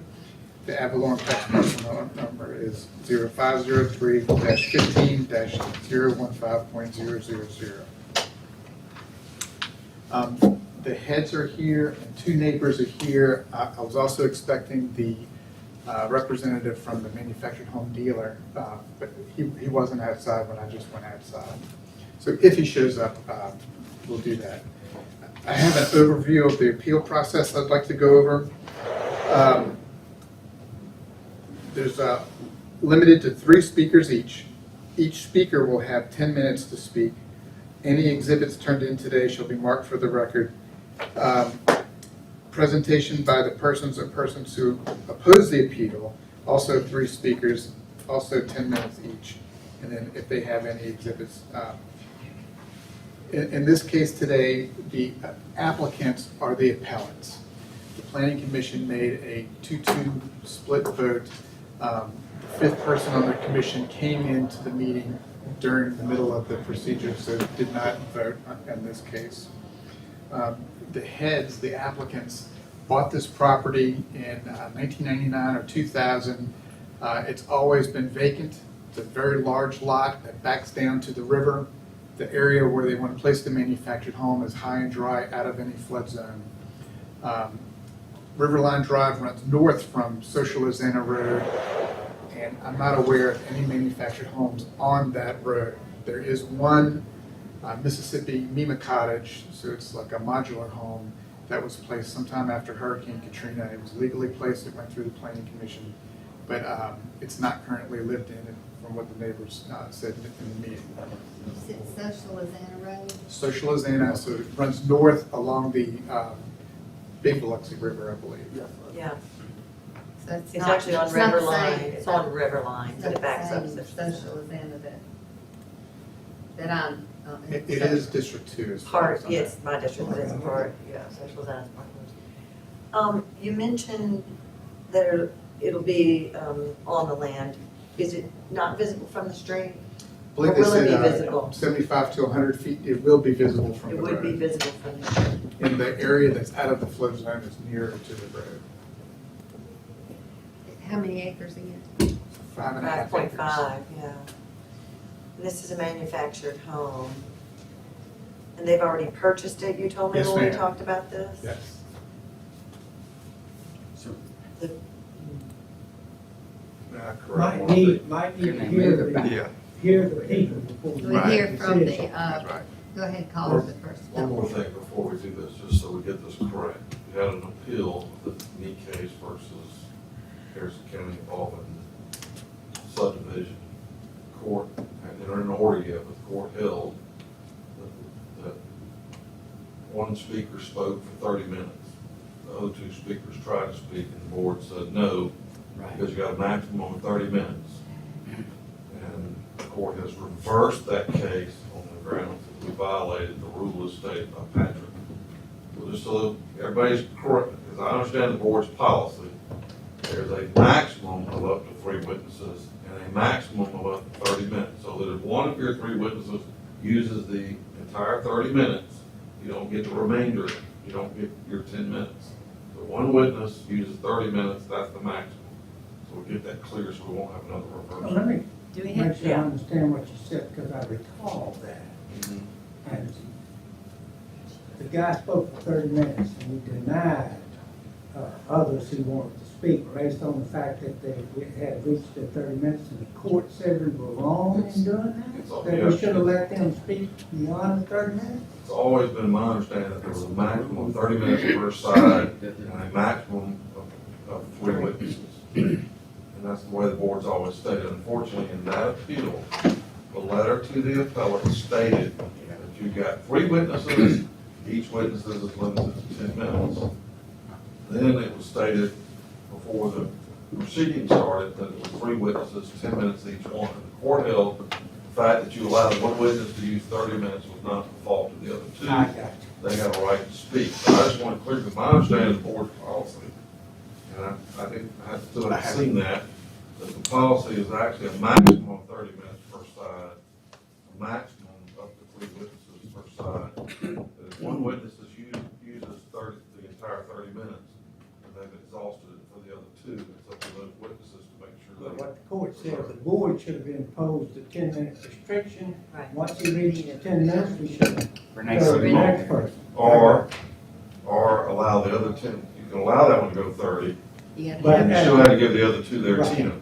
The Avalon tax parcel number is 0503-15-015.000. The heads are here and 2 neighbors are here. I was also expecting the representative from the manufactured home dealer, but he wasn't outside when I just went outside. So if he shows up, we'll do that. I have an overview of the appeal process I'd like to go over. there's limited to 3 speakers each. Each speaker will have 10 minutes to speak. Any exhibits turned in today shall be marked for the record. Presentation by the persons or persons who oppose the appeal, also 3 speakers, also 10 minutes each. And then if they have any exhibits. In this case today, the applicants are the appellants. The Planning Commission made a 2-2 split vote. The 5th person on the commission came into the meeting during the middle of the procedure, so did not vote in this case. The heads, the applicants, bought this property in 1999 or 2000. It's always been vacant. It's a very large lot that backs down to the river. The area where they want to place the manufactured home is high and dry, out of any flood zone. Riverline Drive runs north from Social Lizana Road, and I'm not aware of any manufactured homes on that road. There is one Mississippi MEMA cottage, so it's like a modular home that was placed sometime after Hurricane Katrina. It was legally placed, it went through the Planning Commission, but it's not currently lived in, from what the neighbors said in the meeting. Social Lizana Road. Social Lizana, so it runs north along the Big Biloxi River, I believe. Yeah, So it's not- actually on it's not the Riverline, same. it's on Riverline, It's but not it backs the up. same Social Lizana that I'm. It is District 2 as far as Part, I know. yes, my district is part, yeah, Social Lizana's part. You mentioned that it'll be on the land. Is it not visible from the street? I believe Or they will it said be visible? 75 to 100 feet, it will be visible from It the would be road. visible from the street. And the area that's out of the flood zone is nearer to the road. How many acres again? 5.5 acres. 5.5, yeah. And this is a manufactured home. And they've already purchased it, you told me Yes, when we ma'am. talked about this? Yes. Might need to Can they move it back? hear the people before we We make hear a from the, decision. Right. go ahead, call the first. One more thing before we do this, just so we get this correct. You had an appeal, the knee case versus Harrison County Alvin subdivision court, and they're in order yet, but the court held that one speaker spoke for 30 minutes. The other 2 speakers tried to speak, and the board said no, because you got a maximum of 30 minutes. And the court has reversed that case on the grounds that we violated the rule as stated by Patrick. So just so everybody's correct, because I understand the board's policy, there's a maximum of up to 3 witnesses and a maximum of up to 30 minutes. So that if one of your 3 witnesses uses the entire 30 minutes, you don't get the remainder, you don't get your 10 minutes. So one witness uses 30 minutes, that's the maximum. So we get that clear so we won't have another Well, reversal. let me Do we make have, sure I understand what you said, because I recall that. And the guy spoke for 30 minutes, and we denied others who wanted to speak based on the fact that they had reached their 30 minutes, and the court said we were wrong in doing It's all- that? That we should have let them speak beyond the 30 minutes? It's always been my understanding that there was a maximum of 30 minutes per side and a maximum of 3 witnesses. And that's the way the board's always stated. Unfortunately, in that appeal, the letter to the appellate stated that you got 3 witnesses, each witness is limited to 10 minutes. Then it was stated before the proceeding started that it was 3 witnesses, 10 minutes each one. And the court held the fact that you allowed one witness to use 30 minutes was not the fault of the other 2. I got you. They have a right to speak. So I just want to clear, because my understanding of the board's policy, and I think I still haven't seen that the policy is actually a maximum of 30 minutes per side, a maximum up to 3 witnesses per side. That if one witness uses the entire 30 minutes, and they've exhausted it for the other 2, it's up to those witnesses to make sure But they. what the court said, the board should have imposed a 10-minute restriction. Right. Once he reaches 10 minutes, we should Renee go to the said next no. person. Or allow the other 10, you can allow that one to go 30, you gotta But- and you have, still have to give the other 2 their Right. 10.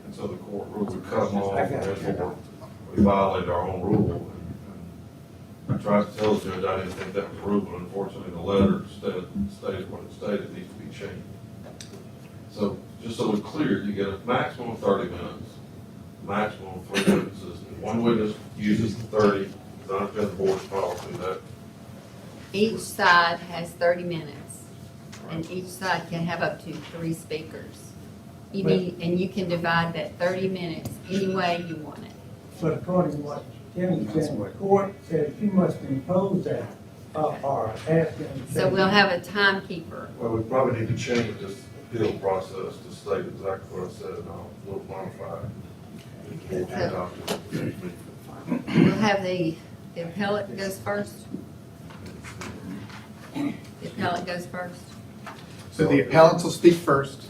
And so the court ruled we cut them off, I and got it. therefore we violated our own rule. And I tried to tell the judge I didn't think that was rule, but unfortunately the letter stated what it stated, needs to be changed. So just so it's clear, you get a maximum of 30 minutes, maximum of 3 witnesses. If one witness uses the 30, it's not the board's policy, that, Each side has 30 minutes, and each side can have up to 3 speakers. And you can divide that 30 minutes any way you want it. But according to what Tim said, the court said you must impose that, or ask them. to So we'll have a timekeeper. well, we probably need to change this appeal process to state exactly what I said, and I'll a little modify it. We'll have the appellate goes first. The appellate goes first. So the appellants will speak first,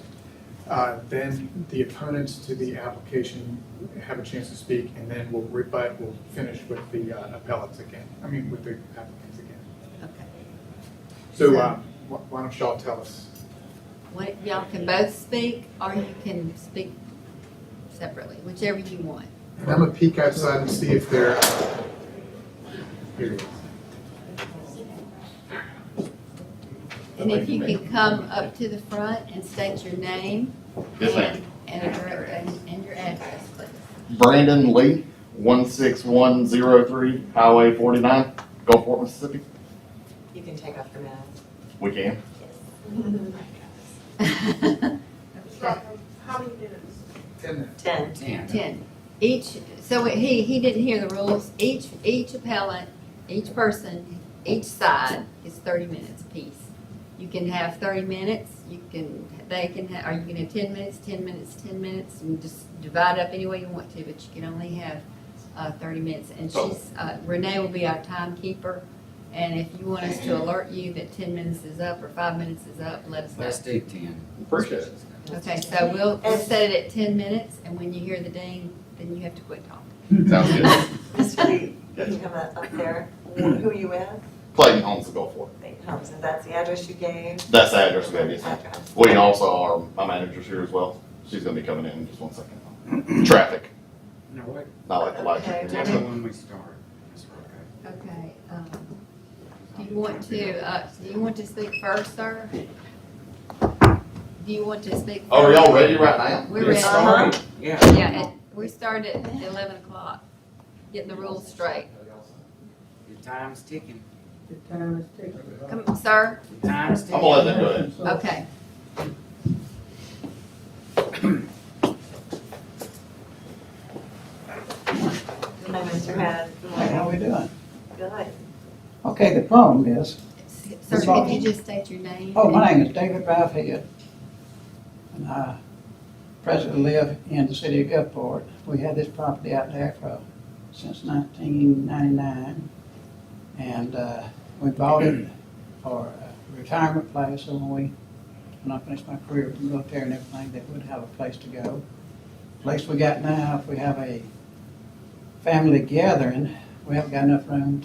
then the opponents to the application have a chance to speak, and then we'll finish with the appellates again, with the applicants again. Okay. So why don't y'all tell us? Y'all can both speak, or you can speak separately, whichever you want. And I'm gonna peek outside and see if they're, here it is. And if you can come up to the front and state your name. Yes, ma'am. And your address, please. Brandon Lee, 16103 Highway 49, Gulfport, Mississippi. You can take off your mask. We can. How many minutes? 10 minutes. 10. 10. So he didn't hear the rules. Each appellant, each person, each side is 30 minutes apiece. You can have 30 minutes, or you can have 10 minutes, 10 minutes, 10 minutes, and just divide up any way you want to, but you can only have 30 minutes. And Renee will be our timekeeper, and if you want us to alert you that 10 minutes is up or 5 minutes is up, let us know. Let's do 10. Appreciate it. Okay, so we'll set it at 10 minutes, and when you hear the ding, then you have to quit talking. Sounds good. Mr. Lee, you can come up there. Who are you with? Clayton Holmes of Gulfport. And that's the address you gave? That's the address we gave you. Address. We also are, my manager's here as well. She's gonna be coming in just 1 second. Traffic, No, wait. not like the lights. Okay. Tell me when we start. That's okay. Okay, do you want to speak first, sir? Do you want to speak first? Oh, are y'all ready right now? We're ready. Uh-huh. Yeah. Yeah, we start at 11 o'clock, getting the rules straight. Your time's ticking. The time is ticking. Come, sir? Your time's I'm ticking. gonna let them go ahead. Okay. Hi, Mr. Head. Hey, how we doing? Good. Okay, the problem is, Sir, can you just state your name? my name is David Ralph Head, and I presently live in the city of Gulfport. We had this property out there since 1999, and we bought it for a retirement place, so when I finish my career, we can go up there and everything, that would have a place to go. The place we got now, if we have a family gathering, we haven't got enough room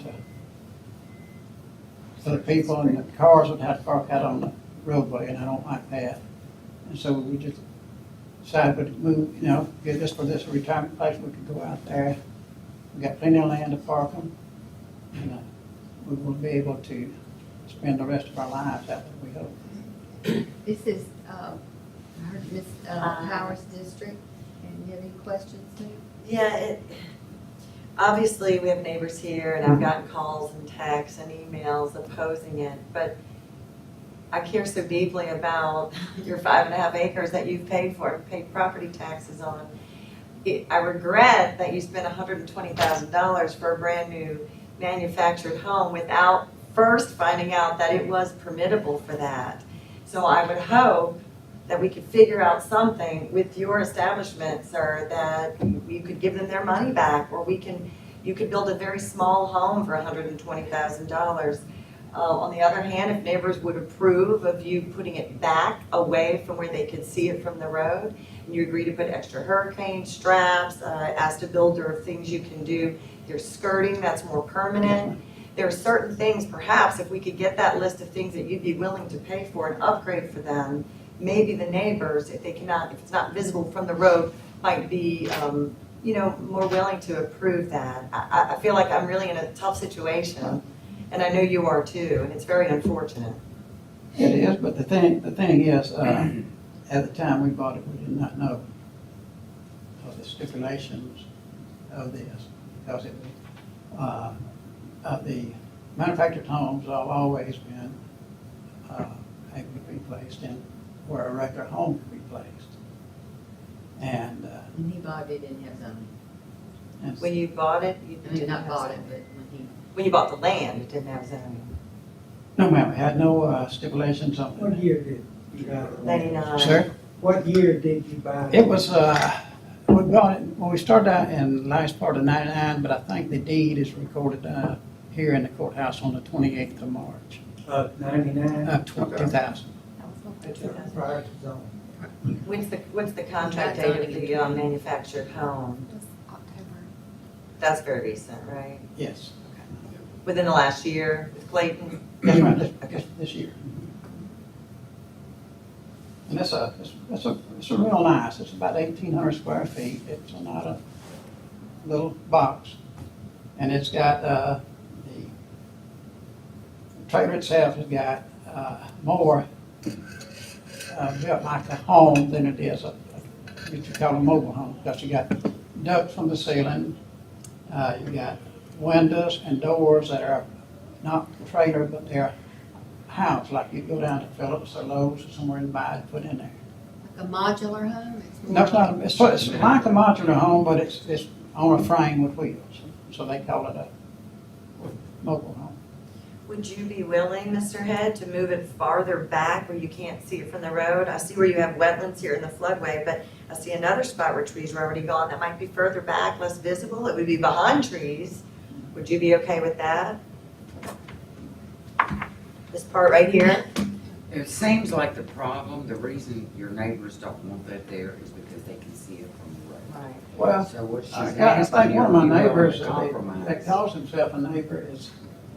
for the people, and the cars would have to park out on the roadway, and I don't like that. And so we just decided to move, get this for this retirement place, we could go out there. We got plenty of land to park them, and we will be able to spend the rest of our lives out there, we hope. This is, I heard Ms. Howard's district, and you have any questions, Sue? Yeah, obviously, we have neighbors here, and I've gotten calls and texts and emails opposing it, but I care so deeply about your 5.5 acres that you've paid for, paid property taxes on. I regret that you spent $120,000 for a brand new manufactured home without first finding out that it was permittable for that. So I would hope that we could figure out something with your establishment, sir, that you could give them their money back, or you could build a very small home for $120,000. On the other hand, if neighbors would approve of you putting it back away from where they could see it from the road, and you agree to put extra hurricane straps, ask the builder of things you can do, there's skirting that's more permanent. There are certain things, perhaps, if we could get that list of things that you'd be willing to pay for and upgrade for them, maybe the neighbors, if it's not visible from the road, might be, more willing to approve that. I feel like I'm really in a tough situation, and I know you are too, and it's very unfortunate. It is, but the thing is, At the time we bought it, we did not know of the stipulations of this, because it was, the manufactured homes have always been, able to be placed in where a regular home could be placed. And, When he bought it, didn't have zoning. and When you bought it, you I mean, didn't not have bought it, zoning. but when he, When you bought the land, it didn't have zoning. no, ma'am, it had no stipulations on What it. year did you buy it? 99. Sir? What year did you buy it? It was, we bought it, well, we started out in the last part of 99, but I think the deed is recorded here in the courthouse on the 28th of March, 99? 2000. Prior to zoning. When's the contract date of the manufactured home? It was October. That's very recent, right? Yes. Within the last year with Clayton? Yes, ma'am, Okay. this year. And it's a real nice, it's about 1,800 square feet, it's not a little box. And it's got, the trailer itself has got, more, built like a home than it is what you call a mobile home, because you got ducts from the ceiling, you got windows and doors that are not trailer, but they're house, like you go down to Phillips or Lowe's or somewhere and buy it, put in there. like a modular home, it's more. No, it's not, it's like a modular home, but it's on a frame with wheels, so they call it a mobile home. Would you be willing, Mr. Head, to move it farther back where you can't see it from the road? I see where you have wetlands here in the floodway, but I see another spot where trees are already gone that might be further back, less visible. It would be behind trees. Would you be okay with that? This part right here? It seems like the problem, the reason your neighbors don't want that there is because they can see it from the road. Right. Well, So what she's I asking think you, one are of you my willing neighbors, to that compromise? calls himself a neighbor,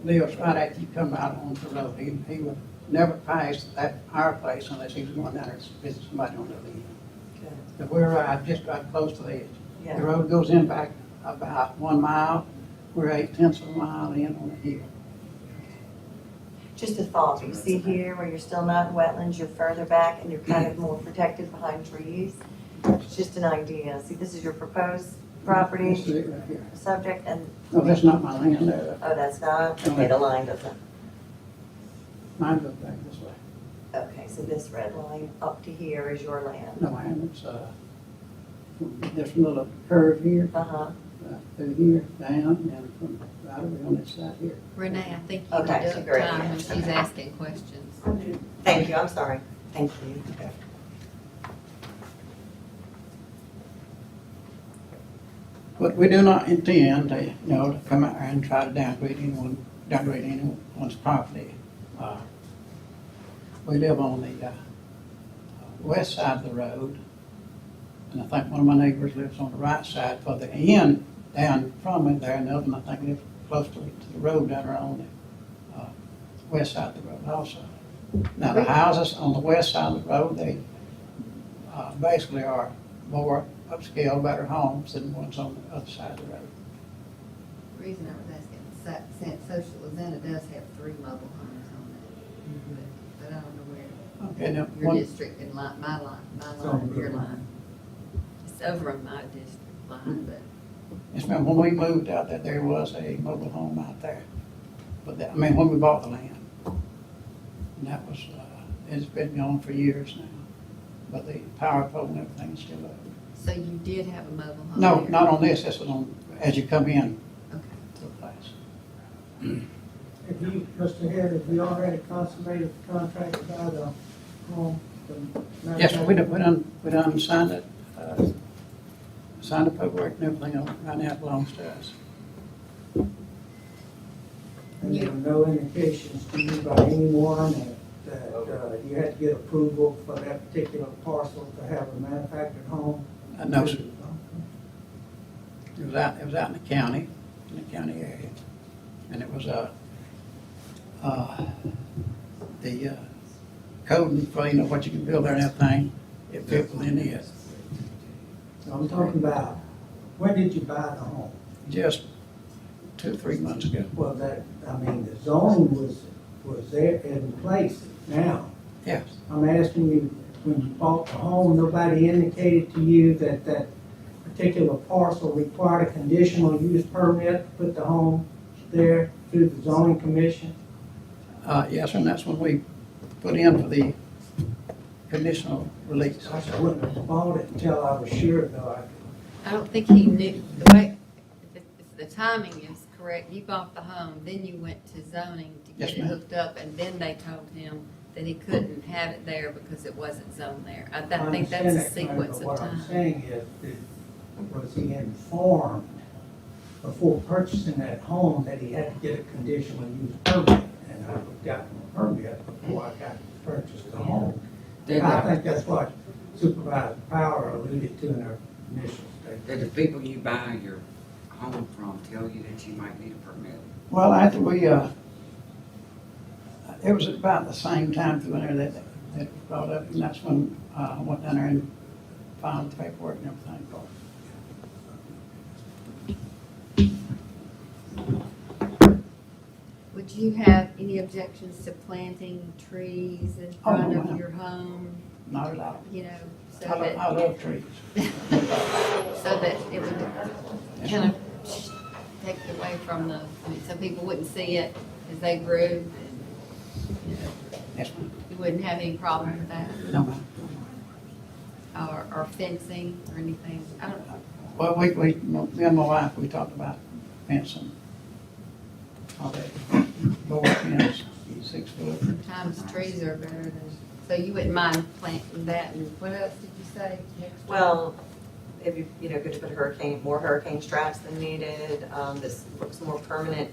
lives right after you come out onto the road. He would never pass our place unless he was going down there to visit somebody on the other end. Good. But we're just right close to the edge. The Yeah. road goes in back about 1 mile. We're 0.8 of a mile in on the hill. Just a thought, you see here where you're still not in wetlands, you're further back and you're kind of more protected behind trees? It's just an idea. See, this is your proposed This is property it right here. subject and, No, that's not my land there. oh, that's not? Okay, the line doesn't. Mine goes back this way. Okay, so this red line up to here is your land. No, ma'am, it's, there's a little curve here, Uh-huh. through here, down, and from right over on this side here. Renee, I think you Okay, deduct great, time yeah, when she's okay. asking questions. Thank you, I'm sorry. Thank you. But we do not intend to, to come out and try to downgrade anyone's property. We live on the west side of the road, and I think one of my neighbors lives on the right side for the end, down from it there, and the other one I think lives close to the road down there on the west side of the road also. Now, the houses on the west side of the road, they basically are more upscale, better homes than the ones on the other side of the road. The reason I was asking, St. Social Louisiana does have 3 mobile homes on it. But I don't know where Okay, now, your one, district and my line, your line. It's over on my district line, but yes, ma'am, when we moved out there was a mobile home out there. But when we bought the land. And that was, it's been gone for years now. But the power pole and everything is still up. so you did have a mobile home No, there? not on this was on, as you come in Okay. to the place. Have you, Mr. Head, have you already consummated the contract to buy the home? Yes, sir, we done signed it, signed the paperwork and everything on it. Right now it belongs to us. And there were no indications to you by anyone that you had to get approval for that particular parcel to have a manufactured home? No, sir. It was out in the county area. And it was, the code for, what you can build there and everything, it fit within it. So I'm talking about, when did you buy the home? Just 2 or 3 months ago. Well, the zoning was there in place now. Yes. I'm asking you, when you bought the home, nobody indicated to you that that particular parcel required a conditional use permit to put the home there through the zoning commission? Yes, and that's when we put in for the conditional release. I wouldn't have bought it until I was sure, though. I don't think he knew, the way, if the timing is correct, you bought the home, then you went to zoning to Yes, get it ma'am. hooked up, and then they told him that he couldn't have it there because it wasn't zoned there. I think that's a understand that, sequence but of what I'm time. saying is, was he informed before purchasing that home that he had to get a conditional use permit? And I would have gotten a permit before I got to purchase the home. Did I the, think that's what Supervisor Power alluded to in her initial did statement. the people you buy your home from tell you that you might need a permit? Well, after we, it was about the same time through there that it was brought up, and that's when I went down there and filed the paperwork and everything. Would you have any objections to planting trees in Oh, no, front of ma'am. your home, Not at all. you know, so I that, love trees. so that it would kind of take away from the, I mean, some people wouldn't see it as they grew, and, you know, Yes, ma'am. you wouldn't have any problem with that, No, ma'am. or fencing or anything. I don't know. Well, me and my wife, we talked about fencing. All that, board fence, 6 foot. Sometimes trees are better than, so you wouldn't mind planting that, and what else did you say? Well, if you, going to put more hurricane straps than needed, this looks more permanent,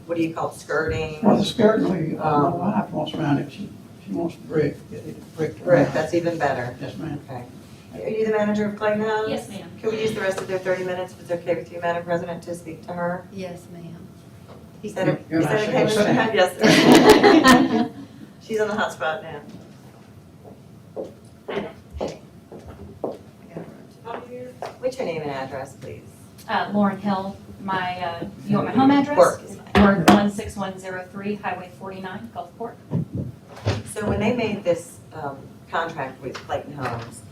what do you call it, skirting? Well, the skirting, my wife wants around it, she wants brick, get it bricked around. Brick, that's even better. Yes, ma'am. Okay. Are you the manager of Clayton Homes? Yes, ma'am. Can we use the rest of their 30 minutes, if it's okay with you, Madam President, to speak to her? Yes, ma'am. Is that okay You're not with saying- Mr. Hunt? Yes. She's on the hot spot now. What's your name and address, please? Lauren Hill, you want my home address? Work is fine. Work 16103, Highway 49, Gulfport. So when they made this contract with Clayton Homes,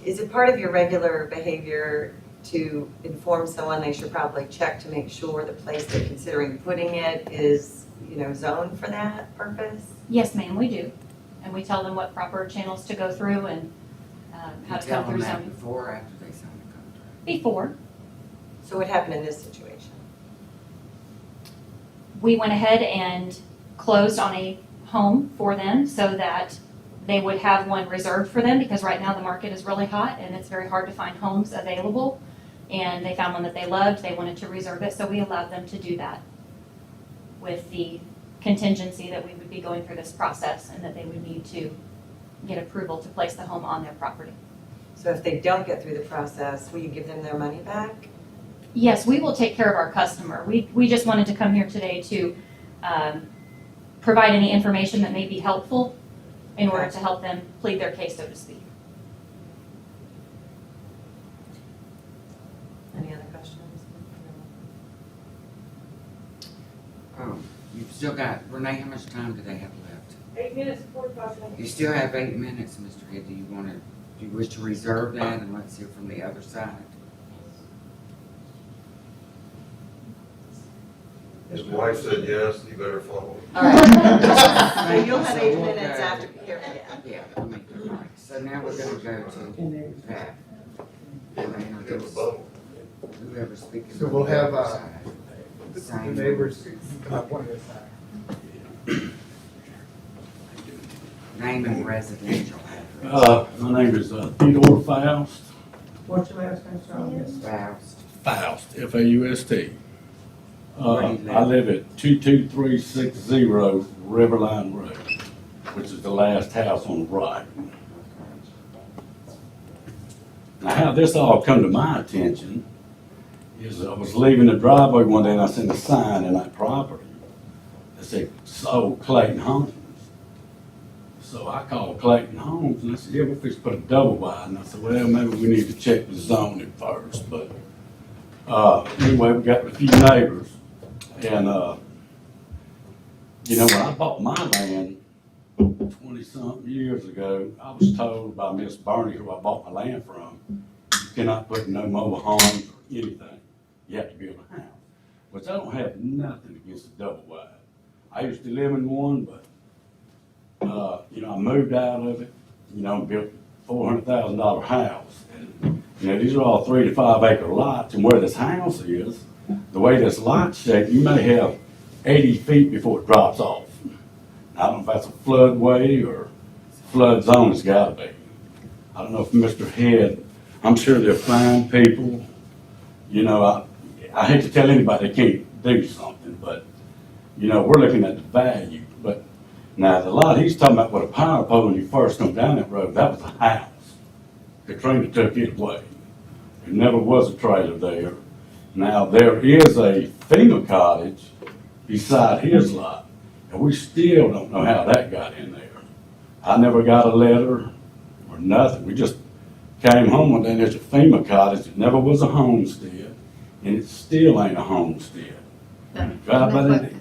is it part of your regular behavior to inform someone they should probably check to make sure the place they're considering putting it is, zoned for that purpose? Yes, ma'am, we do. And we tell them what proper channels to go through and how You to tell go them through that zoning. before or after they sign the contract? Before, So what happened in this situation? we went ahead and closed on a home for them so that they would have one reserved for them, because right now the market is really hot and it's very hard to find homes available. And they found one that they loved, they wanted to reserve it, so we allowed them to do that with the contingency that we would be going through this process and that they would need to get approval to place the home on their property. So if they don't get through the process, will you give them their money back? Yes, we will take care of our customer. We just wanted to come here today to provide any information that may be helpful in order to help them plead their case, so to speak. Any other questions? You've still got, Renee, how much time do they have left? 8 minutes and 45 seconds. You still have 8 minutes, Mr. Head. Do you wish to reserve that and let's hear from the other side? His wife said yes, you better follow. All right. So you'll have So 8 we'll minutes go- after, here, yeah. Yeah, let me, all right. So now we're gonna go to Pat. And introduce whoever's speaking. So on we'll the have, other side. The Same. neighbors come up one at a time. Name and residential address. My name is Theodore Faust. What's your last name, sir? Faust. Faust, F-A-U-S-T. Where do you live? I live at 22360 Riverline Road, which is the last house on the right. Now, how this all come to my attention is I was leaving the driveway one day and I seen a sign in that property that said, sold Clayton Homes. So I called Clayton Homes and I said, yeah, we're fixing to put a double wide. And I said, well, maybe we need to check the zoning first. But anyway, we got a few neighbors. And, when I bought my land, 20-something years ago, I was told by Miss Barney, who I bought my land from, you cannot put no mobile homes or anything. You have to build a house, which I don't have nothing against a double wide. I used to live in one, but, I moved out of it, and built a $400,000 house. And, these are all 3 to 5 acre lots, and where this house is, the way this lot's shaped, you may have 80 feet before it drops off. I don't know if that's a floodway or flood zone, it's gotta be. I don't know if Mr. Head, I'm sure they're fine people. I hate to tell anybody they can't do something, but, we're looking at the value. But now the lot he's talking about with a power pole when you first come down that road, that was a house. Katrina took it away. There never was a trailer there. Now there is a FEMA cottage beside his lot. And we still don't know how that got in there. I never got a letter or nothing. We just came home one day and there's a FEMA cottage. It never was a homestead, and it still ain't a homestead. Drive by that.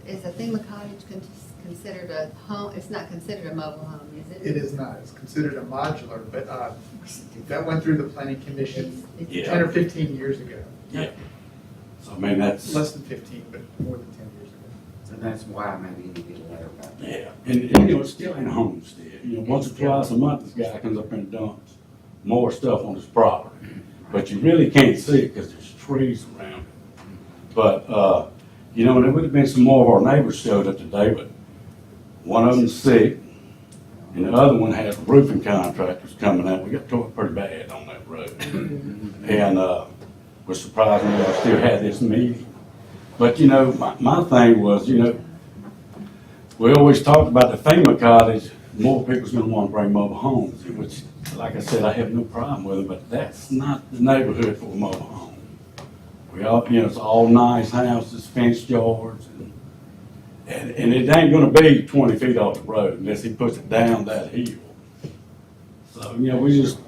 Is a FEMA cottage considered a home? It's not considered a mobile home, is it? It is not, it's considered a modular, but, that went through the planning commission It's- 10 or 15 years ago. Yeah. So I mean, that's, Less than 15, but more than 10 years ago. So that's why maybe you need to get a letter about that. yeah, and it still ain't a homestead. Once or twice a month, this guy comes up and dumps more stuff on his property. But you really can't see it because there's trees around it. But, and there would have been some more of our neighbors showed up today, but one of them's sick, and the other one had roofing contractors coming out. We got tore up pretty bad on that road. And, was surprised me I still had this meeting. But, my thing was, we always talked about the FEMA cottage, more people's gonna wanna bring mobile homes, which, like I said, I have no problem with it, but that's not the neighborhood for a mobile home. We all, it's all nice houses, fenced yards, and it ain't gonna be 20 feet off the road unless he puts it down that hill. So, we just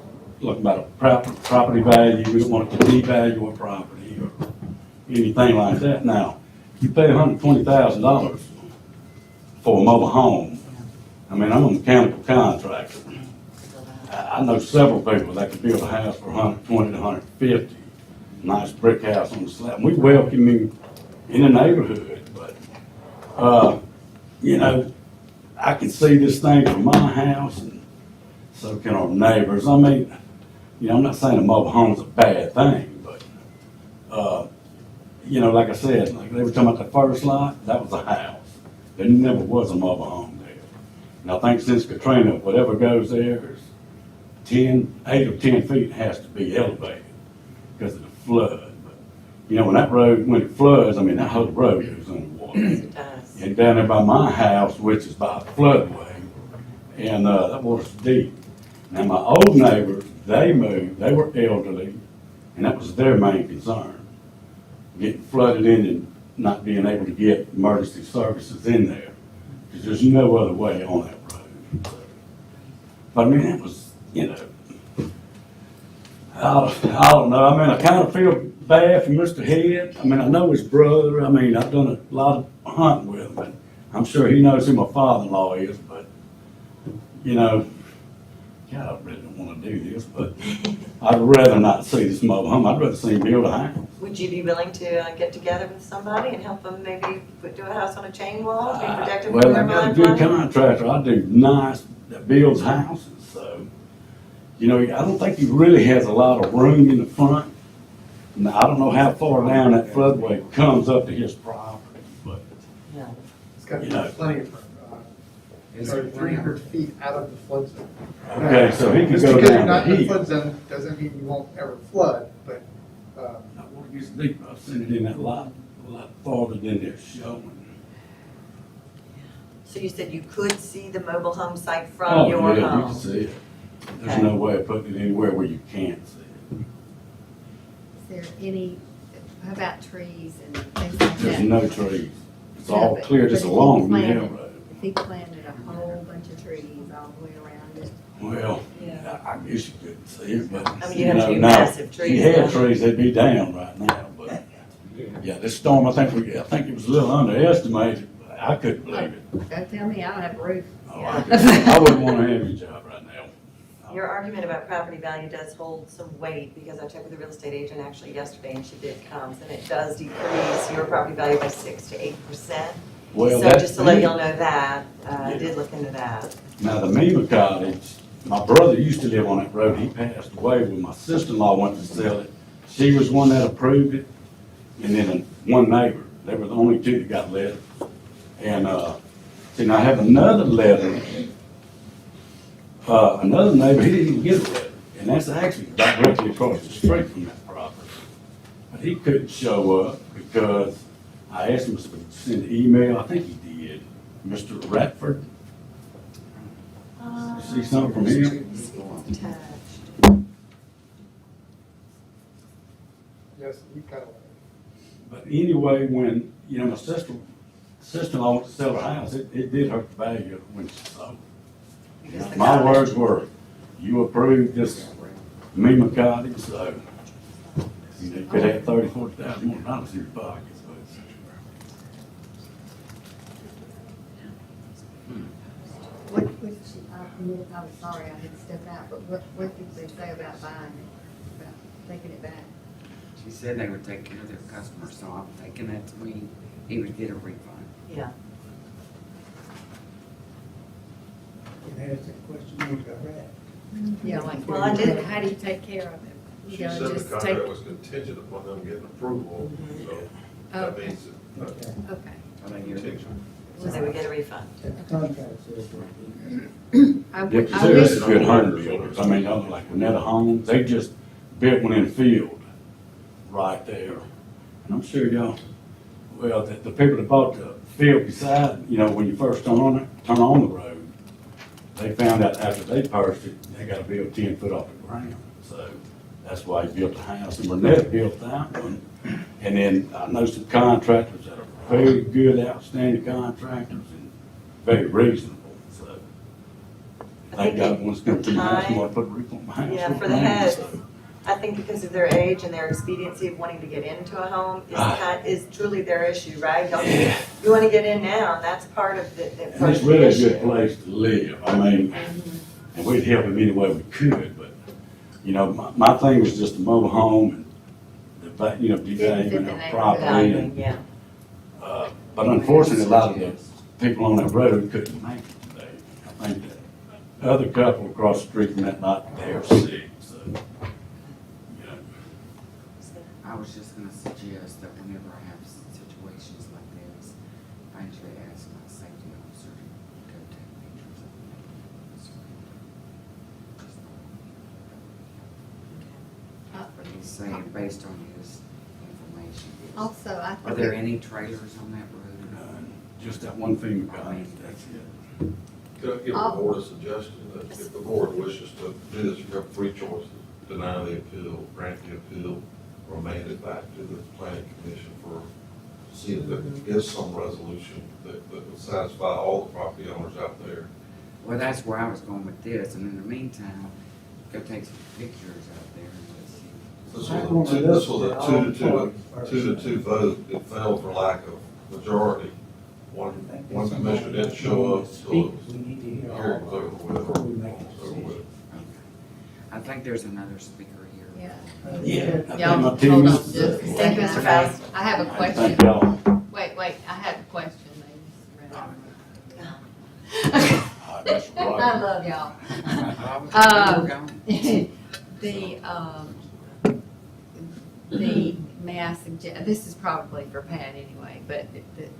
look about a property value, we don't want it to devalue a property or anything like that. Now, you pay $120,000 for a mobile home. I mean, I'm a mechanical contractor. I know several people that could build a house for 120 to 150, nice brick house on the slab. We welcome him in the neighborhood, but, I can see this thing from my house, and so can our neighbors. I mean, I'm not saying a mobile home's a bad thing, but, like I said, like they were talking about the first lot, that was a house. There never was a mobile home there. And I think since Katrina, whatever goes there is 8 or 10 feet has to be elevated because of the flood. But, when that road, when it floods, I mean, that whole road goes underwater. It does. And down there by my house, which is by a floodway, and that water's deep. Now, my old neighbors, they moved, they were elderly, and that was their main concern, getting flooded in and not being able to get emergency services in there, because there's no other way on that road. But I mean, it was, I don't know, I mean, I kind of feel bad for Mr. Head. I mean, I know his brother, I mean, I've done a lot of hunting with him, and I'm sure he knows who my father-in-law is, but, God, I really don't want to do this, but I'd rather not see this mobile home. I'd rather see him build a house. Would you be willing to get together with somebody and help them maybe do a house on a chain wall to be protected from Well, their I got a mud good flooding? contractor. I do nice, that builds houses, so, I don't think he really has a lot of room in the front. Now, I don't know how far down that floodway comes up to his property, but, No. It's got You know. plenty of, Is or it 300 feet out of the flood zone. okay, so he could Just go because you're down the not in the hill. flood zone doesn't mean you won't ever flood, but, Now, water gets deep, I've seen it in that lot, a lot farther than they're showing. So you said you could see the mobile home site Oh, from your yeah, you home? can see it. There's Okay. no way of putting it anywhere where you can't see it. Is there any, how about trees and things like There's that? no trees. It's No, all but- clear, just but if he along the planted- railroad. If he planted a whole bunch of trees all the way around it, Well, Yeah. I guess you couldn't see it, but, I mean, you have to be now, massive if trees, you had yeah. trees, they'd be down right now, but, yeah, this storm, I think it was a little underestimated. I couldn't believe it. don't tell me, I don't have a roof. I wouldn't want to have your job right now. Your argument about property value does hold some weight, because I checked with the real estate agent actually yesterday, and she did count, and it does decrease your property value by 6 to 8%. Well, So that's just to let me. y'all know that, I did look into that. Now, the Mima Cottage, my brother used to live on that road. He passed away when my sister-in-law went to sell it. She was one that approved it, and then one neighbor. They were the only two that got letters. And, see, now I have another letter. Another neighbor, he didn't even get a letter. And that's actually directly across the street from that property. But he couldn't show up because I asked him to send an email. I think he did. Mr. Ratford. You see something from him? Attached. Yes, he got a letter. But anyway, when, you know, my sister-in-law went to sell her house, it did hurt the value of it when she sold. My words were, you approved this Mima Cottage, so, you know, you could have $30,000-$40,000 more dollars in your pockets, but. I'm sorry, I had to step out, but what did they say about buying it, about taking it back? She said they would take care of their customers, so I'm thinking that to me, he would get a refund. Yeah. Can I ask that question about that? Yeah, like, Well, I did- how do you take care of it? She You know, said the just contract take, was contingent upon them getting approval, so that Okay. means that Okay, okay. Are they here? contingent. So they would get a refund. that the contract says. I Yeah, wish, 'cause they're just good home builders. I mean, like Renetta Homes, they just built one in the field right there. And I'm sure y'all, well, the people that bought the field beside, you know, when you first turn on the road, they found out after they purchased it, they gotta build 10 foot off the ground. So that's why he built the house. And Renetta built that one. And then I know some contractors that are very good, outstanding contractors and very reasonable, so. I Thank think God, one's come to my house, time- want to put a roof on my house. Yeah, for the heads, I think because of their age and their expediency of wanting to get into a home is truly their issue, right? Don't you, you want to get in now, and that's part of the And it's first really a issue. good place to live, I mean, and we'd help them any way we could, but, you know, my thing was just a mobile home and you know, devaluing our property. Valuing, And, yeah. but unfortunately, a lot of the people on that road couldn't make it today. I think the other couple across the street from that lot, they're sick, so, you know. I was just gonna suggest that whenever I have situations like this, I usually ask my safety officer to go take pictures of the He's saying based on his information. also, I Are think. there any trailers on that road? Just that one thing, guys, that's it. Could I give the board a suggestion that if the board wishes to do this, you have three choices: deny the appeal, grant the appeal, or remand it back to the planning commission for, see if there is some resolution that would satisfy all the property owners out there. Well, that's where I was going with this, and in the meantime, go take some pictures out there and let's see. This was a 2-2 vote. It fell for lack of majority. One commissioner didn't show up, so We need to the hear hearing all was over with. before we make a Over decision. with. I think there's another speaker here. Yeah. Yeah. I think Y'all, my hold team on is- just a Thank second. you, Mr. Faust. I have a Thank question. y'all. Wait, I have a question, ladies. All right, that's I right. love y'all. We're going. The, may I suggest, this is probably for Pat anyway, but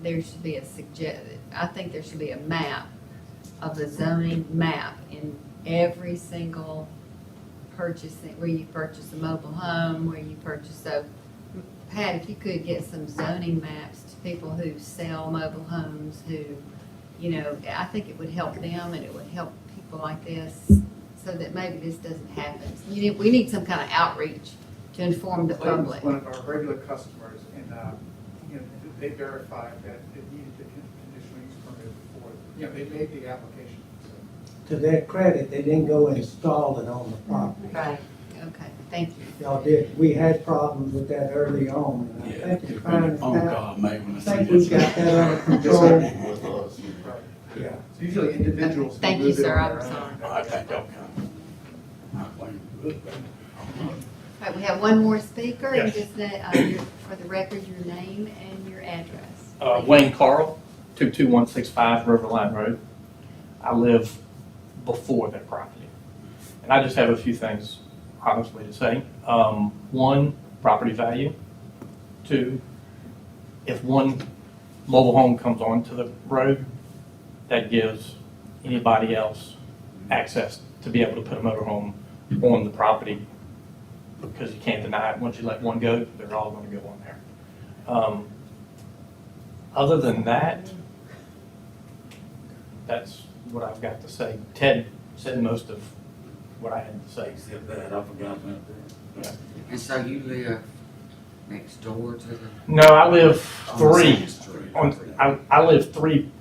there should be I think there should be a map of the zoning map in every single purchasing, where you purchase a mobile home, where you purchase, so Pat, if you could get some zoning maps to people who sell mobile homes, who, you know, I think it would help them and it would help people like this, so that maybe this doesn't happen. We need some kind of outreach to inform the public. One of our regular customers, and, you know, they verified that it needed the conditional use permit before, you know, they made the application. To their credit, they didn't go install it on the property. Right. Okay, thank you. Y'all did, we had problems with that early on, and I Yeah, think it's it's been a fine phone now. call, mate, when I I see think we this. got that under control. With us. Yeah, It's usually individuals who Thank you, move it sir, on I'm their own. sorry. I think I'll come. All right, we have one more speaker, and Yes. just for the record, your name and your address. Wayne Carl, 22165 Riverline Road. I live before that property. And I just have a few things, honestly, to say. One, property value. Two, if one mobile home comes onto the road, that gives anybody else access to be able to put a motorhome on the property, because you can't deny it. Once you let one go, they're all going to go on there. Other than that, that's what I've got to say. Ted said most of what I had to say. Except that, I forgot that there. And so you live next door to the? No, I live on the three. same street. I live 3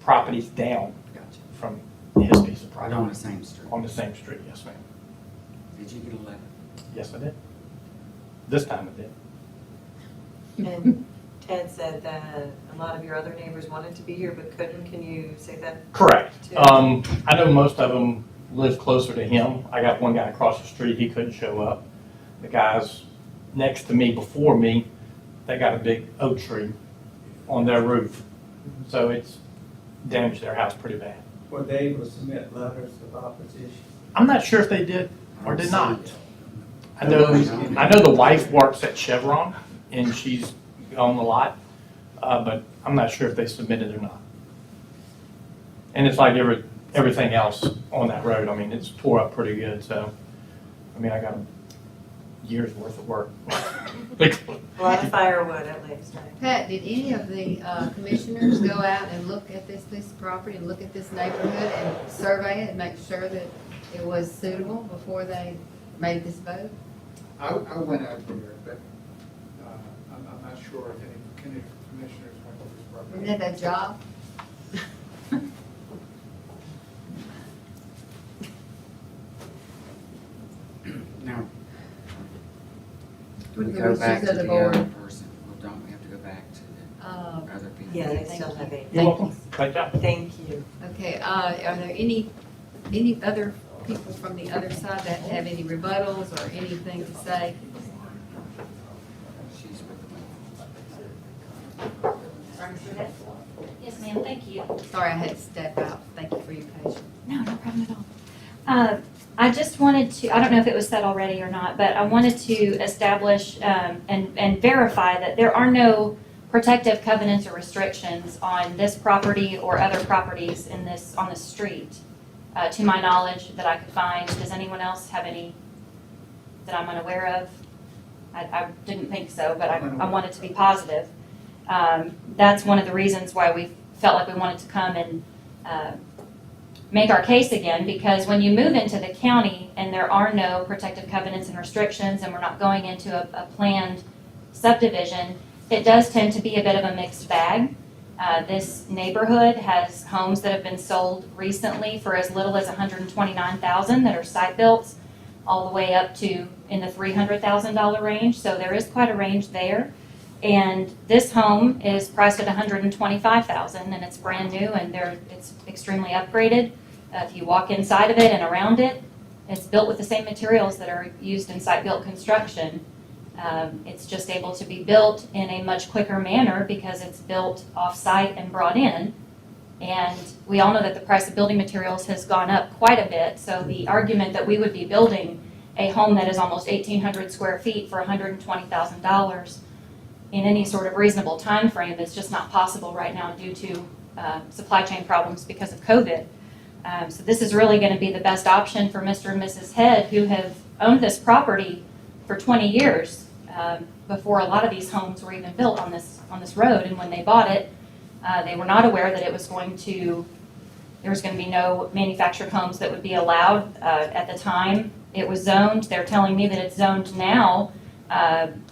properties down Gotcha. from his piece of Right property. on the same street. On the same street, yes, ma'am. Did you get a letter? Yes, I did. This time I did. And Ted said that a lot of your other neighbors wanted to be here but couldn't. Can you say that? Correct. too? I know most of them live closer to him. I got one guy across the street, he couldn't show up. The guys next to me, before me, they got a big oak tree on their roof. So it's damaged their house pretty bad. Were they able to submit letters of opposition? I'm not sure if they did or did not. I know the wife works at Chevron and she's on the lot, but I'm not sure if they submitted or not. And it's like everything else on that road. I mean, it's tore up pretty good, so, I mean, I got a year's worth of work. A lot of firewood at least, right? Pat, did any of the commissioners go out and look at this piece of property and look at this neighborhood and survey it and make sure that it was suitable before they made this vote? I went out there, but I'm not sure if any commissioners went to this property. Isn't that their job? Now, do What we are the go wishes back of to the the board? other person? Well, don't we have to go back to the other people? Yeah, they still have 8. You're welcome. Great job. Thank you. Okay, are there any other people from the other side that have any rebuttals or anything to say? She's with Yes, ma'am, thank you. Sorry, I had to step out. Thank you for your patience. No, no problem at all. I just wanted to, I don't know if it was said already or not, but I wanted to establish and verify that there are no protective covenants or restrictions on this property or other properties on this street, to my knowledge, that I could find. Does anyone else have any that I'm unaware of? I didn't think so, but I wanted to be positive. That's one of the reasons why we felt like we wanted to come and make our case again, because when you move into the county and there are no protective covenants and restrictions and we're not going into a planned subdivision, it does tend to be a bit of a mixed bag. This neighborhood has homes that have been sold recently for as little as $129,000 that are site built, all the way up to in the $300,000 range. So there is quite a range there. And this home is priced at $125,000, and it's brand new, and it's extremely upgraded. If you walk inside of it and around it, it's built with the same materials that are used in site-built construction. It's just able to be built in a much quicker manner because it's built off-site and brought in. And we all know that the price of building materials has gone up quite a bit. So the argument that we would be building a home that is almost 1,800 square feet for $120,000 in any sort of reasonable time frame is just not possible right now due to supply chain problems because of COVID. So this is really going to be the best option for Mr. and Mrs. Head, who have owned this property for 20 years before a lot of these homes were even built on this road. And when they bought it, they were not aware that there was going to be no manufactured homes that would be allowed at the time. It was zoned. They're telling me that it's zoned now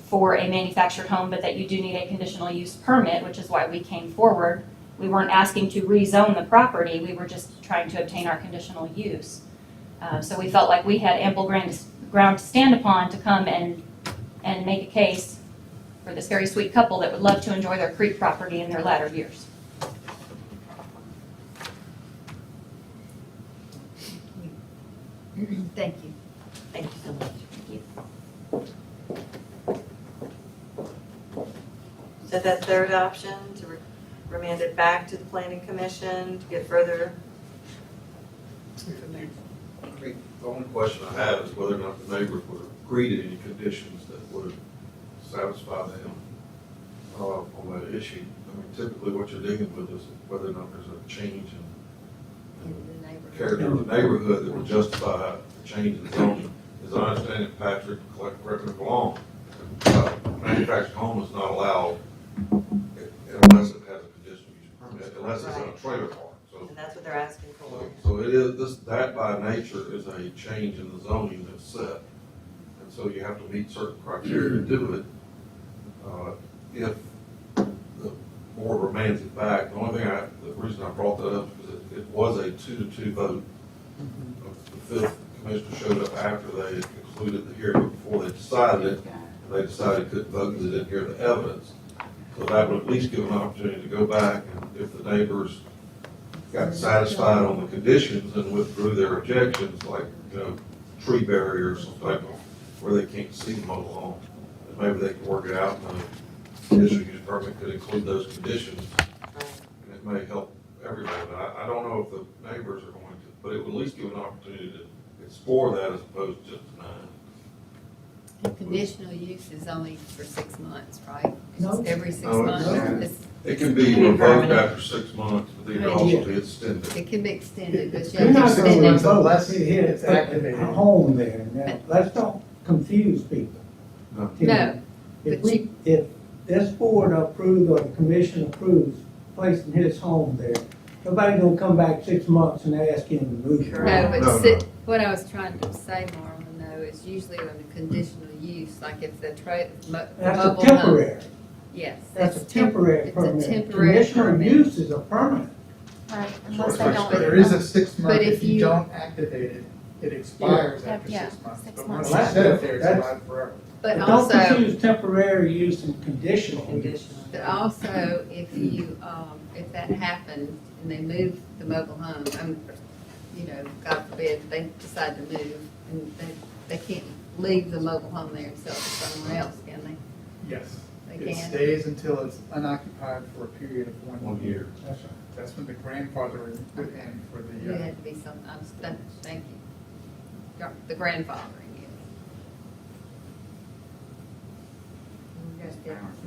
for a manufactured home, but that you do need a conditional use permit, which is why we came forward. We weren't asking to rezone the property. We were just trying to obtain our conditional use. So we felt like we had ample ground to stand upon to come and make a case for this very sweet couple that would love to enjoy their creek property in their latter years. Thank you. Thank you so much. So that third option, to remand it back to the planning commission to get further, I mean, the only question I have is whether or not the neighbors would agree to any conditions that would satisfy them on that issue. I mean, typically what you're dealing with is whether or not there's a change in character of the neighborhood that would justify the change in zoning. As I understand it, Patrick, correct me if I'm wrong, manufactured home is not allowed unless it has a conditional use permit, unless it's in a trailer park. So and that's what they're asking for. so it is, that by nature is a change in the zoning that's set. And so you have to meet certain criteria to do it. If the board remands it back, the only thing the reason I brought that up is because it was a 2-2 vote. The fifth commissioner showed up after they had concluded the hearing, before they decided it, and they decided they couldn't vote because they didn't hear the evidence. So that would at least give an opportunity to go back, and if the neighbors got satisfied on the conditions and withdrew their objections, like, tree barriers, some type of, where they can't see the mobile home, and maybe they can work it out, and the conditional use permit could include those conditions, and it may help everybody. But I don't know if the neighbors are going to, but it would at least give an opportunity to explore that as opposed to just denying it. And conditional use is only for 6 months, right? No. It's every 6 No, months. it's- It's- It can be revoked after 6 months, but then it can also be extended. It can be extended, but you You're have to not extend gonna it. months revoke unless it, it's activated. a home there. Now, let's don't confuse people. No. No, If but you- if this board approves or the commission approves placing his home there, nobody gonna come back 6 months and ask him to move. No, No, but no. what I was trying to say, Marlon, though, is usually on a conditional use, like if the That's a mobile home. temporary, Yes. that's a it's temporary It's permit. a temporary Conditional permit. use is a permanent. Right, unless Sure, they it's don't. But there is a 6 month, But if if you you- don't activate it, it expires Yeah. after Yeah, 6 months. 6 But months. once you set it there, it's That's- alive forever. But Don't also, confuse temporary use and conditional use. Conditional. but also, if you, if that happens and they move the mobile home, God forbid, they decide to move, and they can't leave the mobile home there and sell it to someone else, can they? Yes. They It can. stays until it's unoccupied for a period of 1 1 year. year. That's right. That's when the grandfathering would end for It the, had to be some, thank you. The grandfathering, yes.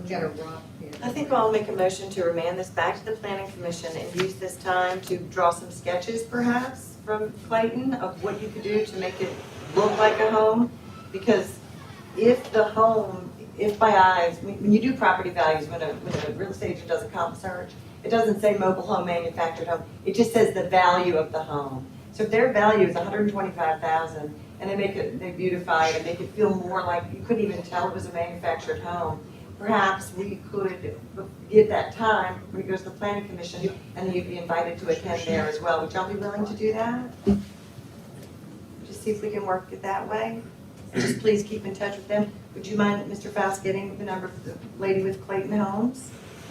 We got a rock here. I think I'll make a motion to remand this back to the planning commission and use this time to draw some sketches perhaps from Clayton of what you could do to make it look like a home. Because if the home, if by eyes, when you do property values, when a real estate agent does a comp search, it doesn't say mobile home, manufactured home, it just says the value of the home. So if their value is $125,000 and they beautify it and make it feel more like, you couldn't even tell it was a manufactured home, perhaps we could give that time when it goes to the planning commission, and then you'd be invited to attend there as well. Would y'all be willing to do that? Just see if we can work it that way. Just please keep in touch with them. Would you mind, Mr. Faust, getting the number of the lady with Clayton Homes,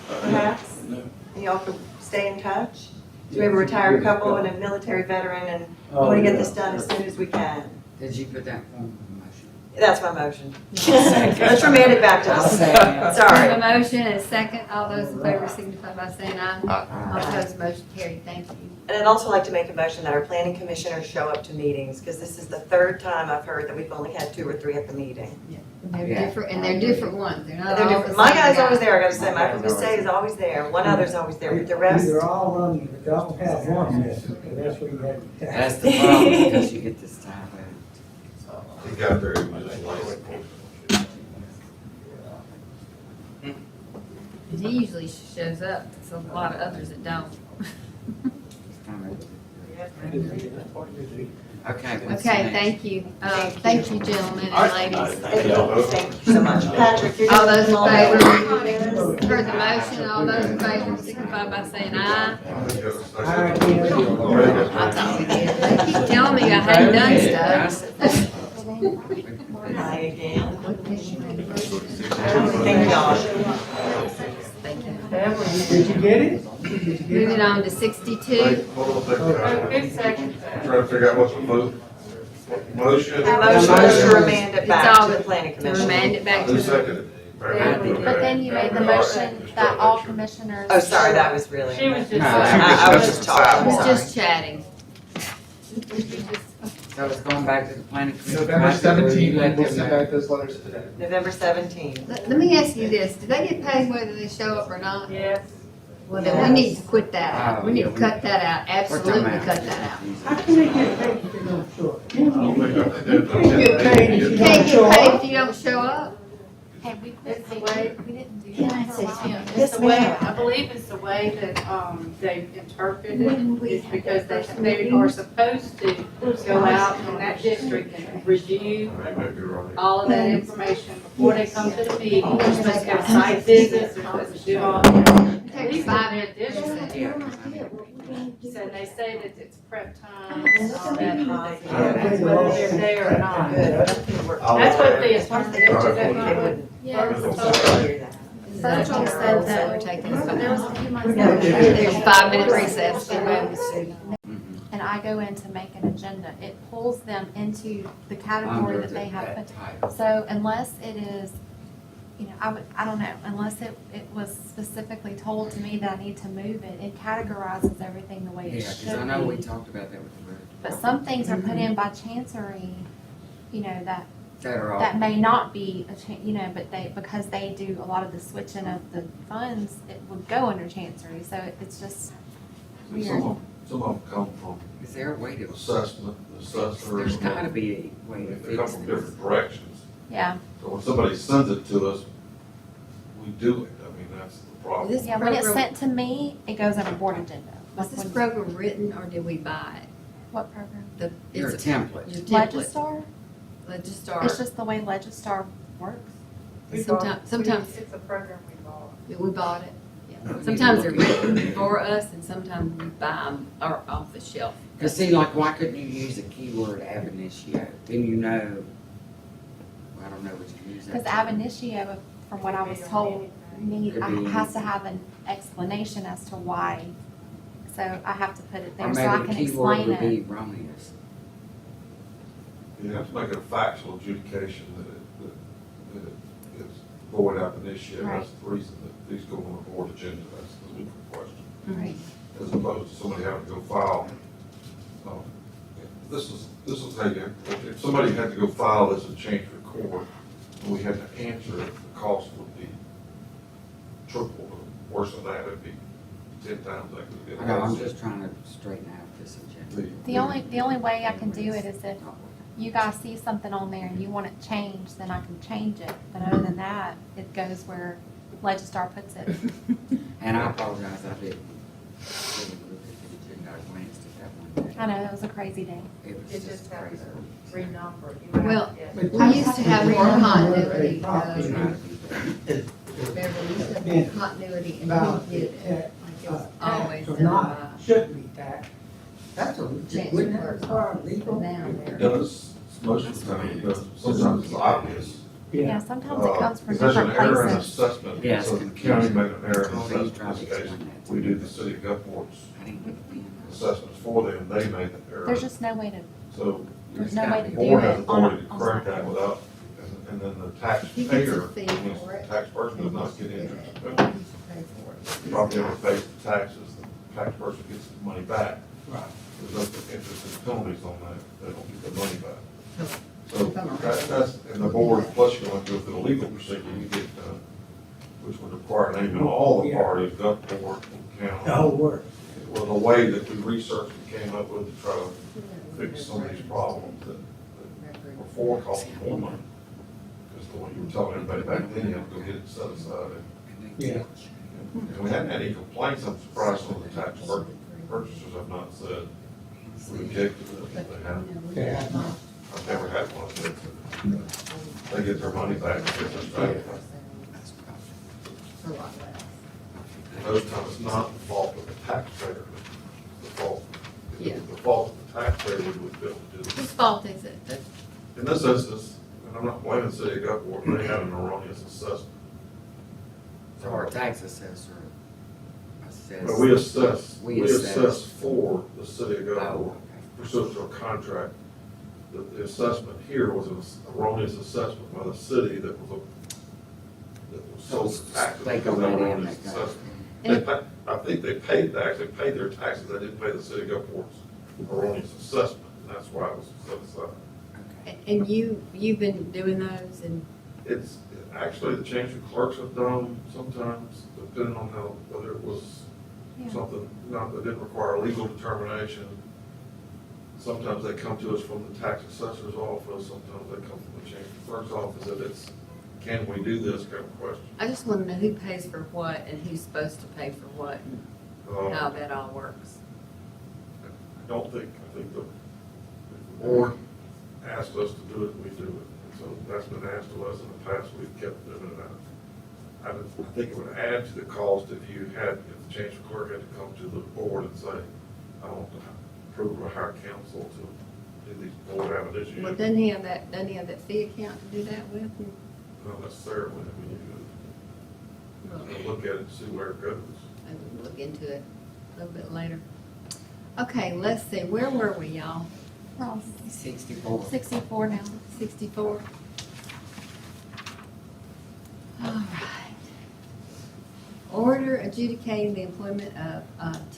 perhaps? No. And y'all could stay in touch? So we have a retired couple and a military veteran, and I want to get this done as soon as we can. Did you put that one in motion? That's my motion. Let's remand it back to I'll us. second. We have Sorry. a motion and a second. All those in favor signify by saying aye. All Aye. opposed, motion carried. Thank you. And I'd also like to make a motion that our planning commissioners show up to meetings, because this is the third time I've heard that we've only had 2 or 3 at the meeting. They're Yeah. different, and they're different ones. They're not They're all the different. same My guy's guy. always there, I gotta say, My my guy's always Mistake is always there, one other's always there, but the rest, They're all running, but don't have one missing, because that's what you have to That's have. the problem, because you get this time He got there, he was just late. He usually shows up. There's a lot of others that don't. Okay. what's Okay, next? thank you. Thank you, gentlemen and ladies. thank you so much. Patrick, you're All gonna. those in all favor? those- Heard the motion. All those in favor signify by saying aye. All right, yeah. I thought we did. They keep telling me I hadn't done stuff. Hi again. Thank y'all. Thank you. Did you get it? Did you get it? Moving on to 62. Hold on a second. Good second. Trying to figure out what's the move. Motion. The motion was to remand it It's back all to the planning To commission. remand it back to Who the. seconded? But then you made the motion that all commissioners. Oh, sorry, that was really. She was just. No, I was just It talking, was sorry. just chatting. So it's going back to the planning commission. November 17th, Let and we'll them send know. out those letters today. November 17th. Let me ask you this, do they get paid whether they show up or not? Yes. Well, then we need to quit that out. We need to cut that out, absolutely cut that out. How can they get paid if they don't show up? I don't think I did. You can't get paid if You you can't don't get show paid up. if you don't show up? Hey, we It's the quit, way- we didn't do that for a while. Yes, the way, ma'am. I believe it's the way that, they interpret When it, we is had because that first they meeting. are supposed to go out in that district and review I may be right. all of that information before they come to the meeting. They're supposed to have site visits, they're supposed to do all that. It takes 5 minutes. District. Yeah. So they say that it's prep time and all that, that's whether they're there or not. That's what the attorney, They wouldn't. Yeah, Virgil said that We're taking there was a few months Yeah, ago. There's a 5-minute recess. And I go in to make an agenda, it pulls them into the category that they have put. Title. So unless it is, you know, I don't know, unless it was specifically told to me that I need to move it, it categorizes everything the way Yeah, it because should I know we be. talked about that with the road. But some things are put in by chancery, you know, that That are all. that may not be you know, but because they do a lot of the switching of the funds, it would go under chancery, so it's just weird. Some of them come from Is there a way to, assessment, assessor. there's gotta be a way to They come fix from this. different directions. Yeah, So when somebody sends it to us, we do it. I mean, that's the problem. This yeah, when it's program, sent to me, it goes on a board agenda. was Like this when- program written or did we buy it? What program? The, Your it's template. your template. Legistar? Legistar. It's just the way Legistar works. Sometimes It's a program we bought. we bought it. Yeah. Sometimes they're written for us and sometimes we buy them or off the shelf. Cause see, like, why couldn't you use a keyword ab initio? Then you know, I don't know what you use that. Because ab initio, from what I was told, has to have an explanation as to why. So I have to put it Or there so I maybe can the keyword explain would be it. erroneous. You have to make it a factual adjudication that it is void ab initio. Right. That's the reason that these go on the board agenda. That's the legal question. Right. As opposed to somebody having to go file. This is how you, if somebody had to go file this and change record, and we had to answer it, the cost would be triple, or worse than that, it'd be 10 times that. I know, I'm just trying to straighten out this agenda. The only way I can do it is if you guys see something on there and you want it changed, then I can change it. But other than that, it goes where Legistar puts it. And I apologize, I didn't really look at the agenda, I glanced at that one day. I know, it was a crazy day. It was It just just happens crazy. to renumber. Well, But we used to have more continuity, Property is Beverly, we used to have more continuity and about who did it. Like it was always or done not, by shouldn't be taxed. That's a, wouldn't that require legal? now. It does, most of the time it does. Sometimes it's obvious. Yeah, sometimes it comes from There's an different error in places. assessment, Yes. so the county made an error in Call these, assessment. try In to this case, explain that to we me. do the city of Gulfport's I didn't get the pen. assessments for them, they made the error. There's just no way to, So there's no way to the do board has it on authority to a. correct that without, and then the He gets a taxpayer, fee means for the it. tax person does not get interest. He But used to pay for it. the property owner pays the taxes, the tax person gets the money back. Right. There's no interest and penalties on that, they don't get the money back. So, So that's, and the board, plus you're going to go through the legal procedure, you get, which would require naming all the parties, Gulfport and The county. whole work. Well, the way that we researched and came up with to try to fix some of these problems that before costing more money. Because the one you were telling everybody back then, you have to go get it set aside. Yeah. And we hadn't had any complaints, I'm surprised some of the tax purchasers have not said we objected to it. They haven't. Yeah. I've never had one that they get their money back and get their value back. a lot less. Most times it's not the fault of the taxpayer, the fault, Yeah. the fault of the taxpayer we would be able to do this. Whose fault is it? In this instance, and I'm not blaming the city of Gulfport, they had an erroneous assessment. So our tax assessor assessed. But we assess We assess. for the city of Oh, Gulfport okay. pursuant to a contract the assessment here was an erroneous assessment by the city that was sold for taxes. They go because of right in, erroneous they go. assessment. I think they actually paid their taxes, they didn't pay the city of Gulfport's erroneous assessment, and that's why it was set aside. And you've been doing those and, It's, actually, the change of clerks have done sometimes, depending on how, whether it was Yeah. something not, that didn't require a legal determination. Sometimes they come to us from the tax assessor's office, sometimes they come from the change of clerk's office, and it's, can we do this kind of question. I just want to know who pays for what and who's supposed to pay for what and how Um, that all works. I think the board asked us to do it, we do it. And so that's been asked of us in the past, we've kept doing it. I think it would add to the cost if if the change of clerk had to come to the board and say, I want to approve or hire counsel to do these board out issues. Well, doesn't he have that fee account to do that with? Not necessarily, I mean, you could look at it and see where it goes. I will look into it a little bit later. Okay, let's see, where were we, y'all? We're on 64. 64 now. 64? All right. Order adjudicating the employment of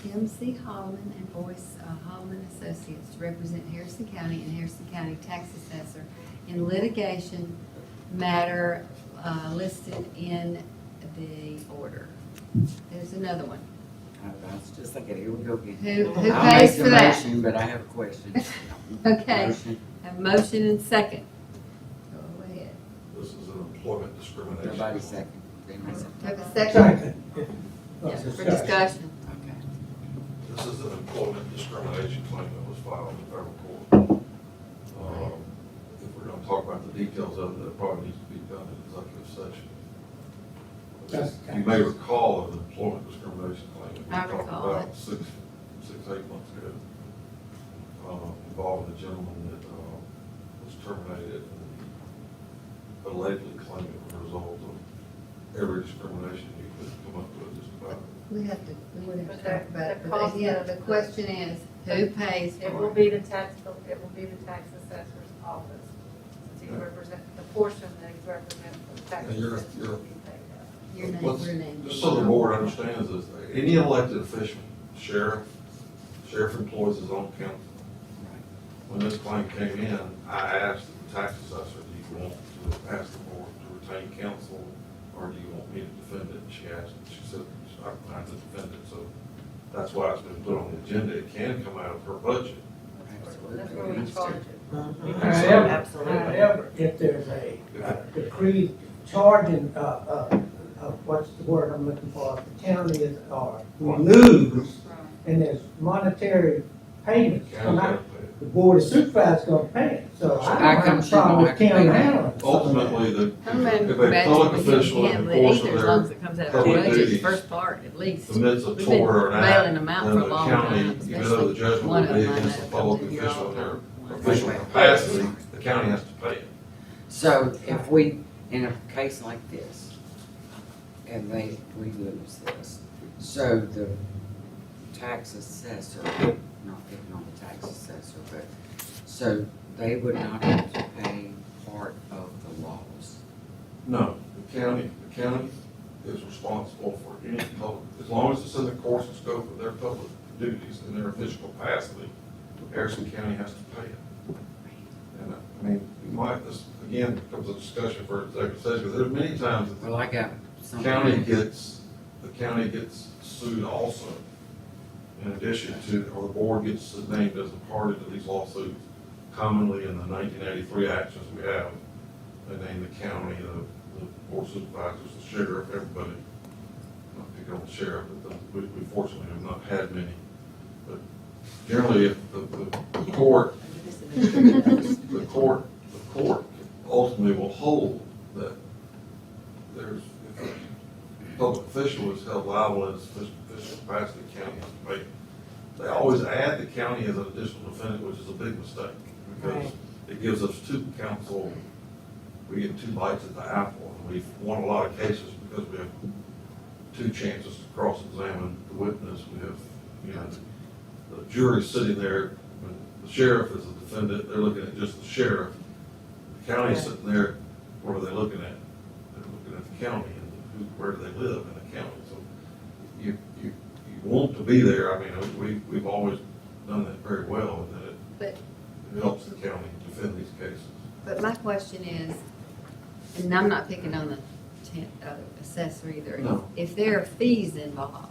Tim C. Holloman and Boyce Holloman Associates to represent Harrison County and Harrison County Tax Assessor in litigation matter listed in the order. There's another one. I was just thinking, here we go again. Who I'll pays make the for that? motion, but I have a question. Okay, Motion. have a motion and second. Go ahead. This is an employment discrimination. Nobody second. Anybody second? Have a second? Second. Yeah, for discussion. Okay. This is an employment discrimination claim that was filed in federal court. If we're gonna talk about the details of it, it probably needs to be done in executive session. You may recall an employment discrimination claim that we I talked recall about it. 8 months ago, involving a gentleman that was terminated and allegedly claimed it was a result of every discrimination you could come up with just about. We have to But talk about it, the but cost yeah, of- the question is, who pays It will for it? be the tax assessor's office, since he represents, the portion that he represents for the tax And you're- assessor you're- will be paid out. Your name, Let's- your name. Just so the board understands this, any elected official, sheriff employs his own counsel. When this claim came in, I asked the tax assessor, do you want to ask the board to retain counsel, or do you want me to defend it? And she said, I'm fine to defend it, so that's why it's been put on the agenda. It can come out of her budget. That's where we charge it. However, Absolutely. however, if there's a decree charging, what's the word I'm looking for, if the county is, or we lose, and there's monetary payments come County out, gotta pay it. the board of supervisors gonna pay it, so I How don't have come a she problem don't with have to pay county that? handling. some of that. Ultimately, I'm gonna if a imagine public we official can in the handle it course either, of as long as their it comes out of our public budget, the duties first part at least. commits a We've been tort or an bailing act, them out then for a the long county, time, even though the especially judgment one will of be them I against know the comes public in here official all in the their time. official capacity, the county has to pay it. So if we, in a case like this, and we lose this, so the tax assessor, not picking on the tax assessor, but, so they would not have to pay part of the loss. No, the county is responsible for any public, as long as it's in the course and scope of their public duties and their official capacity, Harrison County has to pay it. And I mean, you might, this, again, becomes a discussion for executive session, because there's many times that Well, I got the something. county gets sued also. In addition to, or the board gets named as a party to these lawsuits. Commonly in the 1983 actions we have, they name the county, the board of supervisors, the sheriff, everybody. Not picking on the sheriff, but we fortunately have not had many. But generally, if the court ultimately will hold that there's, if a public official is held liable in his official capacity, the county has to pay it. They always add the county as an additional defendant, which is a big mistake, because it gives us two counsel, we get two bites at the apple, and we've won a lot of cases because we have two chances to cross-examine the witness. We have, you know, the jury sitting there, when the sheriff is a defendant, they're looking at just the sheriff. The county's sitting there, what are they looking at? They're looking at the county and where do they live in the county? So you want to be there, I mean, we've always done that very well, and that But, it helps the county defend these cases. but my question is, and I'm not picking on the assessor either. No. If there are fees involved,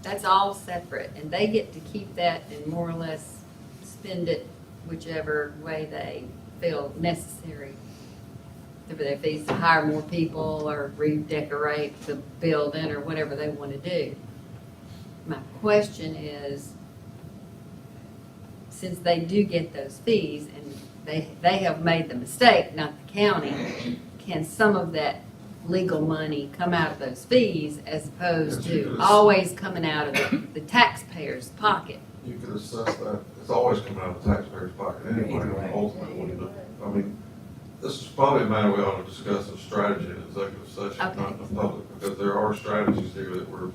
that's all separate, and they get to keep that and more or less spend it whichever way they feel necessary. If their fees to hire more people or redecorate the building or whatever they want to do. My question is, since they do get those fees and they have made the mistake, not the county, can some of that legal money come out of those fees as opposed to always coming out of the taxpayer's pocket? You could assess that, it's always coming out of the taxpayer's pocket anyway, ultimately, but, I mean, this is probably a matter we ought to discuss a strategy in executive session, not in the public, because there are strategies here that we're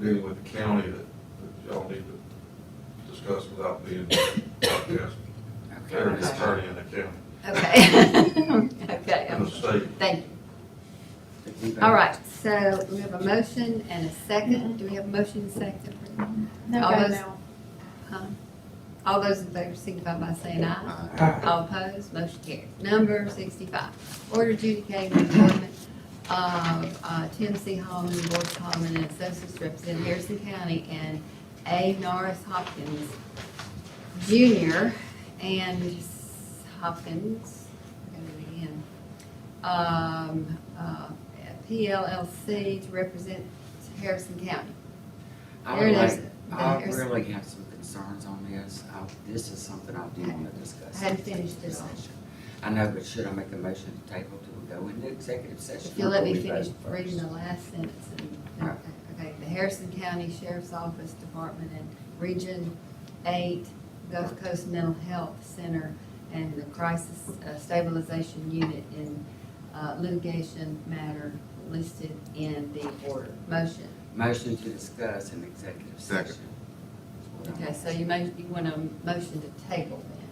dealing with the county that y'all need to discuss without being broadcast. They're the attorney in the county, Okay. Okay. in the state. Thank you. All right, so we have a motion and a second. Do we have a motion and a second? No All go those- now. Huh? All those in favor signify by saying aye. All opposed, motion carries. Number 65, order adjudicating the employment of Tim C. Holman, Boris Holman, and Associates representing Harrison County, and A. Norris Hopkins Jr. and Hopkins, got it again, PLLC to represent Harrison County. I There would it like, is. I There's- really have some concerns on this. This is something I do want to discuss. I hadn't finished this. Session. I know, but should I make a motion to table to go into executive session? If you'll let or me we finish vote first? reading the last sentence. All right. Okay, the Harrison County Sheriff's Office Department and Region 8 Gulf Coast Mental Health Center and the Crisis Stabilization Unit in litigation matter listed in the order. Motion. Motion to discuss in executive Second. session. Okay, so you want a motion to table then?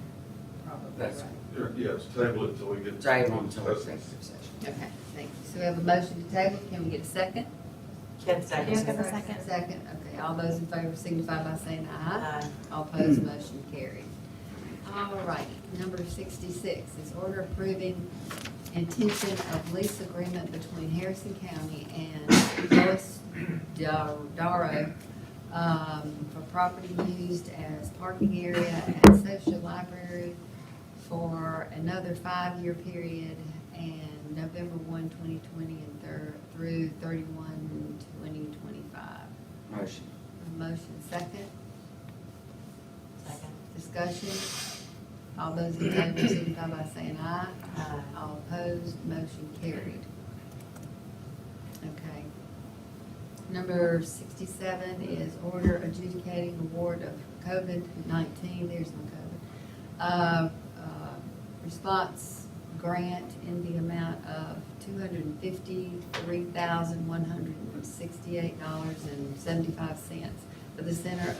Probably, That's right? Yes, table it until we get. Table until executive session. Okay, thank you. So we have a motion to table. Can we get a second? Ken Yeah, seconds. give a second. Second, okay. All those in favor signify by saying aye. Aye. All opposed, motion carried. All righty, number 66 is order approving intention of lease agreement between Harrison County and Lois Darrow for property used as parking area at Social Library for another 5-year period and November 1, 2020 and through 31, 2025. Motion. Motion second. Second. Discussion. All those in favor signify by saying aye. Aye. All opposed, motion carried. Okay. Number 67 is order adjudicating award of COVID-19, there's my COVID, response grant in the amount of $253,168.75 for the Center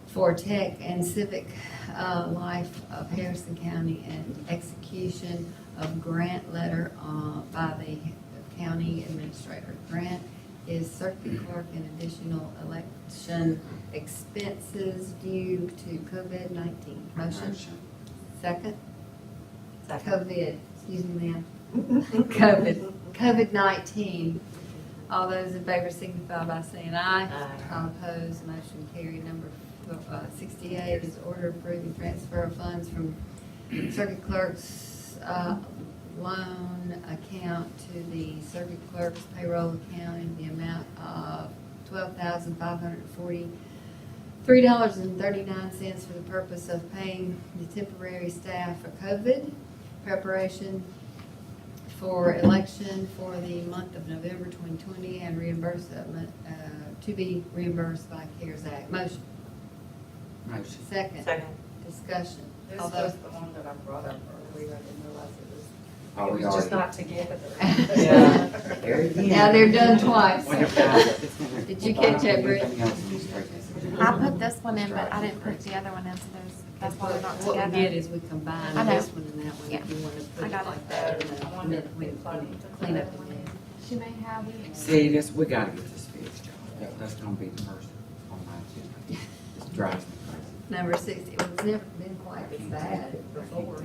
for Tech and Civic Life of Harrison County and execution of grant letter by the county administrator. Grant is circuit clerk and additional election expenses due to COVID-19. Motion? Second? Second. COVID, excuse me, ma'am. COVID-19. All those in favor signify by saying aye. Aye. All opposed, motion carried. Number 68 is order approving transfer of funds from circuit clerk's loan account to the circuit clerk's payroll account in the amount of $12,543.39 for the purpose of paying the temporary staff for COVID preparation for election for the month of November 2020 and reimbursement to be reimbursed by CARES Act. Motion. Motion. Second. Second. Discussion. This All was those- the one that I brought up earlier, I didn't realize it was, Oh, it we was just already. not together. Yeah. There it is. Now they're done twice. Wonder if I- Did you catch that, Britt? Anything else on this page? I put this one in, but I didn't put the other one in, so that's why they're not What we together. did is we combined I know. this one and that one, Yeah. if you wanna put I it got it. like that, and then we clean up the minutes. She may have. See, this, we gotta get this fixed, y'all. That's gonna be the first on my agenda. This drives me crazy. Number 60, well, it's never been quite as bad before.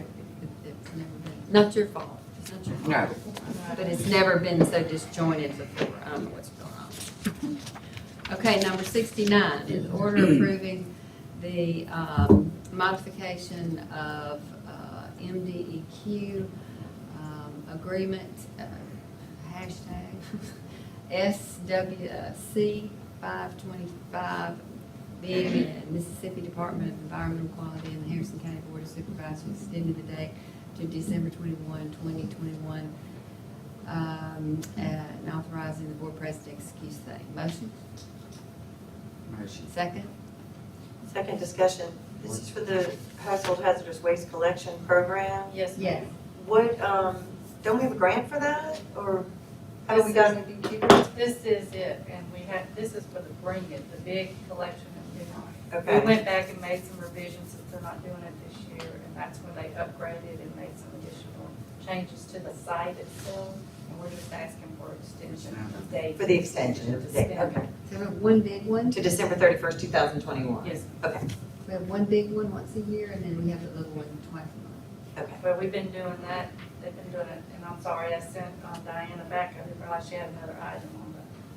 It's never been, not your fault, it's not your fault. No. But it's never been so disjointed before, I don't know what's going on. Okay, number 69 is order approving the modification of MDEQ agreement, hashtag SWC 525, being Mississippi Department of Environmental Quality and the Harrison County Board of Supervisors extended the date to December 21, 2021, and authorizing the board president to execute same. Motion? Motion. Second? Second discussion. This is for the household hazardous waste collection program. Yes. Yes. What, don't we have a grant for that, or how do we got? This is it, and we had, this is for the bring it, the big collection of new. We Okay, went back and made some revisions since they're not doing it this year, and that's when they upgraded and made some additional changes to the site itself, and we're just asking for extension of date. for the extension of the date, okay. So we have one big one? To December 31st, 2021. Yes, Okay, We have one big one once a year, and then we have a little one twice a month. okay. but we've been doing that, they've been doing it, and I'm sorry, I sent Diana back, I didn't realize she had another item on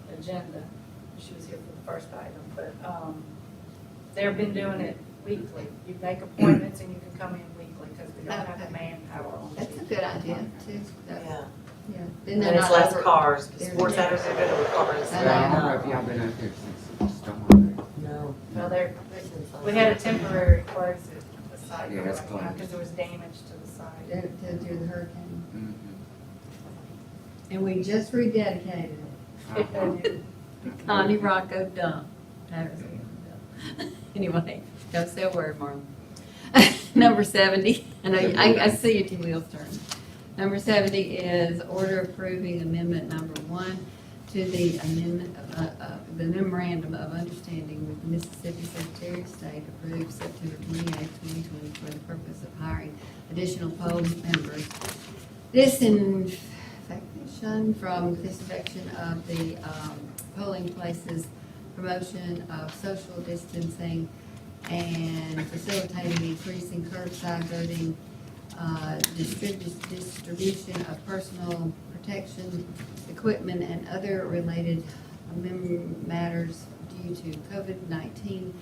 the agenda. She was here for the first item, but, they've been doing it weekly. You make appointments and you can come in weekly, because we don't have the manpower on it. That's a good idea, too. Yeah. Yeah. And Then they're it's not less over- cars, because they're- sports centers are good with cars. I Well, I don't know if y'all been out there since, just don't want to. No. Well, we had a temporary close at the site Yeah, it's right now, closed. because there was damage to the site. During the hurricane. Mhm. And we just rededicated it. Uh-huh. Connie Rocco dump. Anyway, don't say a word, Marlon. Number 70, I know, I see your two wheels turning. Number 70 is order approving amendment number 1 to the amendment, the memorandum of understanding with Mississippi Secretary of State approved September 28, 2020 for the purpose of hiring additional poll members. Disinfection of the polling places, promotion of social distancing, and facilitating increasing curbside voting, distribution of personal protection equipment and other related matters due to COVID-19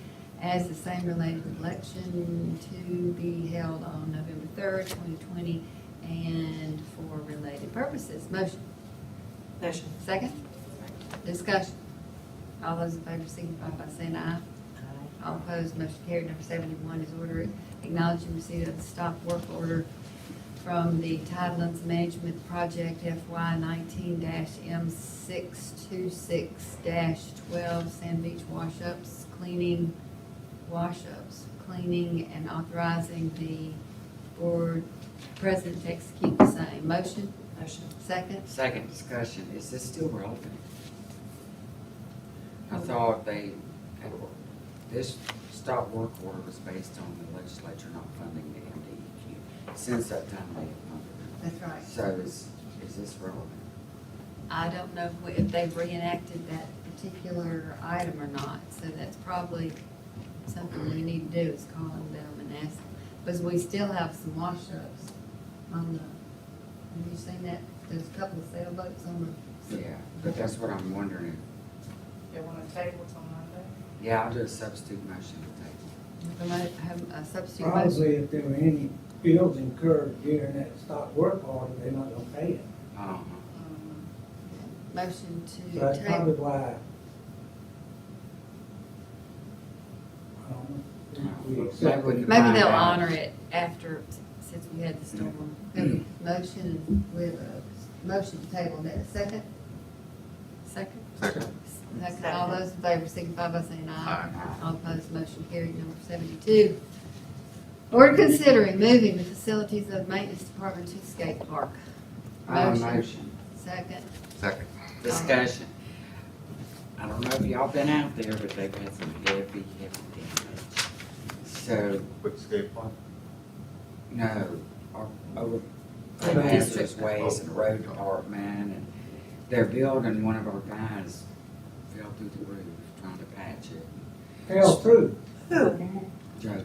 as the same related election to be held on November 3rd, 2020, and for related purposes. Motion. Motion. Second? Discussion. All those in favor signify by saying aye. All opposed, motion carried. Number 71 is order acknowledging receipt of the stop work order from the Tidelands Management Project FY 19-M626-12 Sand Beach cleaning, and authorizing the board president to execute the same. Motion? Motion. Second? Second discussion, is this still relevant? I thought this stop work order was based on the legislature not funding the MDEQ. Since that time, they have funded it. That's right. So is this relevant? I don't know if they've reenacted that particular item or not, so that's probably something we need to do is call them and ask them. Because we still have some wash-ups on the, have you seen that? There's a couple of sailboats on the. Yeah, but that's what I'm wondering. They want to table till Monday? Yeah, I'll do a substitute motion to table. Have a substitute motion. Probably if there were any bills incurred during that stop work order, they're not gonna pay it. Uh-huh. Motion So to that's probably table. why. We accept it. Maybe they'll honor it after, since we had the storm. Motion, we have a motion to table that. Second? Second? Second. All those in favor signify by saying aye. All opposed, motion carried. Number 72. Order considering moving the facilities of maintenance department to skate park. Motion. Second. Second. Discussion. I don't know if y'all been out there, but they've had some heavy damage. So, With the skate park? no, over Yeah. District Ways and Road Department, and they're building, one of our guys fell through the roof trying to patch it. Fell through. Who? Joe.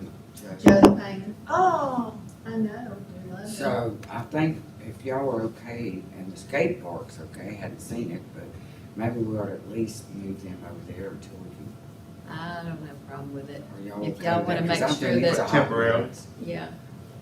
Joe the painter. Oh, I know. We love it. So I think if y'all are okay, and the skate park's okay, hadn't seen it, but maybe we ought to at least move them over there until we can, I don't have a problem with it. are y'all If okay y'all with wanna that? 'Cause make I'm sure thinking it's that- a hot Temporarily. mess. Yeah.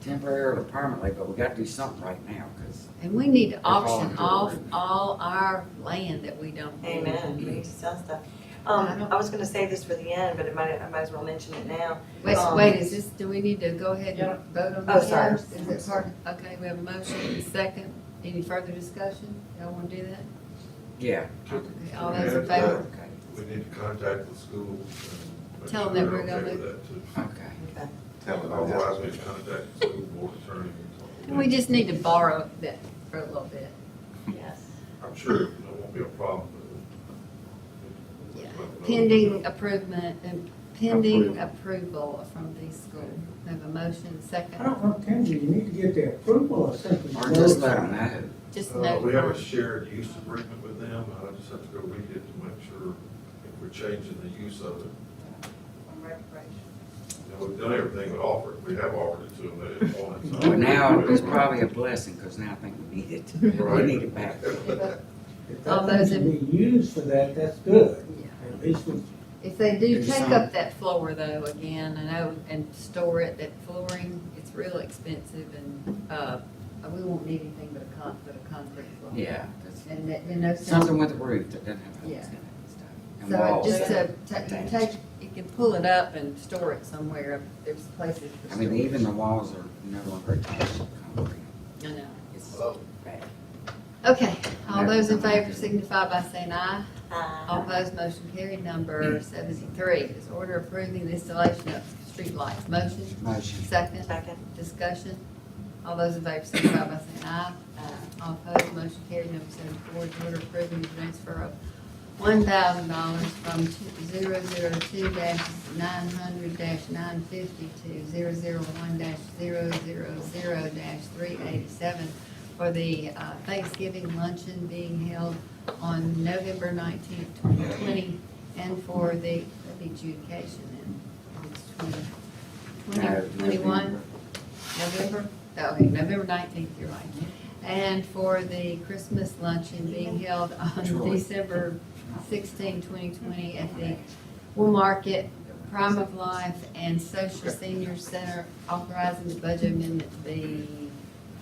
Temporarily or permanently, but we gotta do something right now, cause And we need to falling auction through the off roof. all our land that we don't need. amen. We need to sell stuff. I don't- I was gonna save this for the end, but I might as well mention it now. Wait, is this, do we need to go ahead and vote on Oh, this sorry. first? Is it part, okay, we have a motion and a second. Any further discussion? Y'all wanna do that? yeah. Okay, all those in favor? Okay, We need to contact the schools and make Tell sure them that they're we're gonna okay with move. that too. okay. Okay. Tell them. Otherwise, we contact the school board attorney. And we just need to borrow that for a little bit. Yes. I'm sure it won't be a problem. but- Yeah. Pending pending approval from the school. We have a motion, I second. don't know, Kenzie, you need to get their approval or simply. Or just let them know. Just We have a notify. shared use agreement with them, I just have to go read it to make sure if we're changing the use of it. We've done everything but offer it, we have offered it to them, they didn't want it. so- But now it's probably a blessing, cause now I think we need it. We Right. need it back. If All that those thing can be used for that, that's good. Yeah. At least we, If they do Do take some. up that floor though, again, I know, and store it, that flooring, it's real expensive and, we won't need anything but a concrete floor. Yeah, that's And that, you know, something with a roof that doesn't have holes in it Yeah. and stuff. And so walls. just to, Damaged. take, you can pull it up and store it somewhere, there's places for I mean, storage. even the walls are no longer attached to concrete. I know. It's bad. Okay, all those in favor signify by saying aye. All Uh, opposed, motion carried. Number 73 is order approving the installation of street lights. Motion, Motion. second, Second. discussion. All those in favor signify by saying aye. All opposed, motion carried. Number 74 is order approving the transfer of $1,000 from 002-900-950 to 001-000-387 for the Thanksgiving luncheon being held on November 19th, 2020, and for the adjudication in it's 2021, November? Okay, November 19th, you're right. And for the Christmas luncheon being held on December 16, 2020 at the Wool Market, Prime of Life, and Social Senior Center, authorizing the budget amendment to be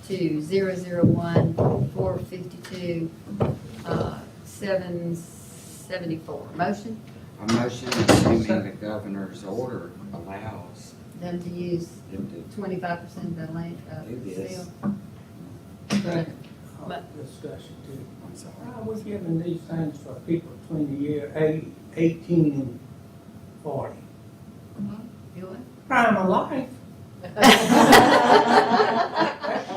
to 001-452, 774. Motion, A motion assuming the governor's order allows them to use them to 25% of the land, do this. sale. discussion too. I'm sorry. Why are we giving these things for people between the year 18 and 40? You what? Prime of life.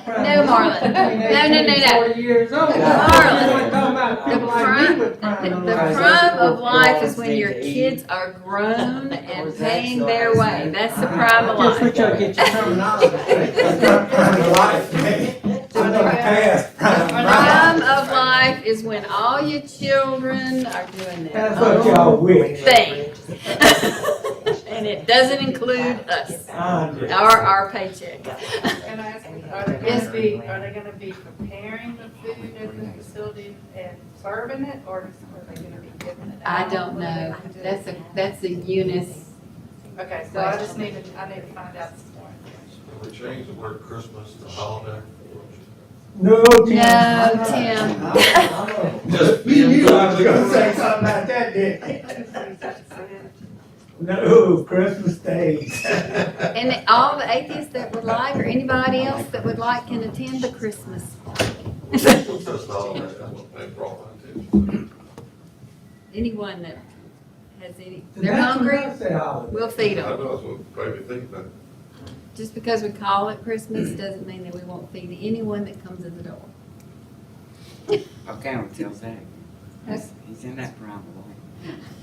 No, Marlon. No, no, no, no. 40 years old. Marlon. We're not talking about The people like me prime, with prime of the life. prime of life is when your kids are grown and paying their way. That's the prime of Just life. put your, get your terminology straight. That's not prime of life to me. I'm gonna pass prime of life. Prime of life is when all your children are doing their That's what y'all own wish. thing. And it doesn't include us, I our paycheck. Can I ask, are they gonna be preparing the food at the facility and serving it, or are they gonna be giving it out? I don't know. That's a Eunice. Okay, so I just need to find out some more. Can we change the word Christmas to holiday? No, Tim. No, Tim. Just, you knew I was gonna say something about that, didn't you? No, Christmas days. And all the atheists that would like, or anybody else that would like, can attend the Christmas party. Just holiday, that's what they brought my attention Anyone that has any, they're That's what hungry, I say holiday. we'll feed to. I them. know that's what baby think about. Just because we call it Christmas doesn't mean that we won't feed anyone that comes in the door. Okay, I'll tell Zach. He's in that prime of life.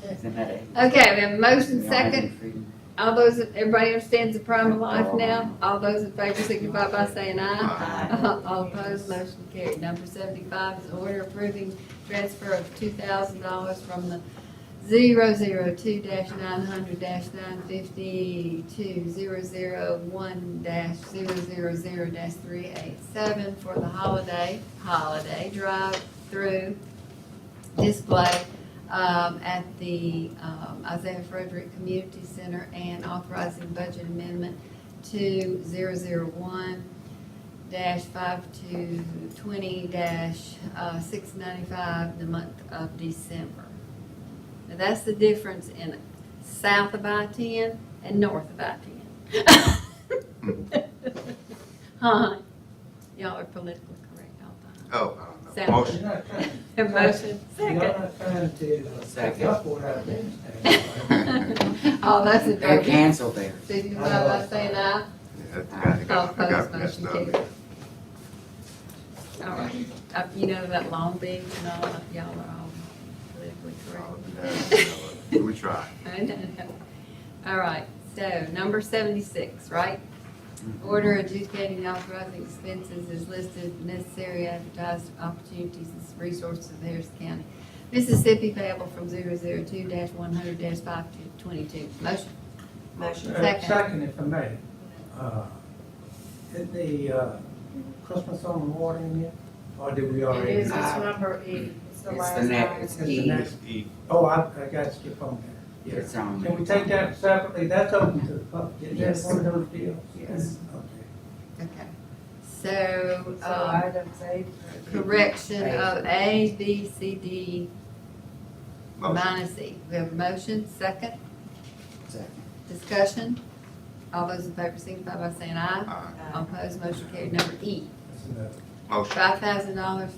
Isn't that it? Okay, we have a motion Yeah, second. freedom. All those, everybody understands the prime of life now? All those in favor signify by saying aye. All opposed, motion carried. Number 75 is order approving transfer of $2,000 from the 002-900-950 to 001-000-387 for the holiday drive-through display at the Isaiah Frederick Community Center, and authorizing budget amendment to 001-5220-695 the month of December. Now, that's the difference in south of I-10 and north of I-10. Huh? Y'all are politically correct all the time. Oh, I don't know. Sound- Motion. You're not trying, A motion, you're second. not trying to Second. support Afghanistan. All those in They favor, canceled theirs. signify by saying aye. Yeah, I All got opposed, messed motion up. carried. All right, you know that Long Beach and all, y'all are all politically correct. We try. I know. All right, so number 76, right? Order adjudicating authorizing expenses is listed, necessary advertised opportunities and resources of Harris County, Mississippi, payable from 002-100-522. Motion. Motion. Second. Second, if I may. Is the Christmas on the water in yet? Or did we It already? is, it's number E, it's the It's last the line. next, it's It's the E. next. E. Oh, I got to skip on there. Yeah. It's on. Can we take that separately? That's open to the public. Is that Yes. one of those deals? Yes. Okay. Okay. So, So items A. correction of A, B, C, D, Motion. minus E. We have a motion, second, Second. discussion. All those in favor signify by saying aye. Aye. All opposed, motion carried. Number E, That's enough. Motion. $5,000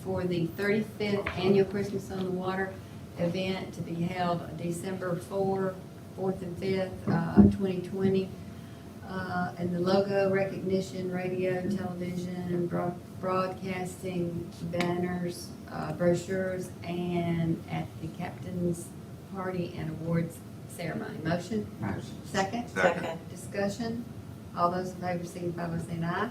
for the 35th annual Christmas on the Water event to be held December 4th and 5th, 2020. And the logo recognition, radio, television, broadcasting, banners, brochures, and at the captain's party and awards ceremony. Motion? Motion. Second? Second. Discussion? All those in favor signify by saying aye.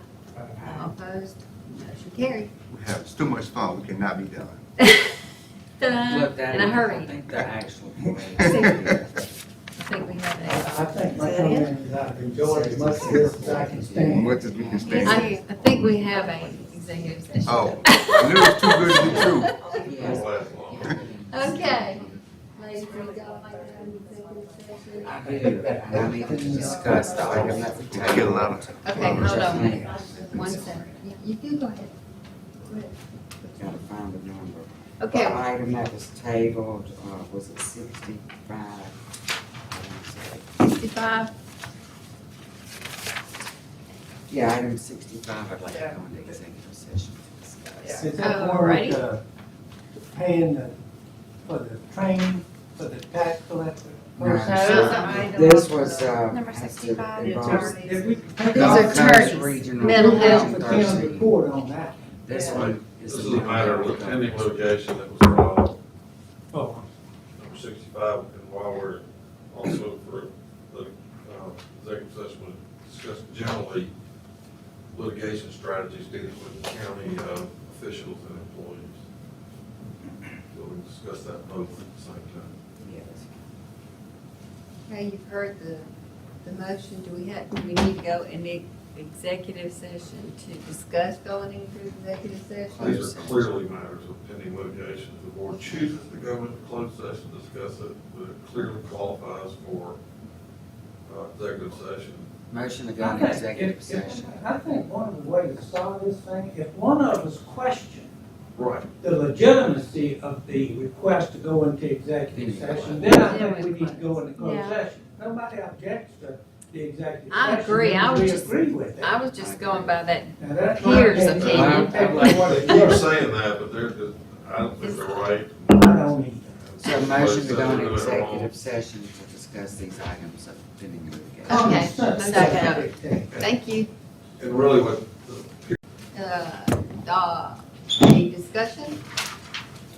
All opposed? Motion carried. We have too much fun. We cannot be done. Done. Look, that In a is- hurry. I think they're actually. I think we have I think my comment is I've enjoyed as much of this as I can stand. What did we can a, stand? I think we have a executive session. Oh, I knew it was too good to be true. Don't last long. Okay. Ladies and gentlemen, executive session. I do, and I need to discuss the item that we I get a lot of. Okay, hold on. 1 second. You can go ahead. Gotta find the number. Okay. The item that was tabled, was it 65? 65. Yeah, item 65, I'd like to go into executive session to discuss. Is that Alrighty. worth paying for the training, for the tax collector? No, So sir. those are items. This was, Number has to 65, involve- attorney. Did we take These are off attorneys. Regional Mental the health. Ken's report on that? This Yeah. one This is. is the a matter of mental pending health. litigation that was filed, Oh, number 65, and while we're also for the executive session, we'll discuss generally litigation strategies dealing with county officials and employees. So we'll discuss that both at the same time. Yes. Okay, you've heard the motion. Do we need to go into executive session to discuss going into executive session? These are clearly matters of pending litigation. If the board chooses to go into closed session, to discuss it, but it clearly qualifies for executive session. Motion to go I into think, executive session. I think one of the ways to solve this thing, if one of us question Right. the legitimacy of the request to go into executive session, then I think we need to go into closed Yeah. session. Nobody objects to the executive session. I agree. I was We just- agree with it. I was just going by that. Now, that's my Here's opinion. opinion. I take what it You're is. saying that, but they're, I don't think they're right. I don't either. So motion to go into executive session to discuss these items of pending litigation. Okay. Second. Thank you. And really what, Any discussion?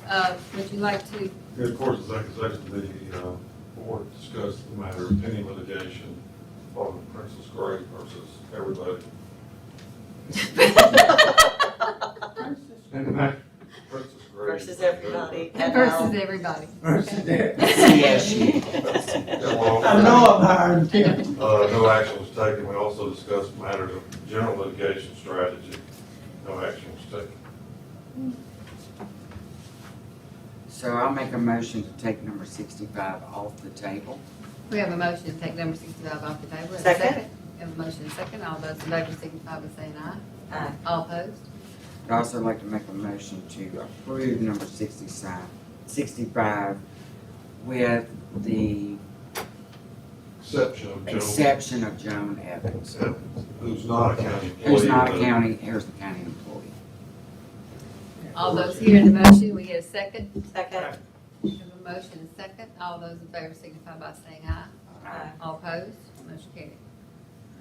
Would you like to? Yeah, of course, executive session, the board discussed the matter of pending litigation on Princess Gray versus everybody. And that Princess Gray. Versus everybody. Versus everybody. Versus that. Yeah, well, I know I'm hiring Tim. no action was taken. We also discussed matters of general litigation strategy. No action was taken. So I'll make a motion to take number 65 off the table. We have a motion to take number 65 off the table. Second. We have a motion and second. All those in favor signify by saying aye. Aye. All opposed? I'd also like to make a motion to approve number 65 with the Exception of Joan Evans, who's not a county employee. who's not a but- Harrison County employee. All those hearing the motion, we get a second. Second. We have a motion and second. All those in favor signify by saying aye. Aye. All opposed? Motion carried.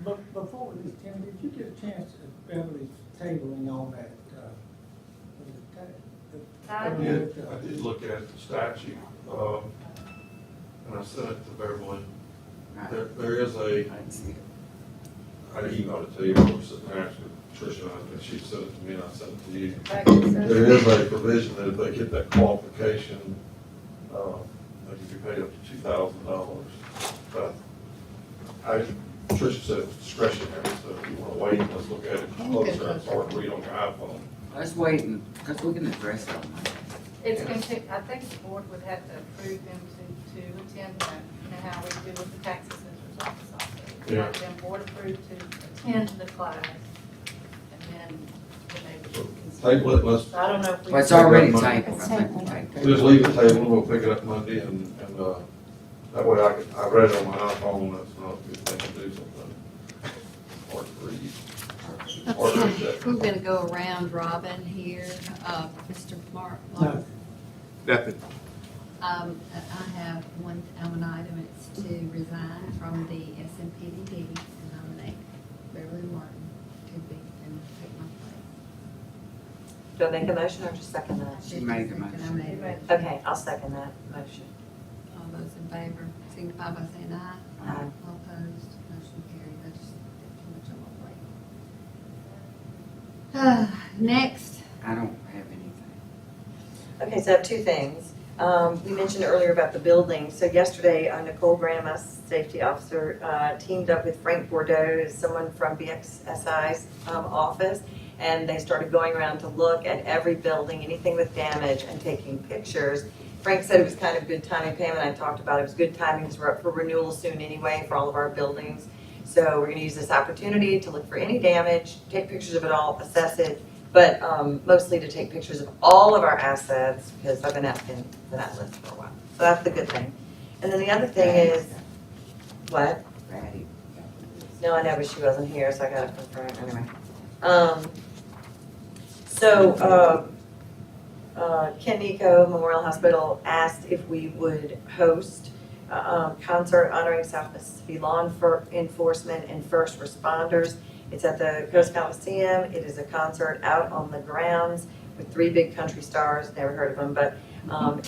But before we leave, Tim, did you get a chance at Beverly's tabling on that, I did look at the statute, and I sent it to Beverly. There is I a, didn't see it. I emailed it to you, I was sitting there actually, Tricia, and she sent it to me, and I sent it to you. There is a provision that if they get that qualification, they can be paid up to $2,000. But Tricia said it was discretionary, so if you want to wait, let's look at it closer, it's hard to read on your iPhone. Let's wait, because we can address it on Monday. It's going to, I think the board would have to approve them to attend that, you know, how we do with the tax assessor's office also. Yeah. Then board approved to attend the class, and then they would consider. Table it, let's, I don't know if we. Well, it's already Monday. tabled, I think we tabled it. we'll just leave the table, and we'll pick it up Monday, and that way I read it on my iPhone, that's not a good thing to do something. Hard to read. Hard to read Okay, that. we're gonna go around Robin here. Mr. Mark? No. Nothing. I have one item, it's to resign from the SMPDD and nominate Beverly Martin to be, and take my place. Do I make a motion or just second that? She made the motion. I made it. Okay, I'll second that motion. All those in favor, signify by saying aye. Aye. All opposed, motion carried. That's just too much on my plate. Next, I don't have anything. Okay, so I have two things. We mentioned earlier about the building. So yesterday, Nicole Graham, a safety officer, teamed up with Frank Bordeaux, someone from BXSI's office, and they started going around to look at every building, anything with damage, and taking pictures. Frank said it was kind of good timing. Pam and I talked about it. It was good timing because we're up for renewal soon anyway for all of our buildings. So we're going to use this opportunity to look for any damage, take pictures of it all, assess it, but mostly to take pictures of all of our assets because I've been asking for that list for a while. So that's the good thing. And then the other thing is, what? Patty. No, I know, but she wasn't here, so I got it confirmed anyway. Ken Nico Memorial Hospital asked if we would host a concert honoring South Mississippi law enforcement and first responders. It's at the Coast Coliseum. It is a concert out on the grounds with 3 big country stars, never heard of them, but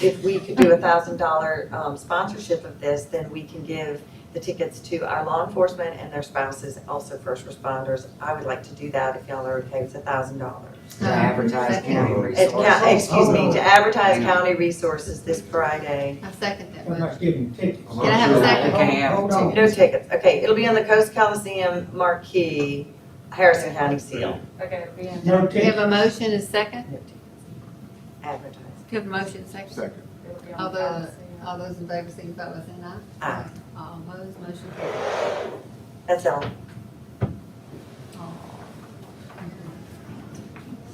if we could do $1,000 sponsorship of this, then we can give the tickets to our law enforcement and their spouses, also first responders. I would like to do that if y'all are okay. It's $1,000. To advertise county resources. To advertise county resources this Friday. I second that We're motion. not giving tickets. Can I have a second? We can have Hold on. No tickets. Okay, it'll be on the Coast Coliseum marquee, Harrison County seal. Okay, we have. No We have tickets. a motion and a second. Advertise. We have a motion and a second. Second. All those in favor, signify by saying aye. Aye. All opposed, motion carried. That's all.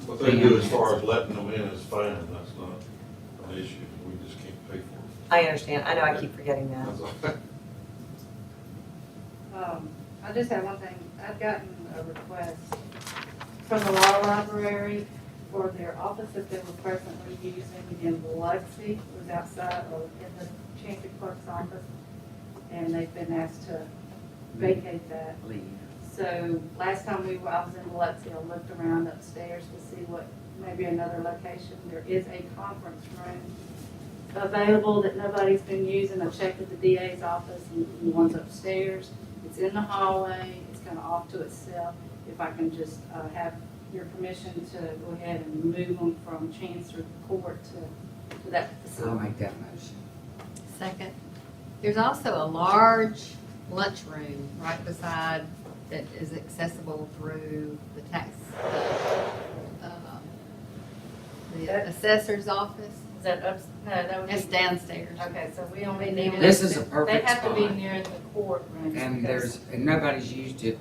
What they do as far as letting them in is fine, that's not an issue, we just can't pay for it. I understand. I know I keep forgetting that. That's all. I just have one thing. I've gotten a request from the law library for their office that they were presently using in Biloxi. It was outside of, in the Chancery Clerk's office, and they've been asked to vacate that. Leave. So last time I was in Biloxi, I looked around upstairs to see what maybe another location. There is a conference room available that nobody's been using. I've checked with the DA's office and the ones upstairs. It's in the hallway. It's kind of off to itself. If I can just have your permission to go ahead and move them from Chancery Court to that I'll facility. make that motion. Second. There's also a large lunchroom right beside that is accessible through the tax, the assessor's office. Is that up, no, that would be. It's downstairs. Okay, so we only need. This is a perfect They have to be spot. near the courtroom. And and nobody's used it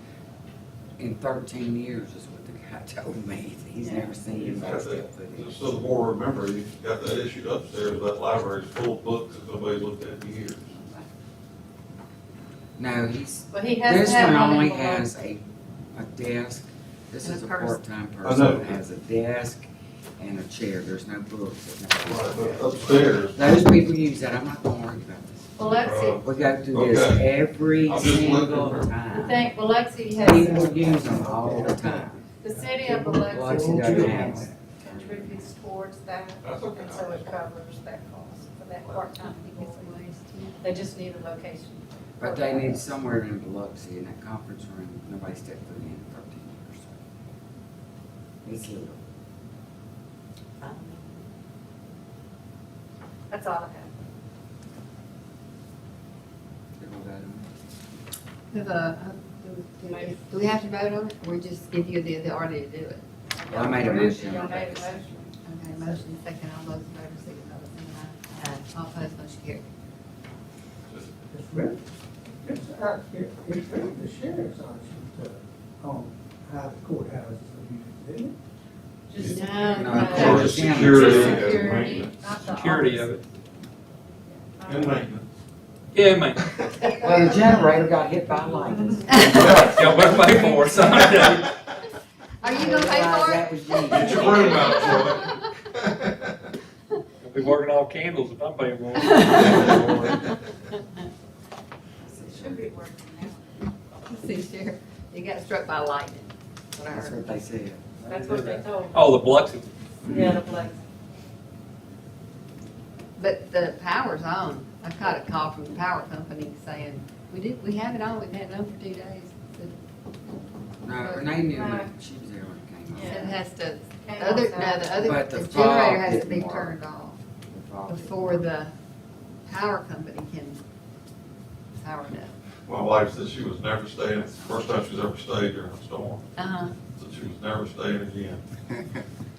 in 13 years is what the guy told me. He's Yeah. never seen You've anybody got still that, put it. just so the board remember, you've got that issue upstairs, that library's full of books that nobody's looked at in years. No, he's, But he has this to have one one only in has a desk. This And is a a person. part-time I person know. that has a desk and a chair. There's no books. Right, but upstairs, Those people use that. I'm not gonna argue about this. Biloxi, We go through this Okay. every I'm just looking single for- the time. thing, Biloxi has, People use them all the time. the city of Biloxi Biloxi doesn't have that. contributes towards that. That's okay. And so it covers that cost for that part-time people. They just need a location. But they need somewhere in Biloxi, in that conference room, nobody stepped foot in 13 years. It's little. That's all I have. Did we vote on Have do we have to vote on it, or we just give you the authority to do it? it? I made a motion. Y'all made a motion. Okay, motion second, all those in favor, signify by saying aye. All opposed, motion carried. It's really, it's really the sheriff's option to, how the courthouses are used, isn't it? Just, No, for just security Just and security, maintenance. not the Security of office. it. And maintenance. Yeah, man. Well, the generator got hit by lightning. Y'all better pay for it, son. Are you gonna pay for it? That was you. Get your room out, Troy. I'll be working off candles if I'm paying for it. It should be working now. See, Sheriff, you got struck by lightning. What I That's heard. what they said. That's what they told me. Oh, the Biloxi. Yeah, the Biloxi. But the power's on. I got a call from the power company saying, we have it on, we've had it on for 2 days. No, Renee knew it. She was there when it came on. It has to, Came the other, outside. But the the generator fog has to didn't be work. turned off The fog didn't before work. the power company can power it up. My wife said she was never staying, first time she's ever stayed during a storm, Uh-huh. so she was never staying again.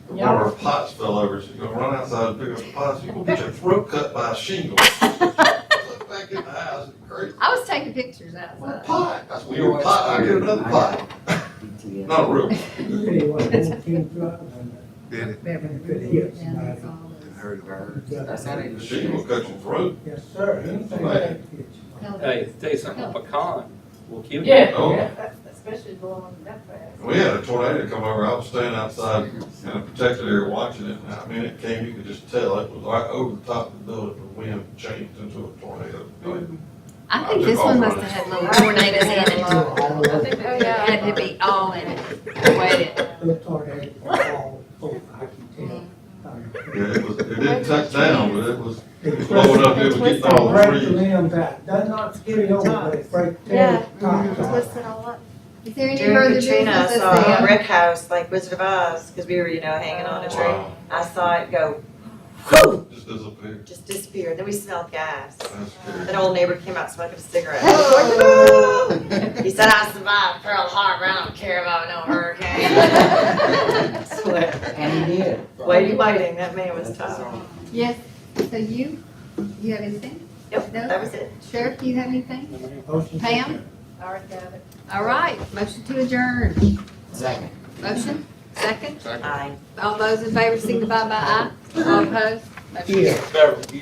One Yeah. of her pots fell over, she's gonna run outside and pick up the pots, you're gonna get your throat cut by a shingle. Look back in the house, it's crazy. I was taking pictures What a outside. pot, that's what your pot, I get another pot. PTSD. Not real. Anyway, one came through and Did it? it could hit Yeah, that's somebody. all it is. Heard of her. That's how they The do shingle will cut your throat. Yes, sir, anything Right. that hits you. Hey, tell you something, a pecan will kill you. Yeah, Oh. yeah, especially blowing that fast. We had a tornado come over, I was standing outside in a protected area watching it, and I mean, it came, you could just tell, it was right over the top of the building, the wind changed into a tornado. I think this one must have had little tornadoes in it. I think they Had to be all in it, waited. Those tornadoes are all over, I can tell. Yeah, it didn't touch down, but it was It blowing up, it was getting all the break the trees. limbs out, does not skid over, but it breaks Yeah. the tops off. Twist it all up. Is there any During further Katrina, I business? saw a Let's see. brick house like Wizard of Oz, because we were, hanging on a tree. Wow, I saw it go, whoo, just disappeared, just disappeared. Then we smelled gas. that's scary. An old neighbor came out smoking a cigarette. He said, I survived Pearl Harbor, I don't care about no hurricane. I swear. And he did. Waiting, that man was That's tough. all. Yes, so you have anything? Yep, No? that was it. Sheriff, do you have anything? Motion to Pam? adjourn. I already got it. All right, motion to adjourn. Second. Motion, second. Aye. All those in favor signify by aye. All opposed? Motion carries. Beverly,